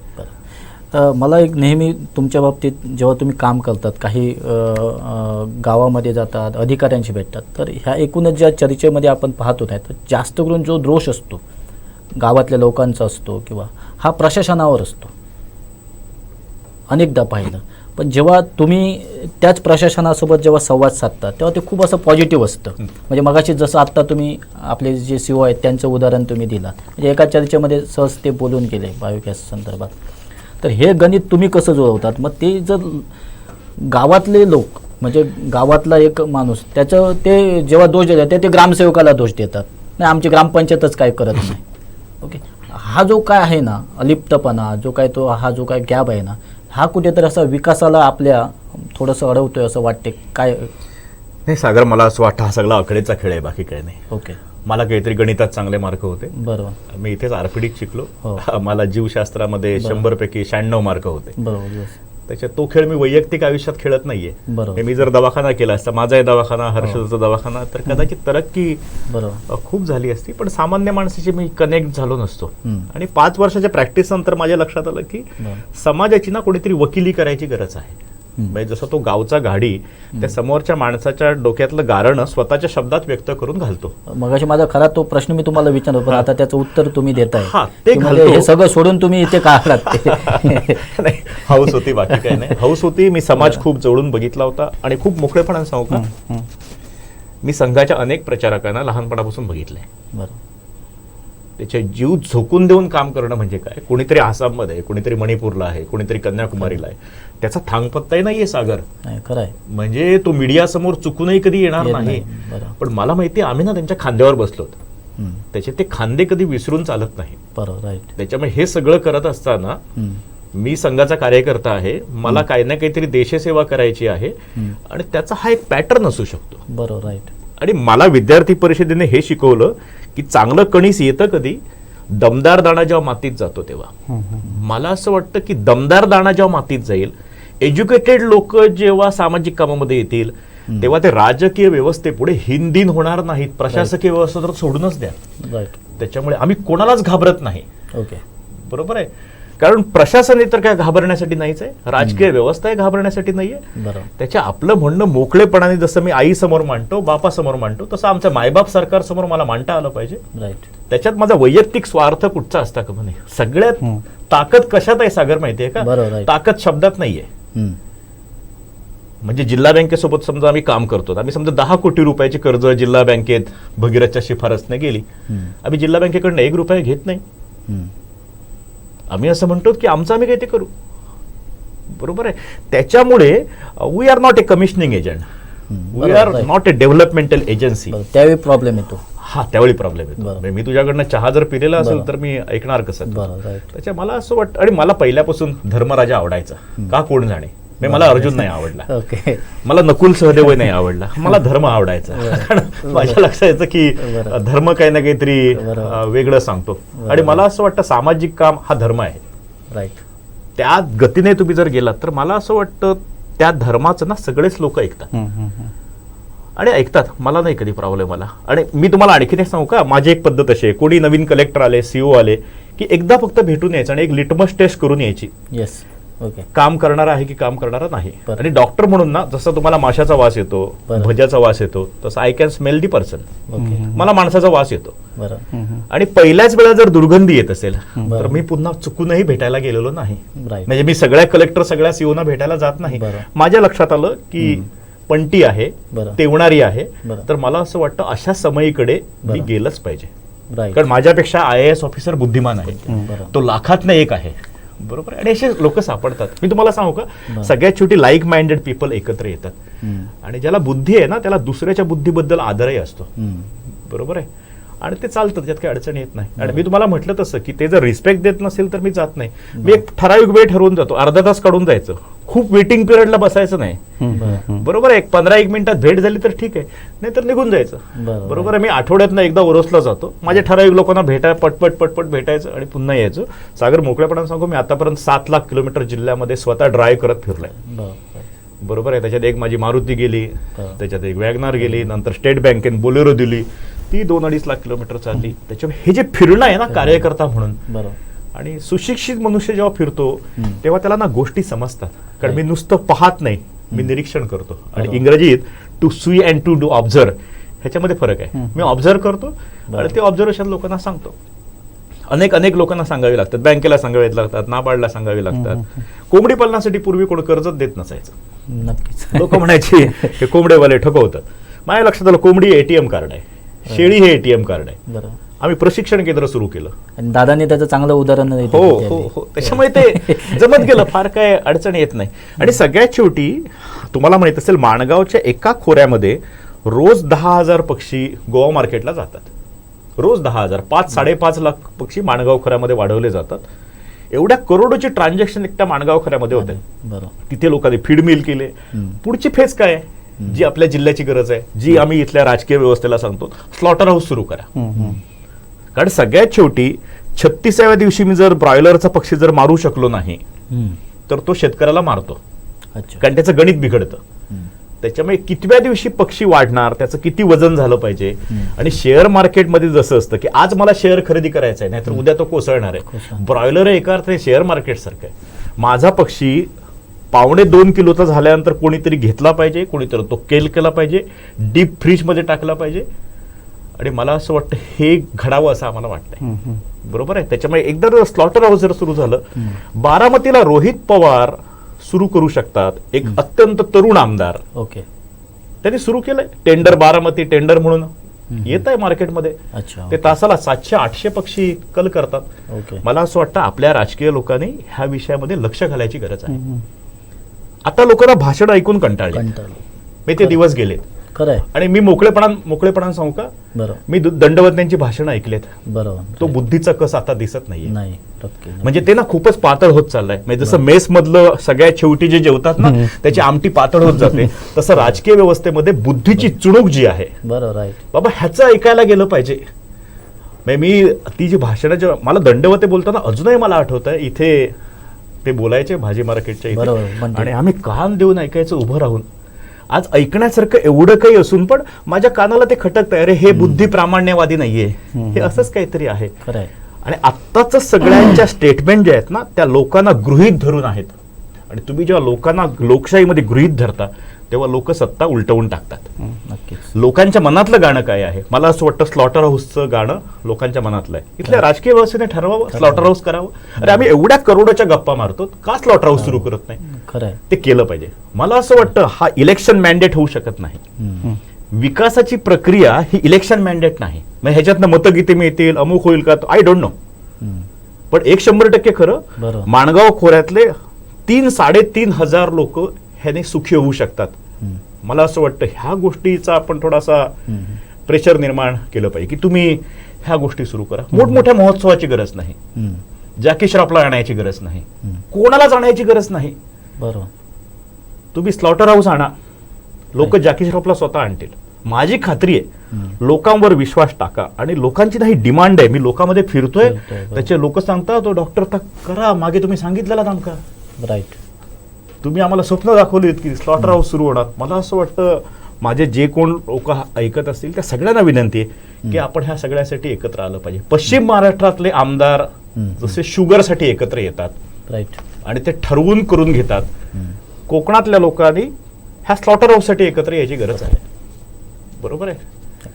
मला एक नेहमी तुमच्या बाबतीत जेव्हा तुम्ही काम करतात, काही गावामध्ये जातात, अधिकाऱ्यांशी भेटतात, तर ह्या एकूणच ज्या चर्चेमध्ये आपण पाहतो आहे, तर जास्त करून जो दोष असतो गावातल्या लोकांचा असतो किंवा हा प्रशासनावर असतो, अनेकदा पाहिलं. पण जेव्हा तुम्ही त्याच प्रशासनासोबत जेव्हा संवाद साधता तेव्हा ते खूप असं पॉझिटिव्ह असतं. म्हणजे मगाशी जसं आत्ता तुम्ही आपले जे सीओ आहेत त्यांचं उदाहरण तुम्ही दिलात, म्हणजे एका चर्चेमध्ये सहज ते बोलून गेले बायोगॅस संदर्भात. तर हे गणित तुम्ही कसं जुळवतात? मग ते जर गावातले लोक, म्हणजे गावातला एक माणूस, त्याचं ते जेव्हा दोष देतात ते ग्रामसेवकाला दोष देतात, नाही आमची ग्रामपंचायतच काय करत नाही. ओके, हा जो काय आहे ना अलिप्तपणा, जो काय तो हा जो काय गॅप आहे ना, हा कुठेतरी असा विकासाला आपल्या थोडंसं अडवतोय असं वाटते काय? नाही सागर, मला असं वाटतं हा सगळा आकडेचा खेळ आहे, बाकी काही नाही. ओके. मला काहीतरी गणितात चांगले मार्क होते. बरोबर. मी इथेच आरपीडीत शिकलो. हो. मला जीवशास्त्रामध्ये 100 पैकी 96 मार्क होते. बरोबर. त्याच्यात तो खेळ मी वैयक्तिक आयुष्यात खेळत नाहीये. बरोबर. मी जर दवाखाना केला असता, माझाही दवाखाना, हर्षदाचा दवाखाना, तर कदाचित तरक्की बरोबर खूप झाली असती. पण सामान्य माणसाशी मी कनेक्ट झालो नसतो. आणि 5 वर्षाच्या प्रॅक्टिस नंतर माझ्या लक्षात आलं की समाजाची ना कोणीतरी वकिली करायची गरज आहे. म्हणजे जसं तो गावचा गाडी त्या समोरच्या माणसाच्या डोक्यातलं गारण स्वतःच्या शब्दात व्यक्त करून घालतो. मगाशी माझा खरा तो प्रश्न मी तुम्हाला विचारलो, पण आता त्याचं उत्तर तुम्ही देताय. ते हे सगळं सोडून तुम्ही इथे का आलात? नाही, हौस होती, बाकी काही नाही. हौस होती. मी समाज खूप जवळून बघितला होता आणि खूप मोकळेपणाने सांगू का, मी संघाच्या अनेक प्रचारकांना लहानपणापासून बघितलंय. बरोबर. त्याचे जीव झोकून देऊन काम करणं म्हणजे काय, कोणीतरी आसाममध्ये, कोणीतरी मणिपूरला आहे, कोणीतरी कन्याकुमारीला आहे, त्याचा थांगपत्ताही नाहीये सागर. नाही, खरं आहे. म्हणजे तो मीडिया समोर चुकूनही कधी येणार नाही. पण मला माहिती आहे, आम्ही ना त्यांच्या खांद्यावर बसलो, त्याचे ते खांदे कधी विसरून चालत नाही. बरोबर. राईट. त्याच्यामुळे हे सगळं करत असताना मी संघाचा कार्यकर्ता आहे, मला काही ना काहीतरी देशसेवा करायची आहे आणि त्याचा हा एक पॅटर्न असू शकतो. बरोबर. राईट. आणि मला विद्यार्थी परिषदेने हे शिकवलं की चांगलं कणीस येतं कधी, दमदार दाणा जेव्हा मातीत जातो तेव्हा. मला असं वाटतं की दमदार दाणा जेव्हा मातीत जाईल, एज्युकेटेड लोक जेव्हा सामाजिक कामामध्ये येतील तेव्हा ते राजकीय व्यवस्थेपुढे हिंदीन होणार नाहीत. प्रशासकीय व्यवस्था तर सोडूनच द्या. त्याच्यामुळे आम्ही कोणालाच घाबरत नाही. ओके. बरोबर आहे, कारण प्रशासन तर काय घाबरण्यासाठी नाहीच आहे, राजकीय व्यवस्था घाबरण्यासाठी नाहीये. त्याच्या आपलं म्हणणं मोकळेपणाने जसं मी आई समोर मांडतो, बापा समोर मांडतो, तसं आमच्या मायबाप सरकार समोर मला मांडता आलं पाहिजे. त्याच्यात माझा वैयक्तिक स्वार्थ कुठचा असता का म्हणे. सगळ्यात ताकद कशात आहे सागर माहितीये का? ताकद शब्दात नाहीये. म्हणजे जिल्हा बँकेसोबत समजा आम्ही काम करतो, आम्ही समजा 10 कोटी रुपयाची कर्ज जिल्हा बँकेत भगीरथच्या शिफारसने गेली, आम्ही जिल्हा बँकेकडनं 1 रुपया घेत नाही. आम्ही असं म्हणतो की आमचं आम्ही काही ते करू. बरोबर आहे. त्याच्यामुळे we are not a commissioning agent, we are not a developmental agency. त्यावेळी प्रॉब्लेम येतो. त्यावेळी प्रॉब्लेम येतो. मी तुझ्याकडनं चहा जर पिलेला असेल तर मी ऐकणार कसं? त्याच्या मला असं वाटतं, आणि मला पहिल्यापासून धर्मराजा आवडायचा का कोण जाणे. मला अर्जुन नाही आवडला, मला नकुल सहदेव नाही आवडला, मला धर्म आवडायचा. कारण माझ्या लक्षात यायचं की धर्म काही ना काहीतरी वेगळं सांगतो. आणि मला असं वाटतं सामाजिक काम हा धर्म आहे. राईट. त्या गतीने तुम्ही जर गेलात तर मला असं वाटतं त्या धर्माचं ना सगळेच लोक ऐकतात आणि ऐकतात. मला नाही कधी प्रॉब्लेम आला. आणि मी तुम्हाला आणखीन एक सांगू का, माझी एक पद्धत अशी आहे, कोणी नवीन कलेक्टर आले, सीओ आले की एकदा फक्त भेटून यायचं आणि एक लिटमस टेस्ट करून यायची. येस. काम करणारा आहे की काम करणारा नाही. आणि डॉक्टर म्हणून ना, जसं तुम्हाला माशाचा वास येतो, भज्याचा वास येतो, तसं I can smell the person. मला माणसाचा वास येतो. बरं. आणि पहिल्याच वेळा जर दुर्गंधी येत असेल तर बरं. मी पुन्हा चुकूनही भेटायला गेलेलो नाही. राईट. म्हणजे मी सगळ्या कलेक्टर सगळ्या सीओना भेटायला जात नाही. बरं. माझ्या लक्षात आलं की पंटी आहे, बरं. तेवणारी आहे, बरं. तर मला असं वाटतं अशा समयीकडे मी बरं. गेलंच पाहिजे. राईट. कारण माझ्यापेक्षा IAS ऑफिसर बुद्धिमान आहे, बरं. तो लाखातनं एक आहे. बरोबर आहे. आणि असे लोक सापडतात. मी तुम्हाला सांगू का, बरं. सगळ्यात शेवटी लाईक माइंडेड पीपल एकत्र येतात. आणि ज्याला बुद्धी आहे ना त्याला दुसऱ्याच्या बुद्धीबद्दल आदरही असतो. बरोबर आहे. आणि ते चालतं, त्याच्यात काही अडचण येत नाही. आणि मी तुम्हाला म्हटलं तसं की ते जर रिस्पेक्ट देत नसेल तर मी जात नाही. मी एक ठराविक वेळ ठरवून जातो, अर्धा तास काढून जायचं, खूप वेटिंग पिरियडला बसायचं नाही. बरोबर आहे. 15-1 मिनिटात भेट झाली तर ठीक आहे, नाही तर निघून जायचं. बरोबर. बरोबर आहे. मी आठवड्यातनं एकदा ओरोसला जातो, माझ्या ठराविक लोकांना पटपट भेटायचं आणि पुन्हा यायचं. सागर, मोकळेपणाने सांगू, मी आतापर्यंत 7 लाख किलोमीटर जिल्ह्यामध्ये स्वतः ड्राईव्ह करत फिरलोय. बरोबर आहे. त्याच्यात एक माझी मारुती गेली, त्याच्यात एक वॅगनार गेली, नंतर स्टेट बँकेन बोलेरो दिली, ती 2-2.5 लाख किलोमीटर चालली. त्याच्यामुळे हे जे फिरणं आहे ना कार्यकर्ता म्हणून, आणि सुशिक्षित मनुष्य जेव्हा फिरतो तेव्हा त्याला ना गोष्टी समजतात. कारण मी नुसतं पाहत नाही, मी निरीक्षण करतो. आणि इंग्रजीत to see and to do observe, ह्याच्यामध्ये फरक आहे. मी ऑब्झर्व करतो आणि ते ऑब्झर्वेशन लोकांना सांगतो. अनेक लोकांना सांगावी लागतात, बँकेला सांगावे लागतात, नाबार्डला सांगावे लागतात. कोंबडी पालनासाठी पूर्वी कोण कर्जच देत नसायचं. नक्कीच. लोक म्हणायचे हे कोंबडेवाले ठकवतात. माझ्या लक्षात आलं कोंबडी ATM कार्ड आहे, शेळी हे ATM कार्ड आहे. बरं. आम्ही प्रशिक्षण केंद्र सुरू केलं. आणि दादांनी त्याचं चांगलं उदाहरण इथे हो दिलं. हो हो. त्याच्यामुळे ते जमत गेलं, फार काय अडचण येत नाही. आणि सगळ्यात शेवटी तुम्हाला माहित असेल, माणगावच्या एका खोऱ्यामध्ये रोज 10,000 पक्षी गोवा मार्केटला जातात. रोज 10,000, 5-5.5 लाख पक्षी माणगाव खोऱ्यामध्ये वाढवले जातात. एवढ्या करोडोचे ट्रान्झॅक्शन एकट्या माणगाव खोऱ्यामध्ये होते. बरं. तिथे लोकांनी फीड मिल केले. पुढची फेज काय आहे, जी आपल्या जिल्ह्याची गरज आहे, जी आम्ही इथल्या राजकीय व्यवस्थेला सांगतो, स्लॉटर हाऊस सुरू करा. कारण सगळ्यात शेवटी 36व्या दिवशी मी जर ब्रॉयलरचा पक्षी जर मारू शकलो नाही तर तो शेतकऱ्याला मारतो. अच्छा. कारण त्याचं गणित बिघडतं. त्याच्यामुळे कितव्या दिवशी पक्षी वाढणार, त्याचं किती वजन झालं पाहिजे. आणि शेअर मार्केटमध्ये जसं असतं की आज मला शेअर खरेदी करायचा आहे, नाहीतर उद्या तो कोसळणार आहे. ब्रॉयलर एका अर्थाने शेअर मार्केट सारखं आहे. माझा पक्षी 1.25 किलोचा झाल्यानंतर कोणीतरी घेतला पाहिजे, कोणीतरी तो केला पाहिजे, डीप फ्रीजमध्ये टाकला पाहिजे. आणि मला असं वाटतं हे घडावं असं आम्हाला वाटतंय. बरोबर आहे. त्याच्यामुळे एकदा स्लॉटर हाऊस जर सुरू झालं, बारामतीला रोहित पवार सुरू करू शकतात, एक अत्यंत तरुण आमदार. ओके. त्यांनी सुरू केलंय टेंडर, बारामती टेंडर म्हणून येत आहे मार्केटमध्ये. अच्छा. ते तासाला 700-800 पक्षी कल करतात. ओके. मला असं वाटतं आपल्या राजकीय लोकांनी ह्या विषयामध्ये लक्ष घालायची गरज आहे. आता लोकांना भाषण ऐकून कंटाळले, मी ते दिवस गेले. खरंय. आणि मी मोकळेपणाने सांगू का, बरं. मी दंडवतन्यांची भाषणं ऐकलेत. बरोबर. तो बुद्धीचा कस आता दिसत नाहीये. नाही. नक्की. म्हणजे ते ना खूपच पातळ होत चाललंय. म्हणजे जसं मेस मधलं सगळ्यात शेवटी जे जेवतात ना त्याची आमटी पातळ होत जाते, तसं राजकीय व्यवस्थेमध्ये बुद्धीची चुणूक जी आहे, बरोबर. राईट. बाबा ह्याचं ऐकायला गेलं पाहिजे. म्हणजे मी ती जी भाषणं जेव्हा मला दंडवते बोलताना अजूनही मला आठवत आहे, इथे ते बोलायचे भाजी मार्केटच्या इथे, आणि आम्ही कान देऊन ऐकायचं उभं राहून. आज ऐकण्यासारखं एवढं काही असून पण माझ्या कानाला ते खटकतंय, अरे हे बुद्धी प्रामाण्यवादी नाहीये, हे असंच काहीतरी आहे. खरंय. आणि आत्ताच सगळ्यांच्या स्टेटमेंट जे आहेत ना त्या लोकांना गृहीत धरून आहेत. आणि तुम्ही जेव्हा लोकांना लोकशाहीमध्ये गृहीत धरता तेव्हा लोक सत्ता उलटवून टाकतात. नक्कीच. लोकांच्या मनातलं गाणं काय आहे, मला असं वाटतं स्लॉटर हाऊसचं गाणं लोकांच्या मनातलं आहे. इथल्या राजकीय व्यवस्थेने ठरवावं स्लॉटर हाऊस करावं. अरे आम्ही एवढ्या करोडोच्या गप्पा मारतो, का स्लॉटर हाऊस सुरू करत नाही? खरंय. ते केलं पाहिजे. मला असं वाटतं हा इलेक्शन मॅन्डेट होऊ शकत नाही. विकासाची प्रक्रिया ही इलेक्शन मॅन्डेट नाही. मग ह्याच्यातनं मतं किती मिळतील, अमुक होईल का, आय डोंट नो. पण 100% खरं, माणगाव खोऱ्यातले 3-3.5 हजार लोक ह्याने सुखी होऊ शकतात. मला असं वाटतं ह्या गोष्टीचा आपण थोडासा प्रेशर निर्माण केलं पाहिजे की तुम्ही ह्या गोष्टी सुरू करा. मोठमोठ्या महोत्सवाची गरज नाही, जॅकी श्रॉफला आणायची गरज नाही, कोणालाच आणायची गरज नाही. बरोबर. तुम्ही स्लॉटर हाऊस आणा, लोक जॅकी श्रॉफला स्वतः आणतील. माझी खात्री आहे, लोकांवर विश्वास टाका. आणि लोकांची नाही डिमांड आहे, मी लोकांमध्ये फिरतोय, त्याचे लोक सांगतात तो डॉक्टर करा, मागे तुम्ही सांगितलेला काम का. राईट. तुम्ही आम्हाला स्वप्न दाखवली की स्लॉटर हाऊस सुरू होणार. मला असं वाटतं माझे जे कोण लोक ऐकत असतील त्या सगळ्यांना विनंती आहे की आपण ह्या सगळ्यासाठी एकत्र आलं पाहिजे. पश्चिम महाराष्ट्रातले आमदार जसे शुगरसाठी एकत्र येतात, राईट, आणि ते ठरवून करून घेतात, कोकणातल्या लोकांनी ह्या स्लॉटर हाऊससाठी एकत्र यायची गरज आहे. बरोबर आहे.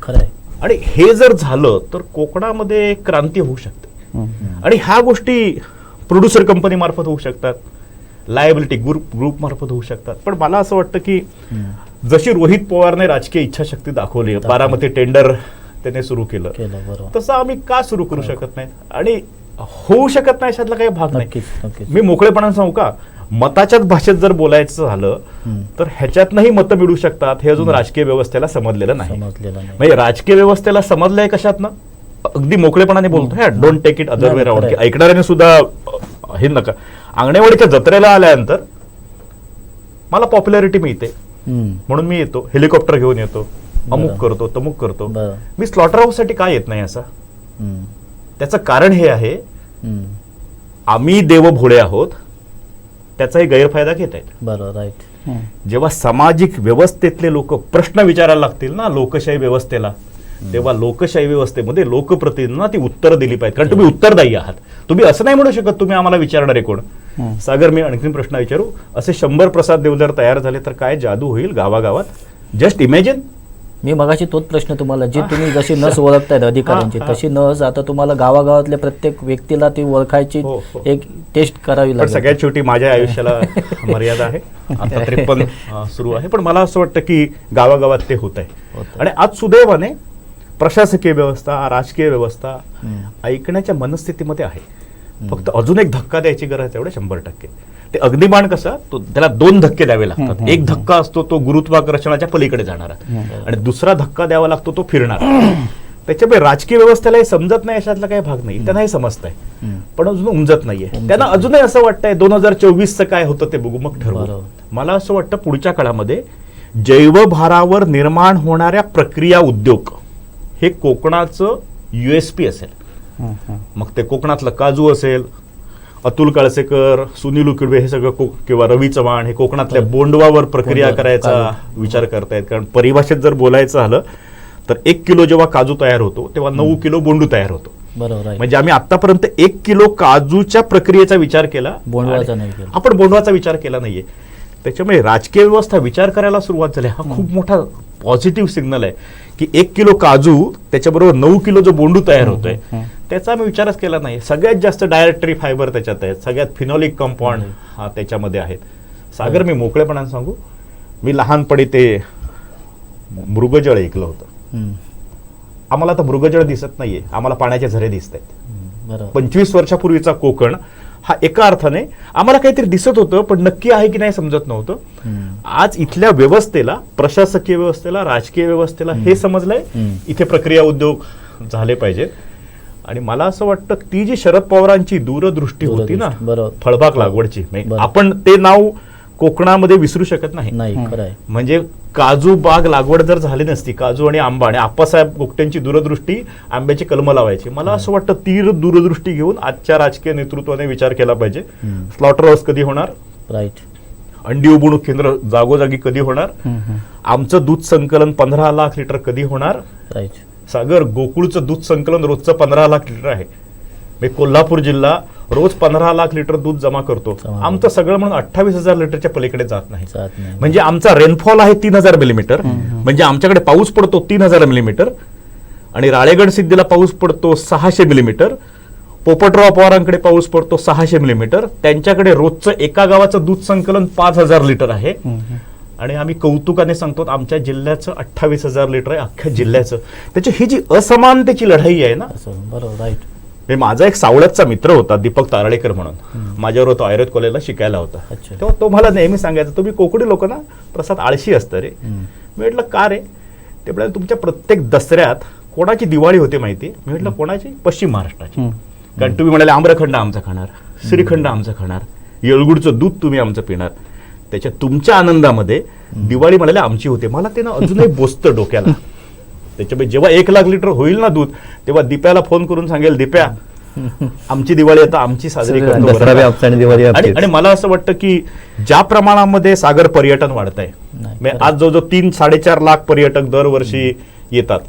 खरं आहे. आणि हे जर झालं तर कोकणामध्ये क्रांती होऊ शकते. आणि ह्या गोष्टी प्रोड्युसर कंपनी मार्फत होऊ शकतात, लायबिलिटी ग्रुप मार्फत होऊ शकतात. पण मला असं वाटतं की जशी रोहित पवारने राजकीय इच्छाशक्ती दाखवली, बारामती टेंडर त्याने सुरू केलं, बरोबर. तसं आम्ही का सुरू करू शकत नाही? आणि होऊ शकत नाही अशातला काही भाग नाही. नक्कीच. मी मोकळेपणाने सांगू का, मताच्याच भाषेत जर बोलायचं झालं तर ह्याच्यातनंही मतं मिळू शकतात. हे अजून राजकीय व्यवस्थेला समजलेलं नाही. म्हणजे राजकीय व्यवस्थेला समजलंय कशातनं? अगदी मोकळेपणाने बोलतो, don't take it other way round, की ऐकणाऱ्याने सुद्धा हे नका. अंगणेवाडीच्या जत्रेला आल्यानंतर मला पॉप्युलॅरिटी मिळते म्हणून मी येतो, हेलिकॉप्टर घेऊन येतो, अमुक करतो तमुक करतो. मी स्लॉटर हाऊस साठी काय येत नाही असं? त्याचं कारण हे आहे, आम्ही देव भोळे आहोत, त्याचाही गैरफायदा घेत आहेत. बरोबर, राईट. जेव्हा सामाजिक व्यवस्थेतले लोक प्रश्न विचारायला लागतील ना लोकशाही व्यवस्थेला, तेव्हा लोकशाही व्यवस्थेमध्ये लोकप्रतिनिधींना ती उत्तर दिली पाहिजे. कारण तुम्ही उत्तरदायी आहात. तुम्ही असं नाही म्हणू शकत तुम्ही आम्हाला विचारणारे कोण. सागर, मी आणखीन प्रश्न विचारू, असे 100 प्रसाद देव जर तयार झाले तर काय जादू होईल गावागावात? Just imagine. मी मगाशी तोच प्रश्न तुम्हाला, जी तुम्ही जशी नस ओळखतायत अधिकाऱ्यांची, तशी नस आता तुम्हाला गावागावातल्या प्रत्येक व्यक्तीला ती ओळखायची एक टेस्ट करावी लागेल. सगळ्यात शेवटी माझ्या आयुष्याला मर्यादा आहे, आता 53 सुरू आहे. पण मला असं वाटतं की गावागावात ते होत आहे. आणि आज सुदैवाने प्रशासकीय व्यवस्था, राजकीय व्यवस्था ऐकण्याच्या मनस्थितीमध्ये आहे. फक्त अजून एक धक्का द्यायची गरज आहे, तेवढे 100%. ते अग्निबाण कसा, तो त्याला 2 धक्के द्यावे लागतात. एक धक्का असतो तो गुरुत्वाकर्षणाच्या पलीकडे जाणारा, आणि दुसरा धक्का द्यावा लागतो तो फिरणारा. त्याच्यामुळे राजकीय व्यवस्थेला हे समजत नाही अशातला काही भाग नाही. त्यांना हे समजतंय पण अजून उमजत नाहीये. त्यांना अजूनही असं वाटतंय 2024चं काय होतं ते बघू मग ठरवू. मला असं वाटतं पुढच्या काळामध्ये जैवभारावर निर्माण होणाऱ्या प्रक्रिया उद्योग हे कोकणाचं USP असेल. मग ते कोकणातलं काजू असेल, अतुल काळसेकर, सुनील उकिडवे हे सगळं किंवा रवी चव्हाण हे कोकणातल्या बोंडवावर प्रक्रिया करायचा विचार करतायत. कारण परिभाषेत जर बोलायचं झालं तर 1 किलो जेव्हा काजू तयार होतो तेव्हा 9 किलो बोंडू तयार होतो. बरोबर. म्हणजे आम्ही आतापर्यंत 1 किलो काजूच्या प्रक्रियेचा विचार केला, बोंडवाचा नाही केला. आपण बोंडवाचा विचार केला नाहीये. त्याच्यामुळे राजकीय व्यवस्था विचार करायला सुरुवात झाली. हा खूप मोठा पॉझिटिव्ह सिग्नल आहे की 1 किलो काजू त्याच्याबरोबर 9 किलो जो बोंडू तयार होतोय त्याचा आम्ही विचारच केला नाही. सगळ्यात जास्त डायरेक्टरी फायबर त्याच्यात आहेत, सगळ्यात फिनॉलिक कंपाऊंड त्याच्यामध्ये आहेत. सागर, मी मोकळेपणाने सांगू, मी लहानपणी ते मृगजळ ऐकलं होतं. आम्हाला आता मृगजळ दिसत नाहीये, आम्हाला पाण्याचे झरे दिसत आहेत. 25 वर्षापूर्वीचा कोकण हा एका अर्थाने आम्हाला काहीतरी दिसत होतं पण नक्की आहे की नाही समजत नव्हतं. आज इथल्या व्यवस्थेला, प्रशासकीय व्यवस्थेला, राजकीय व्यवस्थेला हे समजलंय इथे प्रक्रिया उद्योग झाले पाहिजेत. आणि मला असं वाटतं ती जी शरद पवारांची दूरदृष्टी होती ना फळबाग लागवडची, आपण ते नाव कोकणामध्ये विसरू शकत नाही. म्हणजे काजू बाग लागवड जर झाली नसती, काजू आणि आंबा, आणि आप्पासाहेब गोगटेंची दूरदृष्टी आंब्याची कलमं लावायची, मला असं वाटतं ती दूरदृष्टी घेऊन आजच्या राजकीय नेतृत्वाने विचार केला पाहिजे. स्लॉटर हाऊस कधी होणार, राईट, अंडी उबवणूक केंद्र जागोजागी कधी होणार, आमचं दूध संकलन 15 लाख लिटर कधी होणार. राईट. सागर, गोकुळचं दूध संकलन रोजचं 15 लाख लिटर आहे. मी कोल्हापूर जिल्हा रोज 15 लाख लिटर दूध जमा करतो. आमचं सगळं म्हणून 28,000 लिटरच्या पलीकडे जात नाही. म्हणजे आमचा रेनफॉल आहे 3,000 मिलीमीटर, म्हणजे आमच्याकडे पाऊस पडतो 3,000 मिलीमीटर, आणि राळेगण सिद्धीला पाऊस पडतो 600 मिलीमीटर, पोपटराव पवारांकडे पाऊस पडतो 600 मिलीमीटर. त्यांच्याकडे रोजचं एका गावाचं दूध संकलन 5,000 लिटर आहे. आणि आम्ही कौतुकाने सांगतो आमच्या जिल्ह्याचं 28,000 लिटर आहे अख्ख्या जिल्ह्याचं. त्याची ही जी असमानतेची लढाई आहे ना. बरोबर, राईट. माझा एक सावळतचा मित्र होता दीपक तारळेकर म्हणून, माझ्यावर तो आयुर्वेद कॉलेजला शिकायला होता. तेव्हा तो मला नेहमी सांगायचा, तुम्ही कोकणी लोक ना प्रसाद आळशी असतं रे. मी म्हटलं का रे? ते म्हणाले तुमच्या प्रत्येक दसऱ्यात कोणाची दिवाळी होते माहिती? मी म्हटलं कोणाची? पश्चिम महाराष्ट्राची. कारण तुम्ही म्हणाले आम्रखंड आमचं खाणार, श्रीखंड आमचं खाणार, येळगुडचं दूध तुम्ही आमचं पिणार. त्याच्या तुमच्या आनंदामध्ये दिवाळी म्हणाले आमची होते. मला ते ना अजूनही बोचतं डोक्याला. त्याच्यामुळे जेव्हा 1 लाख लिटर होईल ना दूध, तेव्हा दिप्याला फोन करून सांगेल, दिप्या आमची दिवाळी आता आमची साजरी करतो. आणि मला असं वाटतं की ज्या प्रमाणामध्ये सागर पर्यटन वाढत आहे, आज जवळजवळ 3-4.5 लाख पर्यटक दरवर्षी येतात.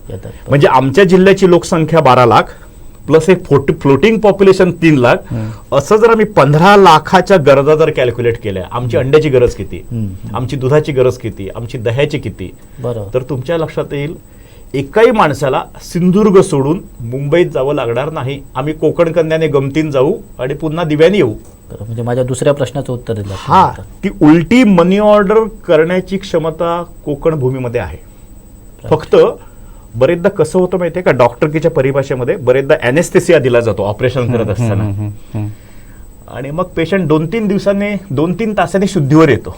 म्हणजे आमच्या जिल्ह्याची लोकसंख्या 12 लाख प्लस एक फ्लोटिंग पॉप्युलेशन 3 लाख. असं जर आम्ही 15 लाखाच्या गरजा जर कॅल्क्युलेट केल्या, आमची अंड्याची गरज किती, आमची दुधाची गरज किती, आमची दह्याची किती, तर तुमच्या लक्षात येईल एकाही माणसाला सिंधुदुर्ग सोडून मुंबईत जावं लागणार नाही. आम्ही कोकण कन्याने गमतीन जाऊ आणि पुन्हा दिव्याने येऊ. बरं, म्हणजे माझ्या दुसऱ्या प्रश्नाचं उत्तर दिलं हा, ती उलटी मनी ऑर्डर करण्याची क्षमता कोकण भूमीमध्ये आहे. फक्त बरेचदा कसं होतं माहितीये का, डॉक्टरकीच्या परिभाषेमध्ये बरेचदा अॅनेस्थेसिया दिला जातो ऑपरेशन करत असताना, आणि मग पेशंट 2-3 तासांनी शुद्धीवर येतो.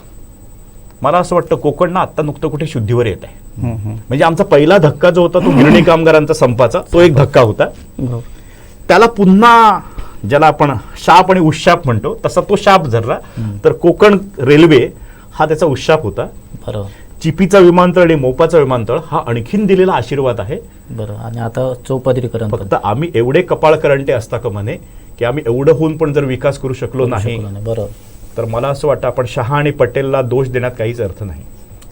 मला असं वाटतं कोकणनं आत्ता नुकतं कुठे शुद्धीवर येत आहे. म्हणजे आमचा पहिला धक्का जो होता तो गिरणी कामगारांचा संपाचा, तो एक धक्का होता. त्याला पुन्हा ज्याला आपण शाप आणि उशाप म्हणतो तसा तो शाप धरला तर कोकण रेल्वे हा त्याचा उशाप होता. बरोबर. चिपीचा विमानतळ आणि मोपाचा विमानतळ हा आणखीन दिलेला आशीर्वाद आहे. बरं, आणि आता चौपदरीकरण फक्त आम्ही एवढे कपाळ करंटे असता का म्हणे की आम्ही एवढं होऊन पण जर विकास करू शकलो नाही, बरोबर, तर मला असं वाटतं आपण शहा आणि पटेलला दोष देण्यात काहीच अर्थ नाही.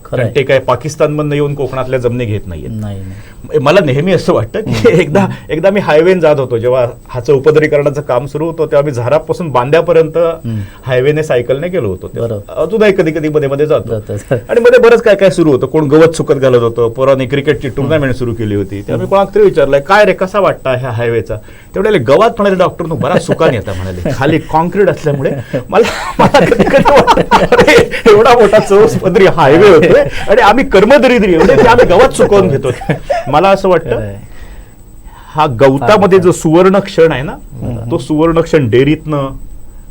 खरं कारण आहे. ते काय पाकिस्तानमधनं येऊन कोकणातल्या जमिनी घेत नाहीये. नाही. मला नेहमी असं वाटतं की एकदा मी हायवेने जात होतो, जेव्हा हा चौपदरीकरणाचं काम सुरू होतं तेव्हा मी झारापासून बांद्यापर्यंत हायवेने सायकलने गेलो होतो. बरोबर. अजूनही कधी कधी मध्ये मध्ये जातो जातं. आणि मध्ये बरंच काय काय सुरू होतं. कोण गवत सुकत घालत होतं, पोरांनी क्रिकेटची टुर्नामेंट सुरू केली होती. तेव्हा मी कोणाला तरी विचारलंय काय रे कसा वाटता ह्या हायवेचा, तेवढ्या गवत म्हणाले डॉक्टर बराच सुकान येता म्हणाले, खाली कॉन्क्रीट असल्यामुळे मला कधी कधी वाटतं, अरे, एवढा मोठा चौपदरी हायवे होतोय आणि आम्ही कर्मदरिद्री एवढे ते आम्ही गवत सुकवून घेतो. मला असं वाटतं हा गवतामध्ये जो सुवर्ण क्षण आहे ना, तो सुवर्ण क्षण डेअरीतनं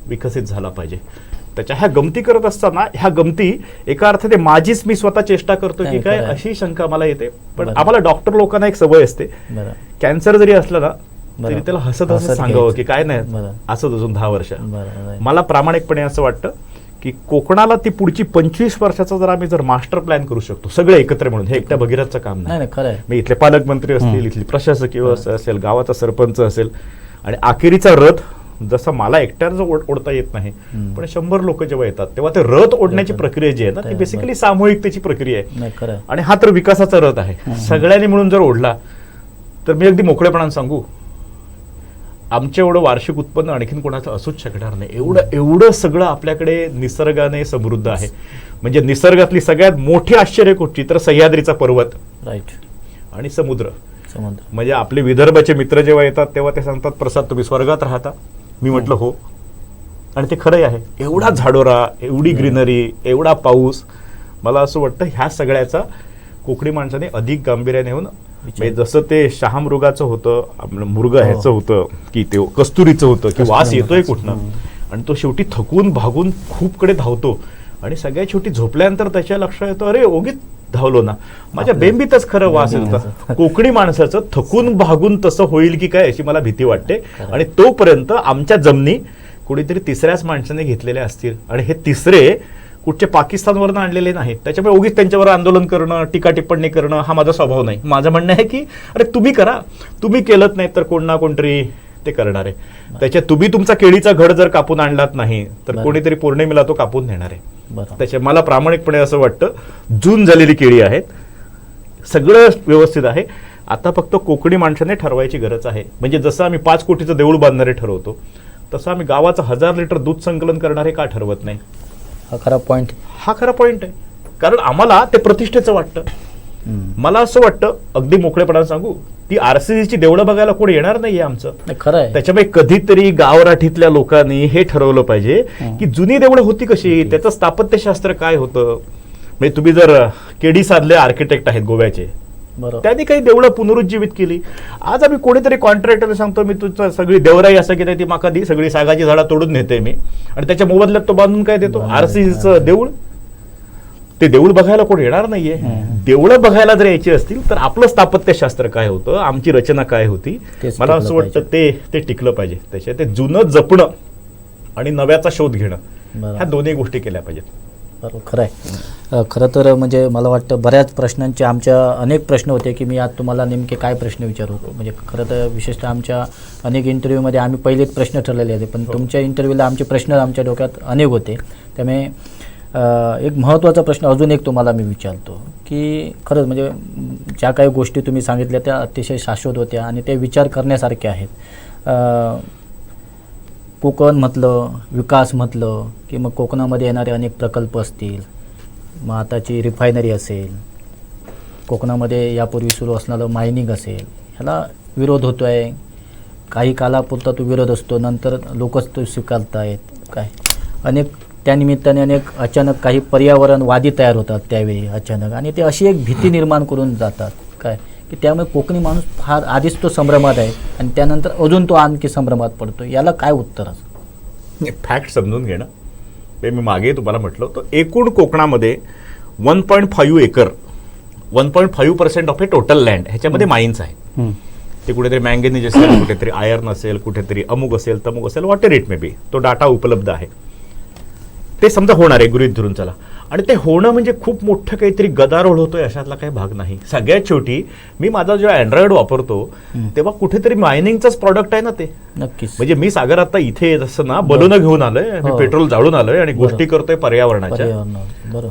विकसित झाला पाहिजे. त्याच्या ह्या गमती करत असताना ह्या गमती एका अर्थाने माझीच मी स्वतः चेष्टा करतो की काय, अशी शंका मला येते. पण आम्हाला डॉक्टर लोकांना एक सवय असते, कॅन्सर जरी असला ना तरी त्याला हसत हसत सांगावं की काय नाही असं अजून 10 वर्ष. मला प्रामाणिकपणे असं वाटतं की कोकणाला ती पुढची 25 वर्षाचा जर आम्ही जर मास्टर प्लॅन करू शकतो सगळे एकत्र म्हणून, हे एकट्या भगीरथचं काम नाही. खरं आहे. मी इथले पालकमंत्री असतील, इथली प्रशासकीय व्यवस्था असेल, गावाचा सरपंच असेल, आणि अखेरीचा रथ जसा मला एकट्यानं ओढता येत नाही, पण 100 लोक जेव्हा येतात तेव्हा ते रथ ओढण्याची प्रक्रिया जी आहे ना ती बेसिकली सामूहिकतेची प्रक्रिया आहे. आणि हा तर विकासाचा रथ आहे. सगळ्यांनी मिळून जर ओढला तर मी अगदी मोकळेपणाने सांगू, आमच्या एवढं वार्षिक उत्पन्न आणखीन कोणाचं असूच शकणार नाही. एवढं सगळं आपल्याकडे निसर्गाने समृद्ध आहे. म्हणजे निसर्गातली सगळ्यात मोठी आश्चर्य कुठची तर सह्याद्रीचा पर्वत, राईट, आणि समुद्र. म्हणजे आपले विदर्भाचे मित्र जेव्हा येतात तेव्हा ते सांगतात प्रसाद तुम्ही स्वर्गात राहता. मी म्हटलं हो, आणि ते खरंही आहे. एवढा झाडोरा, एवढी ग्रीनरी, एवढा पाऊस. मला असं वाटतं ह्या सगळ्याचा कोकणी माणसाने अधिक गांभीर्याने येऊन, म्हणजे जसं ते शहामृगाचं होतं, आपलं मृग ह्याचं होतं की ते कस्तुरीचं होतं की वास येतोय कुठनं, आणि तो शेवटी थकून भागून खूप कडे धावतो आणि सगळ्यात शेवटी झोपल्यानंतर त्याच्या लक्षात येतं अरे ओगीत धावलो ना, माझ्या बेंबीतच खरं वास येत होता. कोकणी माणसाचं थकून भागून तसं होईल की काय अशी मला भीती वाटते. आणि तोपर्यंत आमच्या जमिनी कुणीतरी तिसऱ्याच माणसाने घेतलेल्या असतील, आणि हे तिसरे कुठचे पाकिस्तानवरून आणलेले नाहीत. त्याच्यामुळे उगीच त्यांच्यावर आंदोलन करणं, टीका टिप्पणी करणं हा माझा स्वभाव नाही. माझं म्हणणं आहे की अरे तुम्ही करा, तुम्ही केलंच नाही तर कोण ना कोणतरी ते करणार आहे. त्याच्यात तुम्ही तुमचा केळीचा घड जर कापून आणलात नाही तर कोणीतरी पौर्णिमेला तो कापून नेणार आहे. त्याच्या मला प्रामाणिकपणे असं वाटतं जून झालेली केळी आहेत, सगळं व्यवस्थित आहे. आता फक्त कोकणी माणसाने ठरवायची गरज आहे. म्हणजे जसं आम्ही 5 कोटीचं देऊळ बांधणारे ठरवतो तसं आम्ही गावाचं 1000 लिटर दूध संकलन करणारे का ठरवत नाही. हा खरा पॉइंट आहे. कारण आम्हाला ते प्रतिष्ठेचं वाटतं. मला असं वाटतं अगदी मोकळेपणाने सांगू, ती आरसीसीची देवळं बघायला कोणी येणार नाहीये आमचं. खरं आहे. त्याच्यामुळे कधीतरी गावराठीतल्या लोकांनी हे ठरवलं पाहिजे की जुनी देवळं होती कशी, त्याचं स्थापत्यशास्त्र काय होतं. म्हणजे तुम्ही जर केडी साधले आर्किटेक्ट आहेत गोव्याचे, त्यांनी काही देवळं पुनरुज्जीवित केली. आज आम्ही कोणीतरी कॉन्ट्रॅक्टरने सांगतो मी तुझं सगळी देवराई असं की ती माका दी सगळी सागाची झाडं तोडून नेते मी, आणि त्याच्या मोबदल्यात तो बांधून काय देतो आरसीसीचं देऊळ. ते देऊळ बघायला कोण येणार नाहीये. देवळं बघायला जर यायची असतील तर आपलं स्थापत्यशास्त्र काय होतं, आमची रचना काय होती, मला असं वाटतं ते टिकलं पाहिजे. त्याच्या ते जुनं जपणं आणि नव्याचा शोध घेणं, ह्या दोन्ही गोष्टी केल्या पाहिजेत. बरोबर, खरं आहे. खरं तर म्हणजे मला वाटतं बऱ्याच प्रश्नांचे आमच्या अनेक प्रश्न होते की मी आज तुम्हाला नेमके काय प्रश्न विचारू. म्हणजे खरं तर विशेषतः आमच्या अनेक इंटरव्ह्यूमध्ये आम्ही पहिलेच प्रश्न ठरलेले होते, पण तुमच्या इंटरव्ह्यूला आमचे प्रश्न आमच्या डोक्यात अनेक होते. त्यामुळे एक महत्त्वाचा प्रश्न अजून एक तुम्हाला मी विचारतो की खरंच म्हणजे ज्या काही गोष्टी तुम्ही सांगितल्या त्या अतिशय शाश्वत होत्या आणि ते विचार करण्यासारख्या आहेत. कोकण म्हटलं, विकास म्हटलं की मग कोकणामध्ये येणारे अनेक प्रकल्प असतील, मग आताची रिफायनरी असेल, कोकणामध्ये यापूर्वी सुरू असणारं मायनिंग असेल ह्याला विरोध होतो आहे. काही कालापुरता तो विरोध असतो, नंतर लोकच तो स्वीकारतायत काय. अनेक त्यानिमित्ताने अनेक अचानक काही पर्यावरणवादी तयार होतात त्यावेळी अचानक, आणि ते अशी एक भीती निर्माण करून जातात काय की त्यामुळे कोकणी माणूस फार आधीच तो संभ्रमात आहे आणि त्यानंतर अजून तो आणखी संभ्रमात पडतो. याला काय उत्तर असं? फॅक्ट समजून घेणं. ते मी मागे तुम्हाला म्हटलं होतं, एकूण कोकणामध्ये 1.5 acre 1.5% of A total land ह्याच्यामध्ये माइन्स आहे. ते कुठेतरी मँगनीज असेल, कुठेतरी आयर्न असेल, कुठेतरी अमुक असेल, तमुक असेल, वॉट इट मे बी. तो डाटा उपलब्ध आहे. ते समजा होणार आहे गृहीत धरून चला, आणि ते होणं म्हणजे खूप मोठं काहीतरी गदारोळ होतोय अशातला काही भाग नाही. सगळ्यात शेवटी मी माझा जेव्हा अँड्रॉइड वापरतो तेव्हा कुठेतरी मायनिंगचंच प्रॉडक्ट आहे ना ते. नक्कीच. म्हणजे मी सागर आता इथे जसं ना बलून घेऊन आलोय, मी पेट्रोल जाळून आलोय आणि गोष्टी करतोय पर्यावरणाच्या,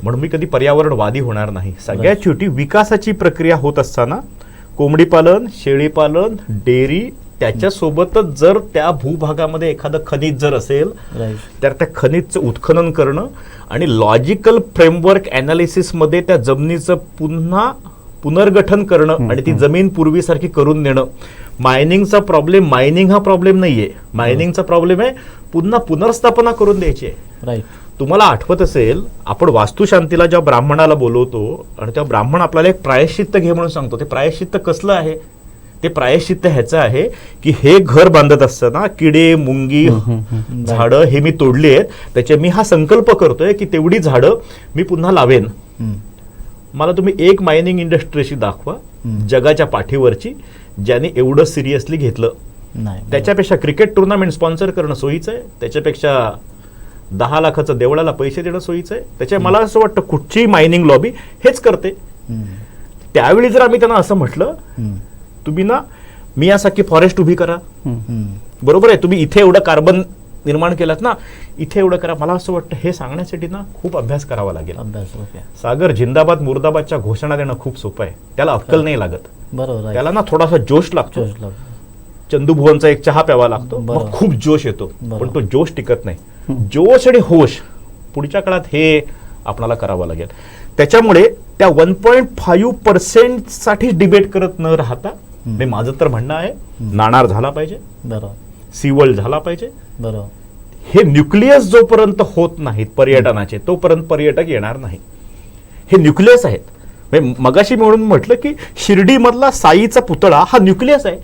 म्हणून मी कधी पर्यावरणवादी होणार नाही. सगळ्यात शेवटी विकासाची प्रक्रिया होत असताना कोंबडी पालन, शेळी पालन, डेअरी, त्याच्यासोबतच जर त्या भूभागामध्ये एखादं खनिज जर असेल तर त्या खनिजचं उत्खनन करणं आणि लॉजिकल फ्रेमवर्क ॲनालिसिसमध्ये त्या जमिनीचं पुन्हा पुनर्गठन करणं आणि ती जमीन पूर्वीसारखी करून देणं. मायनिंगचा प्रॉब्लेम, मायनिंग हा प्रॉब्लेम नाहीये. मायनिंगचा प्रॉब्लेम आहे पुन्हा पुनर्स्थापना करून द्यायची आहे. राईट. तुम्हाला आठवत असेल, आपण वास्तुशांतीला जेव्हा ब्राह्मणाला बोलवतो आणि तेव्हा ब्राह्मण आपल्याला एक प्रायश्चित्त घे म्हणून सांगतो. ते प्रायश्चित्त कसलं आहे? ते प्रायश्चित्त ह्याचं आहे की हे घर बांधत असताना किडे, मुंगी, झाडं हे मी तोडली आहेत, त्याचे मी हा संकल्प करतोय की तेवढी झाडं मी पुन्हा लावेन. मला तुम्ही एक मायनिंग इंडस्ट्रीशी दाखवा जगाच्या पाठीवरची ज्याने एवढं सिरियसली घेतलं. त्याच्यापेक्षा क्रिकेट टुर्नामेंट स्पॉन्सर करणं सोयीचं आहे, त्याच्यापेक्षा 10 लाखाचं देवळाला पैसे देणं सोयीचं आहे. त्याच्या मला असं वाटतं कुठची मायनिंग लॉबी हेच करते. त्यावेळी जर आम्ही त्यांना असं म्हटलं, तुम्ही ना मी यासाठी फॉरेस्ट उभी करा, बरोबर आहे, तुम्ही इथे एवढं कार्बन निर्माण केलात ना, इथे एवढं करा. मला असं वाटतं हे सांगण्यासाठी ना खूप अभ्यास करावा लागेल. सागर, जिंदाबाद मुर्दाबादच्या घोषणा देणं खूप सोपं आहे, त्याला अक्कल नाही लागत. बरोबर. त्याला ना थोडासा जोश लागतो. चंदूभुवनचा एक चहा प्यावा लागतो, मग खूप जोश येतो, पण तो जोश टिकत नाही. जोश आणि होश पुढच्या काळात हे आपल्याला करावं लागेल. त्याच्यामुळे त्या 1.5% साठी डिबेट करत न राहता माझं तर म्हणणं आहे नाणार झाला पाहिजे, सी वर्ल्ड झाला पाहिजे. हे न्यूक्लियस जोपर्यंत होत नाहीत पर्यटनाचे, तोपर्यंत पर्यटक येणार नाही. हे न्यूक्लियस आहेत. मगाशी म्हणून म्हटलं की शिर्डीमधला साईचा पुतळा हा न्यूक्लियस आहे,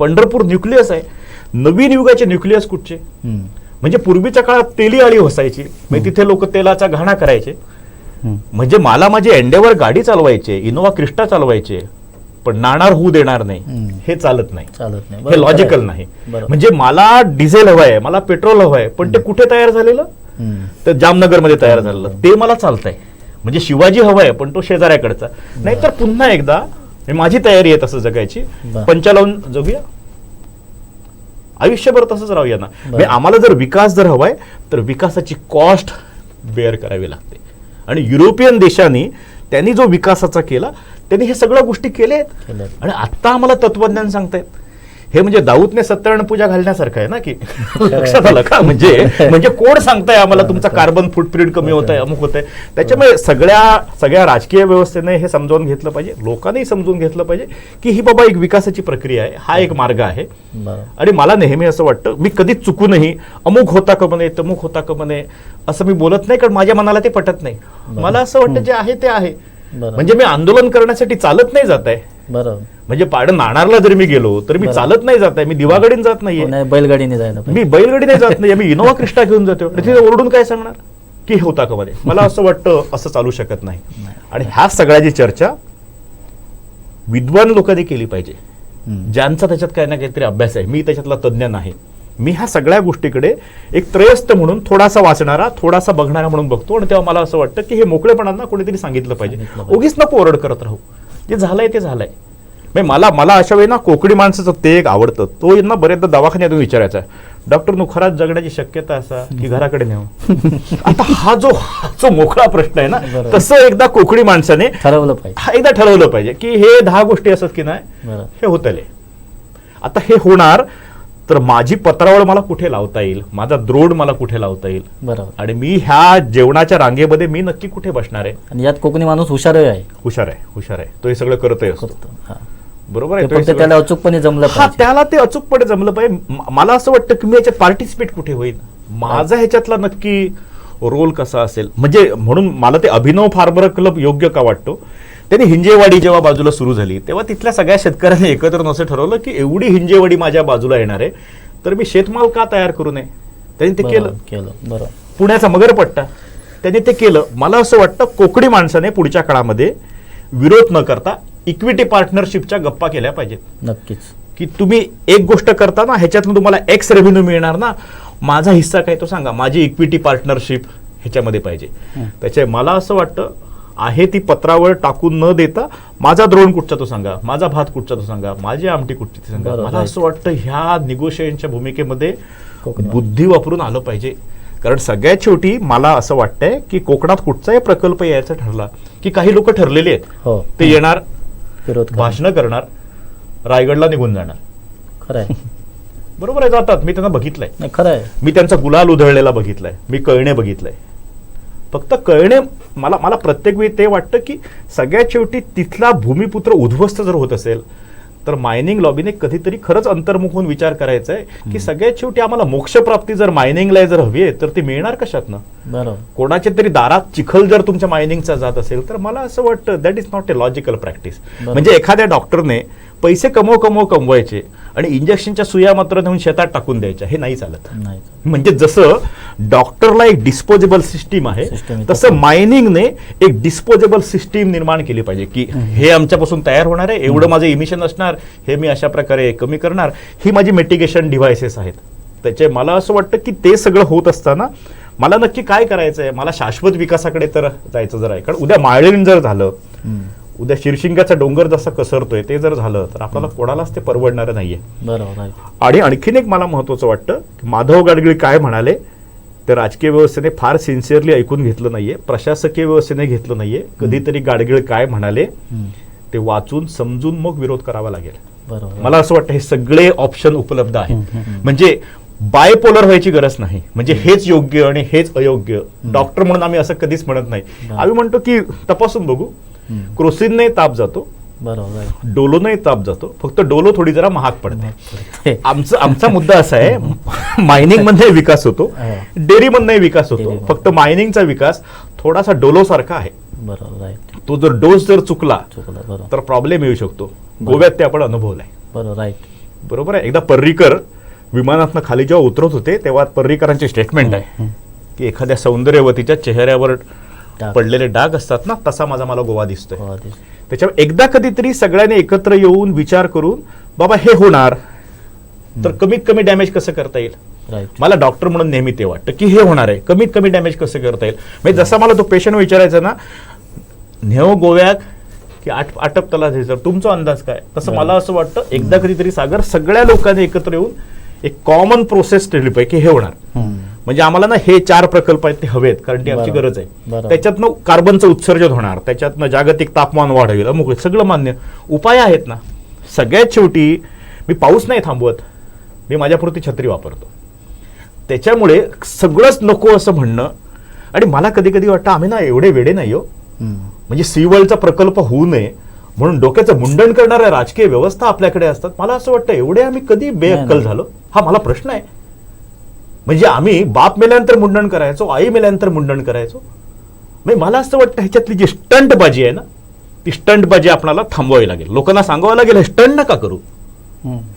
पंढरपूर न्यूक्लियस आहे. नवीन युगाचे न्यूक्लियस कुठचे? म्हणजे पूर्वीच्या काळात तेली आळी वसायची, म्हणजे तिथे लोक तेलाचा घाणा करायचे. म्हणजे मला माझे एंडेवर गाडी चालवायचे, इनोवा क्रिस्टा चालवायचे, पण नाणार होऊ देणार नाही. हे चालत नाही, हे लॉजिकल नाही. म्हणजे मला डिझेल हवंय, मला पेट्रोल हवंय, पण ते कुठे तयार झालेलं? तर जामनगरमध्ये तयार झालेलं, ते मला चालतंय. म्हणजे शिवाजी हवाय, पण तो शेजाऱ्याकडचा. नाहीतर पुन्हा एकदा माझी तयारी आहे तसं जगायची, पंचा लावून जगूया, आयुष्यभर तसंच राहूया ना. आम्हाला जर विकास जर हवाय तर विकासाची कॉस्ट बेअर करावी लागते. आणि युरोपियन देशांनी त्यांनी जो विकासाचा केला, त्यांनी हे सगळ्या गोष्टी केल्यात. आणि आता आम्हाला तत्वज्ञान सांगतायत. हे म्हणजे दाऊदने सत्यनारायण पूजा घालण्यासारखं आहे ना, की लक्षात आलं का? म्हणजे कोण सांगताय आम्हाला तुमचा कार्बन फुटप्रिंट कमी होत आहे, अमुक होत आहे. त्याच्यामुळे सगळ्या राजकीय व्यवस्थेने हे समजावून घेतलं पाहिजे, लोकांनी समजून घेतलं पाहिजे की ही बाबा एक विकासाची प्रक्रिया आहे, हा एक मार्ग आहे. आणि मला नेहमी असं वाटतं, मी कधीच चुकूनही अमुक होता का म्हणे, तमुक होता का म्हणे असं मी बोलत नाही, कारण माझ्या मनाला ते पटत नाही. मला असं वाटतं जे आहे ते आहे. म्हणजे मी आंदोलन करण्यासाठी चालत नाही जात आहे. म्हणजे पाडं नाणारला जरी मी गेलो तर मी चालत नाही जात आहे, मी दिवागडीने जात नाहीये, बैलगाडीने जायला, मी बैलगाडीने जात नाही, मी इनोवा क्रिस्टा घेऊन जातो. तिथे ओरडून काय सांगणार की होता का मध्ये? मला असं वाटतं असं चालू शकत नाही. आणि ह्या सगळ्याची चर्चा विद्वान लोकांनी केली पाहिजे, ज्यांचा त्याच्यात काही ना काहीतरी अभ्यास आहे. मी त्याच्यातला तज्ज्ञ नाही. मी ह्या सगळ्या गोष्टीकडे एक त्रयस्थ म्हणून, थोडासा वाचणारा, थोडासा बघणारा म्हणून बघतो. आणि तेव्हा मला असं वाटतं की हे मोकळेपणांना कोणीतरी सांगितलं पाहिजे. उगीच नको ओरड करत राहू, जे झालंय ते झालंय. मला अशा वेळी ना कोकणी माणसाचं ते एक आवडतं. तो यांना बरेचदा दवाखान्यातून विचारायचा, डॉक्टर नु खराच जगण्याची शक्यता असा की घराकडे नेऊ? आता हा जो मोकळा प्रश्न आहे ना, तसं एकदा कोकणी माणसाने ठरवलं पाहिजे की हे 10 गोष्टी असत की नाही, हे होतले. आता हे होणार तर माझी पत्रावळ मला कुठे लावता येईल, माझा द्रोड मला कुठे लावता येईल, बरोबर. आणि मी ह्या जेवणाच्या रांगेमध्ये मी नक्की कुठे बसणार आहे. आणि यात कोकणी माणूस हुशारही आहे. हुशार आहे, तो हे सगळं करतही असतो. हा. बरोबर ते आहे. तो हे फक्त सगळं- त्याला अचूकपणे जमलं हा, पाहिजे. त्याला ते अचूकपणे जमलं पाहिजे. मला असं वाटतं की मी याच्यात पार्टिसिपेट कुठे होईल, माझा ह्याच्यातला नक्की रोल कसा असेल. म्हणजे म्हणून मला ते अभिनव फार्मर क्लब योग्य का वाटतो. त्यांनी हिंजेवाडी जेव्हा बाजूला सुरू झाली तेव्हा तिथल्या सगळ्या शेतकऱ्यांनी एकत्र नसं ठरवलं की एवढी हिंजेवाडी माझ्या बाजूला येणार आहे तर मी शेतमाल का तयार करू नये. त्यांनी ते केलं. बरोबर. पुण्याचा मगरपट्टा त्यांनी ते केलं. मला असं वाटतं कोकणी माणसाने पुढच्या काळामध्ये विरोध न करता इक्विटी पार्टनरशिपच्या गप्पा केल्या पाहिजेत. नक्कीच. की तुम्ही एक गोष्ट करता ना, ह्याच्यातून तुम्हाला एक्स रेव्हेन्यू मिळणार ना, माझा हिस्सा काय तो सांगा. माझी इक्विटी पार्टनरशिप ह्याच्यामध्ये पाहिजे. त्याच्या मला असं वाटतं आहे ती पत्रावळ टाकून न देता माझा द्रोण कुठचा तो सांगा, माझा भात कुठचा तो सांगा, माझी आमटी कुठची ती सांगा. बरोबर, मला असं वाटतं ह्या निगोशिएशनच्या भूमिकेमध्ये कोकणी बुद्धी वापरून आलं पाहिजे. कारण सगळ्यात शेवटी मला असं वाटतंय की कोकणात कुठचाही प्रकल्प यायचा ठरला की काही लोक ठरलेले आहेत, हो. ते येणार, विरोध करा. भाषणं करणार, रायगडला निघून जाणार. खरं आहे. बरोबर आहे, जातात. मी त्यांना बघितलंय. नाही, खरं आहे. मी त्यांचा गुलाल उधळलेला बघितलाय, मी कळणे बघितलंय. फक्त कळणे मला प्रत्येक वेळी ते वाटतं की सगळ्यात शेवटी तिथला भूमिपुत्र उद्ध्वस्त जर होत असेल तर मायनिंग लॉबीने कधीतरी खरंच अंतर्मुख होऊन विचार करायचा आहे की सगळ्यात शेवटी आम्हाला मोक्षप्राप्ती जर मायनिंगला जर हवी आहे तर ती मिळणार कशातनं. बरोबर. कोणाच्या तरी दारात चिखल जर तुमच्या मायनिंगचा जात असेल तर मला असं वाटतं that is not a logical practice. म्हणजे एखाद्या डॉक्टरने पैसे कमवायचे आणि इंजेक्शनच्या सुया मात्र नेऊन शेतात टाकून द्यायच्या, हे नाही चालत. नाही. म्हणजे जसं डॉक्टरला एक डिस्पोजेबल सिस्टीम आहे System तसं मायनिंगने एक डिस्पोजेबल सिस्टीम निर्माण केली पाहिजे की हे आमच्यापासून तयार होणार आहे, एवढं माझं इमिशन असणार, हे मी अशा प्रकारे कमी करणार, ही माझी मिटिगेशन डिव्हायसेस आहेत. त्याचे मला असं वाटतं की ते सगळं होत असताना मला नक्की काय करायचं आहे, मला शाश्वत विकासाकडे तर जायचं जर आहे. कारण उद्या माळीण जर झालं, उद्या शिरशिंगाचा डोंगर जसा कसरतोय ते जर झालं तर आपल्याला कोणालाच ते परवडणारं नाहीये. बरोबर आहे. आणि आणखीन एक मला महत्वाचं वाटतं की माधव गाडगीळ काय म्हणाले, तर राजकीय व्यवस्थेने फार सिन्सिअरली ऐकून घेतलं नाहीये, प्रशासकीय व्यवस्थेने घेतलं नाहीये. कधीतरी गाडगीळ काय म्हणाले ते वाचून समजून मग विरोध करावा लागेल. बरोबर. मला असं वाटतं हे सगळे ऑप्शन उपलब्ध आहेत. म्हणजे बायपोलर व्हायची गरज नाही. म्हणजे हेच योग्य आणि हेच अयोग्य. डॉक्टर म्हणून आम्ही असं कधीच म्हणत नाही. आम्ही म्हणतो की तपासून बघू. क्रोसिनने ताप जातो, बरोबर आहे. डोलोनही ताप जातो, फक्त डोलो थोडी जरा महाग पडते. आमचा मुद्दा असा आहे मायनिंग मध्ये विकास होतो, डेअरी मधनही विकास होतो, फक्त मायनिंगचा विकास थोडासा डोलो सारखा आहे. बरोबर आहे. तो जर डोस जर चुकला बरोबर. तर प्रॉब्लेम येऊ शकतो. गोव्यात ते आपण अनुभवलाय. बरोबर आहे. बरोबर आहे. एकदा पर्रीकर विमानातनं खाली जेव्हा उतरत होते तेव्हा पर्रीकरांची स्टेटमेंट आहे की एखाद्या सौंदर्यवतीच्या चेहऱ्यावर पडलेले डाग असतात ना, तसा मला गोवा दिसतोय. त्याच्यावर एकदा कधीतरी सगळ्यांनी एकत्र येऊन विचार करून बाबा हे होणार तर कमीत कमी डॅमेज कसं करता येईल. मला डॉक्टर म्हणून नेहमी ते वाटतं की हे होणार आहे, कमीत कमी डॅमेज कसं करता येईल. म्हणजे जसा मला तो पेशंट विचारायचा ना, नेहो गोव्यात की आटपतला सर तुमचा अंदाज काय, तसं मला असं वाटतं एकदा कधीतरी सागर सगळ्या लोकांनी एकत्र येऊन एक कॉमन प्रोसेस ठेवली पाहिजे की हे होणार. म्हणजे आम्हाला ना हे 4 प्रकल्प आहेत ते हवेत कारण ती आमची गरज आहे. त्याच्यातनं कार्बनचं उत्सर्जन होणार, त्याच्यातनं जागतिक तापमान वाढ होईल, अमुक सगळं मान्य उपाय आहेत ना. सगळ्यात शेवटी मी पाऊस नाही थांबवत, मी माझ्यापुरती छत्री वापरतो. त्याच्यामुळे सगळंच नको असं म्हणणं. आणि मला कधी कधी वाटतं आम्ही ना एवढे वेडे नाही हो. म्हणजे सीवर्ल्डचा प्रकल्प होऊ नये म्हणून डोक्याचं मुंडन करणाऱ्या राजकीय व्यवस्था आपल्याकडे असतात. मला असं वाटतं एवढे आम्ही कधी बेअक्कल झालो, हा मला प्रश्न आहे. म्हणजे आम्ही बाप मेल्यानंतर मुंडन करायचो, आई मेल्यानंतर मुंडन करायचो. म्हणजे मला असं वाटतं ह्याच्यातली जी स्टंटबाजी आहे ना, ती स्टंटबाजी आपल्याला थांबवावी लागेल. लोकांना सांगावं लागेल हे स्टंट नका करू,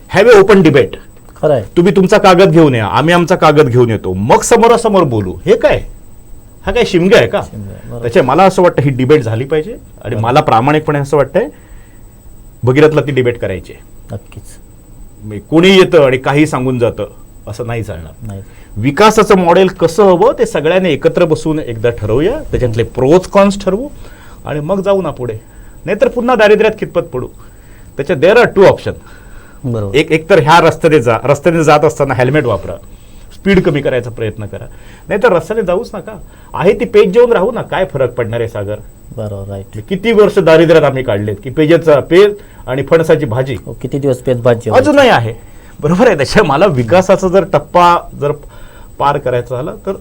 हॅव ए ओपन डिबेट. खरं आहे. तुम्ही तुमचा कागद घेऊन या, आम्ही आमचा कागद घेऊन येतो, मग समोरासमोर बोलू. हे काय, हा काय शिमगा आहे का. त्याच्या मला असं वाटतं ही डिबेट झाली पाहिजे. आणि मला प्रामाणिकपणे असं वाटतंय भगीरथला ती डिबेट करायची आहे. नक्कीच. कोणी येतं आणि काही सांगून जातं असं नाही चालणार. नाही. विकासाचं मॉडेल कसं हवं ते सगळ्यांनी एकत्र बसून एकदा ठरवूया, त्याच्यातले प्रोज कॉन्स ठरवू आणि मग जाऊ ना पुढे. नाहीतर पुन्हा दारिद्र्यात खितपत पडू. त्याच्यात देअर आर 2 ऑप्शन. बरोबर. एक तर ह्या रस्त्याने जात असताना हेल्मेट वापरा, स्पीड कमी करायचा प्रयत्न करा. नाहीतर रस्त्याने जाऊच नका. आहे ती पेज जेवून राहू ना, काय फरक पडणार आहे सागर. बरोबर. राईट. किती वर्ष दारिद्र्यात आम्ही काढलेत की पेजेचा पेज आणि फणसाची भाजी किती दिवस पेज भाजी अजूनही आहे. बरोबर आहे. त्याच्या मला विकासाचा जर टप्पा जर पार करायचा झाला तर,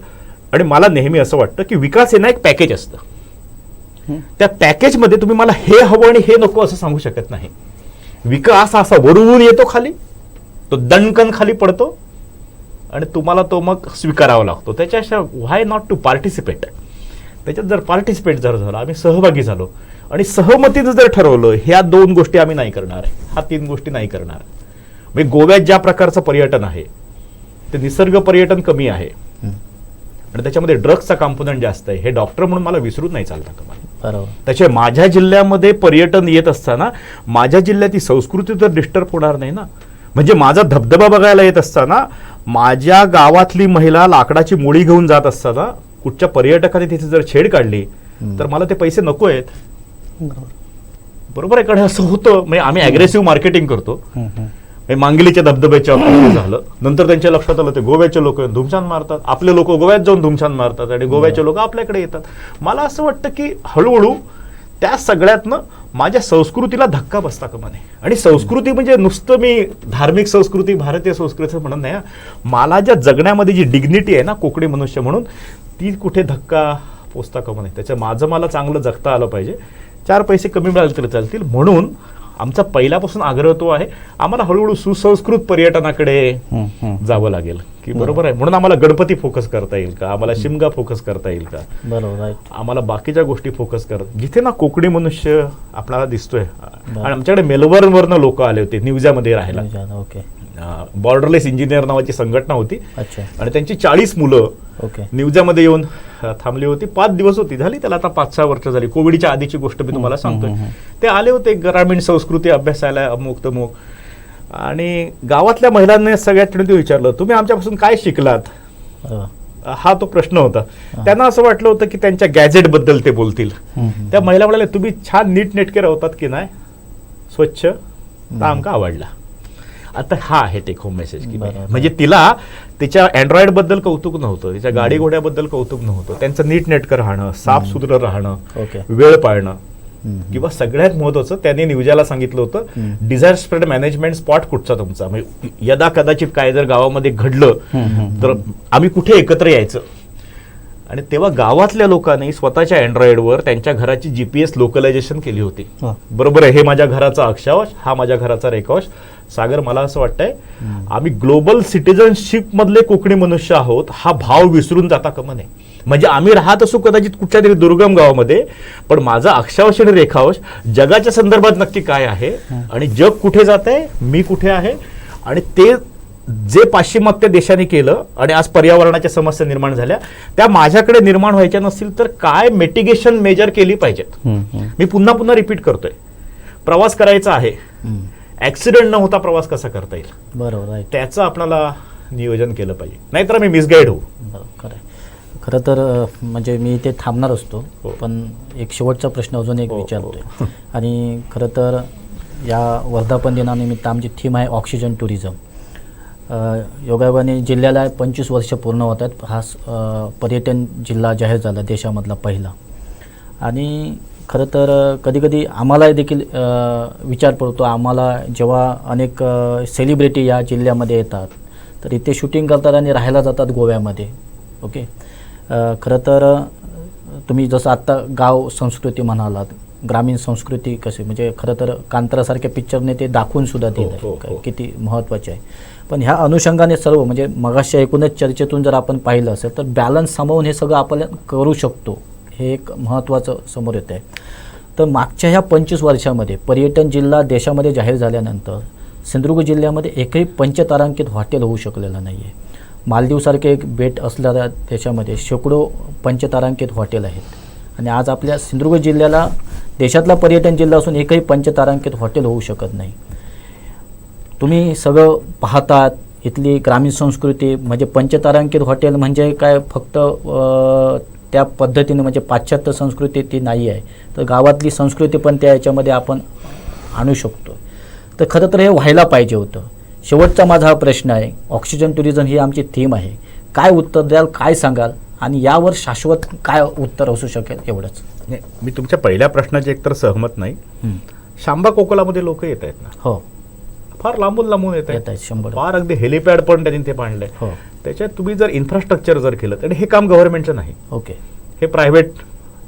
आणि मला नेहमी असं वाटतं की विकास हे ना एक पॅकेज असतं. त्या पॅकेजमध्ये तुम्ही मला हे हवं आणि हे नको असं सांगू शकत नाही. विकास असा वरून येतो खाली, तो दणकन खाली पडतो आणि तुम्हाला तो मग स्वीकारावा लागतो. त्याच्याशिवाय व्हाय नॉट टू पार्टिसिपेट. त्याच्यात जर पार्टिसिपेट जर झालं, आम्ही सहभागी झालो आणि सहमतीनं जर ठरवलं ह्या 2 गोष्टी आम्ही नाही करणार आहे, ह्या 3 गोष्टी नाही करणार. म्हणजे गोव्यात ज्या प्रकारचं पर्यटन आहे ते निसर्ग पर्यटन कमी आहे आणि त्याच्यामध्ये ड्रग्सचा कॉम्पोनंट जास्त आहे. हे डॉक्टर म्हणून मला विसरून नाही चालतं का मला. बरोबर. त्याचे माझ्या जिल्ह्यामध्ये पर्यटन येत असताना माझ्या जिल्ह्याची संस्कृती तर डिस्टर्ब होणार नाही ना. म्हणजे माझा धबधबा बघायला येत असताना माझ्या गावातली महिला लाकडाची मुळी घेऊन जात असताना कुठच्या पर्यटकाने तिथे जर छेड काढली तर मला ते पैसे नको आहेत. बरोबर आहे. कडे असं होतं. म्हणजे आम्ही अग्रेसिव्ह मार्केटिंग करतो. मांगलीच्या धबधब्याच्या झालं, नंतर त्यांच्या लक्षात आलं ते गोव्याचे लोक धुमछान मारतात, आपले लोक गोव्यात जाऊन धुमछान मारतात आणि गोव्याचे लोक आपल्याकडे येतात. मला असं वाटतं की हळूहळू त्या सगळ्यातनं माझ्या संस्कृतीला धक्का बसता कामा नये. आणि संस्कृती म्हणजे नुसतं मी धार्मिक संस्कृती, भारतीय संस्कृती म्हणत नाही. मला ज्या जगण्यामध्ये जी डिग्निटी आहे ना कोकणी मनुष्य म्हणून, ती कुठे धक्का पोचता कामा नये. त्याचं माझं मला चांगलं जगता आलं पाहिजे. 4 पैसे कमी मिळाले तरी चालतील. म्हणून आमचा पहिल्यापासून आग्रह तो आहे, आम्हाला हळूहळू सुसंस्कृत पर्यटनाकडे जावं लागेल की बरोबर आहे. म्हणून आम्हाला गणपती फोकस करता येईल का, आम्हाला शिमगा फोकस करता येईल का, बरोबर, आम्हाला बाकीच्या गोष्टी फोकस करत जिथे ना कोकणी मनुष्य आपल्याला दिसतोय. आणि आमच्याकडे मेलबर्नवरनं लोक आले होते न्यूझ्यामध्ये राहायला. ओके. बॉर्डरलेस इंजिनियर नावाची संघटना होती अच्छा. आणि त्यांची 40 मुलं ओके. न्यूझ्यामध्ये येऊन थांबली होती. 5 दिवस होती, झाली त्याला आता 5-6 वर्ष झाली. कोविडच्या आधीची गोष्ट मी तुम्हाला सांगतोय. ते आले होते ग्रामीण संस्कृती अभ्यासायला अमुक तमुक, आणि गावातल्या महिलांनी सगळ्यात विचारलं तुम्ही आमच्यापासून काय शिकलात, हा तो प्रश्न होता. त्यांना असं वाटलं होतं की त्यांच्या गॅजेट बद्दल ते बोलतील. त्या महिला म्हणाल्या तुम्ही छान नीटनेटके राहतात की नाही, स्वच्छ, तर आमका आवडला. आता हा आहे टेक होम मेसेज की म्हणजे तिला तिच्या अँड्रॉइड बद्दल कौतुक नव्हतं, तिच्या गाडी घोड्याबद्दल कौतुक नव्हतं, त्यांचं नीटनेटकं राहणं, साफ सुथरं राहणं, वेळ पाळणं, किंवा सगळ्यात महत्वाचं त्यांनी न्यूजाला सांगितलं होतं डिझास्टर स्प्रेड मॅनेजमेंट स्पॉट कुठचा तुमचा, म्हणजे यदा कदाचित काय जर गावामध्ये घडलं तर आम्ही कुठे एकत्र यायचं. आणि तेव्हा गावातल्या लोकांनी स्वतःच्या अँड्रॉइडवर त्यांच्या घराची GPS लोकलायझेशन केली होती. बरोबर आहे. हे माझ्या घराचा अक्षांश, हा माझ्या घराचा रेखांश. सागर, मला असं वाटतंय आम्ही ग्लोबल सिटिझनशिप मधले कोकणी मनुष्य आहोत हा भाव विसरून जाता कामा नये. म्हणजे आम्ही राहत असू कदाचित कुठच्या तरी दुर्गम गावामध्ये, पण माझा अक्षांश आणि रेखांश जगाच्या संदर्भात नक्की काय आहे आणि जग कुठे जात आहे, मी कुठे आहे, आणि ते जे पाश्चिमात्य देशाने केलं आणि आज पर्यावरणाच्या समस्या निर्माण झाल्या त्या माझ्याकडे निर्माण व्हायच्या नसतील तर काय मिटिगेशन मेजर केली पाहिजेत. मी पुन्हा पुन्हा रिपीट करतोय, प्रवास करायचा आहे, ऍक्सिडेंट न होता प्रवास कसा करता येईल, बरोबर, त्याचं आपल्याला नियोजन केलं पाहिजे, नाहीतर आम्ही मिसगाईड होऊ. खरं तर म्हणजे मी इथे थांबणार असतो, पण एक शेवटचा प्रश्न अजून एक विचारतोय. आणि खरं तर या वर्धापन दिनानिमित्त आमची थीम आहे ऑक्सिजन टुरिझम. योगायोगाने जिल्ह्याला 25 वर्ष पूर्ण होत आहेत. हा पर्यटन जिल्हा जाहीर झाला देशामधला पहिला. आणि खरं तर कधीकधी आम्हाला देखील विचार पडतो, आम्हाला जेव्हा अनेक सेलिब्रिटी या जिल्ह्यामध्ये येतात तर इथे शूटिंग करतात आणि राहायला जातात गोव्यामध्ये. ओके. खरं तर तुम्ही जसं आत्ता गाव संस्कृती म्हणालात, ग्रामीण संस्कृती कशी, म्हणजे खरं तर कांतारासारख्या पिक्चरने ते दाखवून सुद्धा दिलं आहे किती महत्त्वाचे आहे. पण ह्या अनुषंगाने सर्व म्हणजे मगाशी एकूणच चर्चेतून जर आपण पाहिलं असेल तर बॅलन्स सांभाळून हे सगळं आपण करू शकतो, हे एक महत्त्वाचं समोर येत आहे. तर मागच्या ह्या 25 वर्षामध्ये पर्यटन जिल्हा देशामध्ये जाहीर झाल्यानंतर सिंधुदुर्ग जिल्ह्यामध्ये एकही पंचतारांकित हॉटेल होऊ शकलेलं नाही आहे. मालदीवसारखे एक बेट असलेल्या देशामध्ये शेकडो पंचतारांकित हॉटेल आहेत. आणि आज आपल्या सिंधुदुर्ग जिल्ह्याला देशातला पर्यटन जिल्हा असून एकही पंचतारांकित हॉटेल होऊ शकत नाही. तुम्ही सगळं पाहतात, इथली ग्रामीण संस्कृती म्हणजे पंचतारांकित हॉटेल म्हणजे काय फक्त त्या पद्धतीने म्हणजे पाश्चात्य संस्कृती ती नाही आहे, तर गावातली संस्कृती पण त्या याच्यामध्ये आपण आणू शकतो. तर खरं तर हे व्हायला पाहिजे होतं. शेवटचा माझा हा प्रश्न आहे, ऑक्सिजन टुरिझम ही आमची थीम आहे, काय उत्तर द्याल, काय सांगाल, आणि यावर शाश्वत काय उत्तर असू शकेल एवढंच. मी तुमच्या पहिल्या प्रश्नाची एकतर सहमत नाही. शांबा कोकलामध्ये लोक येत आहेत ना. हो. फार लांबून लांबून येत येत आहेत, 100%. फार अगदी हेलिपॅड पण त्यांनी ते बांधलंय. हो. त्याच्यात तुम्ही जर इन्फ्रास्ट्रक्चर जर केलं, आणि हे काम गव्हर्नमेंटचं नाही, ओके. हे प्रायव्हेट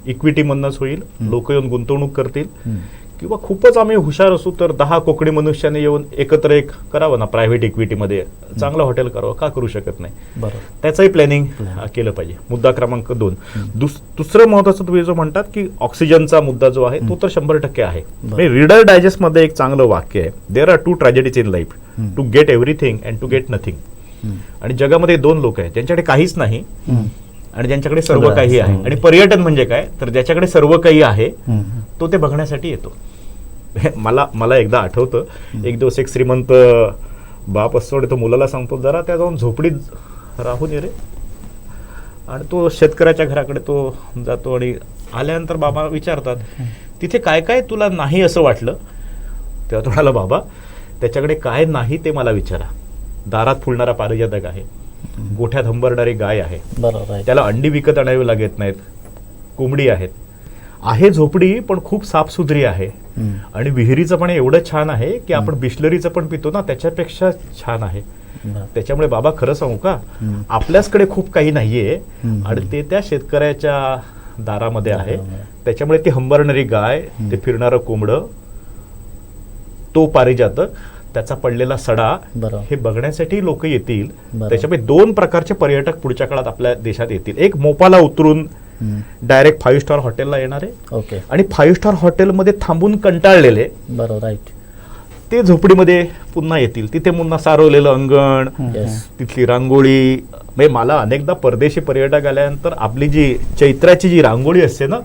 इक्विटीमधनंच होईल. लोक येऊन गुंतवणूक करतील, हम्म. किंवा खूपच आम्ही हुशार असू तर 10 कोकणी मनुष्याने येऊन एकत्र एक करावं ना प्रायव्हेट इक्विटीमध्ये चांगलं हॉटेल करावं, का करू शकत नाही. बरोबर. त्याचंही प्लॅनिंग केलं पाहिजे. मुद्दा क्रमांक 2. दुसरं महत्वाचं तुम्ही जो म्हणतात की ऑक्सिजनचा मुद्दा जो आहे तो तर 100% आहे. रीडर डायजेस्ट मध्ये एक चांगलं वाक्य आहे, there are 2 tragedies in life, to get everything and to get nothing. आणि जगामध्ये 2 लोक आहेत, ज्यांच्याकडे काहीच नाही आणि ज्यांच्याकडे सर्व काही आहे. आणि पर्यटन म्हणजे काय, तर ज्याच्याकडे सर्व काही आहे तो ते बघण्यासाठी येतो. मला एकदा आठवतं, एक दिवस एक श्रीमंत बाप असतो आणि तो मुलाला सांगतो, जरा त्या जाऊन झोपडीत राहून ये रे. आणि तो शेतकऱ्याच्या घराकडे तो जातो आणि आल्यानंतर बाबा विचारतात, तिथे काय काय तुला नाही असं वाटलं. तेव्हा तो म्हणाला, बाबा त्याच्याकडे काय नाही ते मला विचारा. दारात फुलणारा पारिजातक आहे, गोठ्यात हंबरणारी गाय आहे, बरोबर. त्याला अंडी विकत आणावी लागत नाहीत, कोंबडी आहेत, आहे झोपडी पण खूप साफसुथरी आहे, आणि विहिरीचं पण एवढं छान आहे की आपण बिस्लरीचं पण पितो ना त्याच्यापेक्षा छान आहे. त्याच्यामुळे बाबा खरं सांगू का, आपल्याचकडे खूप काही नाहीये आणि ते त्या शेतकऱ्याच्या दारामध्ये आहे. त्याच्यामुळे ती हंबरणारी गाय, ते फिरणारं कोंबडं, तो पारिजातक, त्याचा पडलेला सडा, हे बघण्यासाठी लोक येतील. त्याच्यामुळे 2 प्रकारचे पर्यटक पुढच्या काळात आपल्या देशात येतील. एक मोपाला उतरून डायरेक्ट 5 स्टार हॉटेलला येणारे, ओके. आणि 5 स्टार हॉटेलमध्ये थांबून कंटाळलेले, बरोबर, राईट, ते झोपडीमध्ये पुन्हा येतील. तिथे पुन्हा सारवलेलं अंगण, तिथली रांगोळी. म्हणजे मला अनेकदा परदेशी पर्यटक आल्यानंतर आपली जी चैत्राची जी रांगोळी असते ना,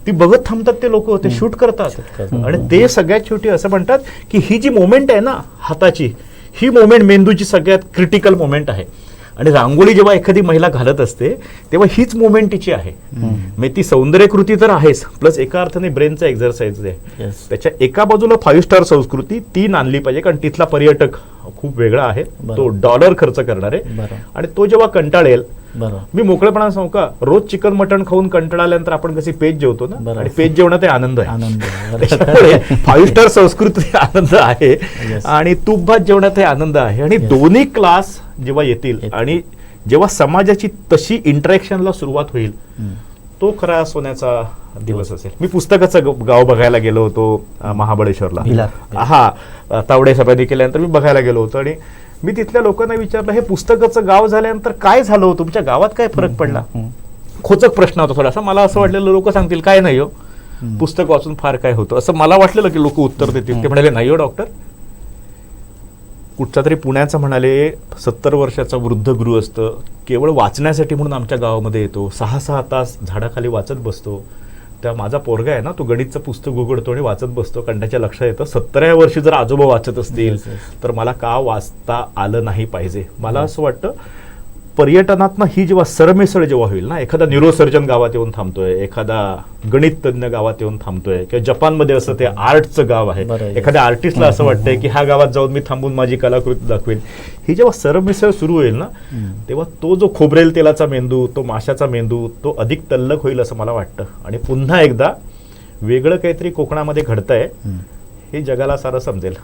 ती बघत थांबतात ते लोक, ते शूट करतात. आणि ते सगळ्यात शेवटी असं म्हणतात की ही जी मोमेंट आहे ना हाताची, ही मोमेंट मेंदूची सगळ्यात क्रिटिकल मोमेंट आहे. आणि रांगोळी जेव्हा एखादी महिला घालत असते तेव्हा हीच मोमेंट तिची आहे. म्हणजे ती सौंदर्यकृती तर आहेच, प्लस एका अर्थाने ब्रेनचा एक्झरसाइज आहे. त्याच्या एका बाजूला 5 स्टार संस्कृती ती आणली पाहिजे, कारण तिथला पर्यटक खूप वेगळा आहे, तो डॉलर खर्च करणार आहे. आणि तो जेव्हा कंटाळेल, मी मोकळेपणा सांगू का, रोज चिकन मटण खाऊन कंटाळल्यानंतर आपण कशी पेज जेवतो ना, आणि पेज जेवणात आनंद आहे. त्याच्यामुळे 5 स्टार संस्कृती आनंद आहे आणि तूप भात जेवणात आनंद आहे. आणि दोन्ही क्लास जेव्हा येतील आणि जेव्हा समाजाची तशी इंटरॅक्शनला सुरुवात होईल, तो खरा सोन्याचा दिवस असेल. मी पुस्तकाचं गाव बघायला गेलो होतो महाबळेश्वरला. तावडे सभेने केल्यानंतर मी बघायला गेलो होतो आणि मी तिथल्या लोकांना विचारलं, हे पुस्तकाचं गाव झाल्यानंतर काय झालं हो, तुमच्या गावात काय फरक पडला. खोचक प्रश्न होता थोडासा. मला असं वाटलेलं लोक सांगतील काय नाही हो, पुस्तक वाचून फार काय होतं, असं मला वाटलेलं की लोक उत्तर देतील. ते म्हणाले, नाही हो डॉक्टर, कुठचा तरी पुण्याचा म्हणाले 70 वर्षाचा वृद्ध गृहस्थ केवळ वाचण्यासाठी म्हणून आमच्या गावामध्ये येतो, 6-6 तास झाडाखाली वाचत बसतो. त्या माझा पोरगा आहे ना, तो गणितचं पुस्तक उघडतो आणि वाचत बसतो, कारण त्याच्या लक्षात येतं 70व्या वर्षी जर आजोबा वाचत असतील तर मला का वाचता आलं नाही पाहिजे. मला असं वाटतं पर्यटनातनं ही जेव्हा सरमिसळ जेव्हा होईल ना, एखादा न्यूरोसर्जन गावात येऊन थांबतोय, एखादा गणित तज्ञ गावात येऊन थांबतोय, किंवा जपानमध्ये असं ते आर्टचं गाव आहे, एखाद्या आर्टिस्टला असं वाटतंय की ह्या गावात जाऊन मी थांबून माझी कलाकृती दाखवेल. ही जेव्हा सरमिसळ सुरू होईल ना, तेव्हा तो जो खोबरेल तेलाचा मेंदू, तो माशाचा मेंदू, तो अधिक तल्लख होईल असं मला वाटतं. आणि पुन्हा एकदा वेगळं काहीतरी कोकणामध्ये घडतंय हे जगाला सारं समजेल.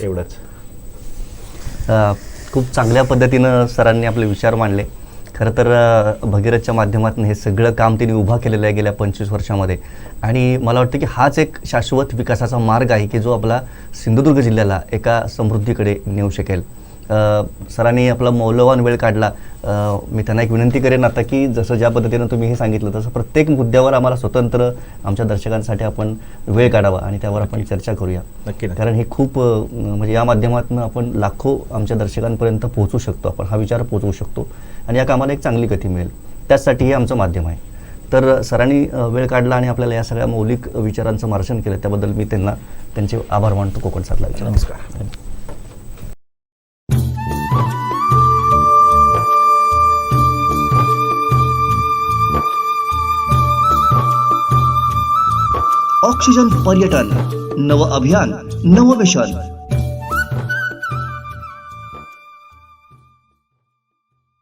एवढंच. खूप चांगल्या पद्धतीनं सरांनी आपले विचार मांडले. खरं तर भगीरथच्या माध्यमातून हे सगळं काम त्यांनी उभा केलेलं आहे गेल्या 25 वर्षामध्ये. आणि मला वाटतं की हाच एक शाश्वत विकासाचा मार्ग आहे की जो आपला सिंधुदुर्ग जिल्ह्याला एका समृद्धीकडे नेऊ शकेल. सरांनी आपला मौल्यवान वेळ काढला. मी त्यांना एक विनंती करेन आता की जसं ज्या पद्धतीनं तुम्ही हे सांगितलं तसं प्रत्येक मुद्द्यावर आम्हाला स्वतंत्र आमच्या दर्शकांसाठी आपण वेळ काढावा आणि त्यावर आपण चर्चा करूया. नक्की. कारण हे खूप म्हणजे या माध्यमातून आपण लाखो आमच्या दर्शकांपर्यंत पोहोचू शकतो, आपण हा विचार पोहोचवू शकतो आणि या कामाला एक चांगली गती मिळेल. त्याचसाठी हे आमचं माध्यम आहे. तर सरांनी वेळ काढला आणि आपल्याला या सगळ्या मौलिक विचारांचं मार्गदर्शन केलं, त्याबद्दल मी त्यांना त्यांचे आभार मानतो. कोकण साथ लाईव्हच्या. नमस्कार. ऑक्सिजन पर्यटन, नव अभियान, नव मिशन.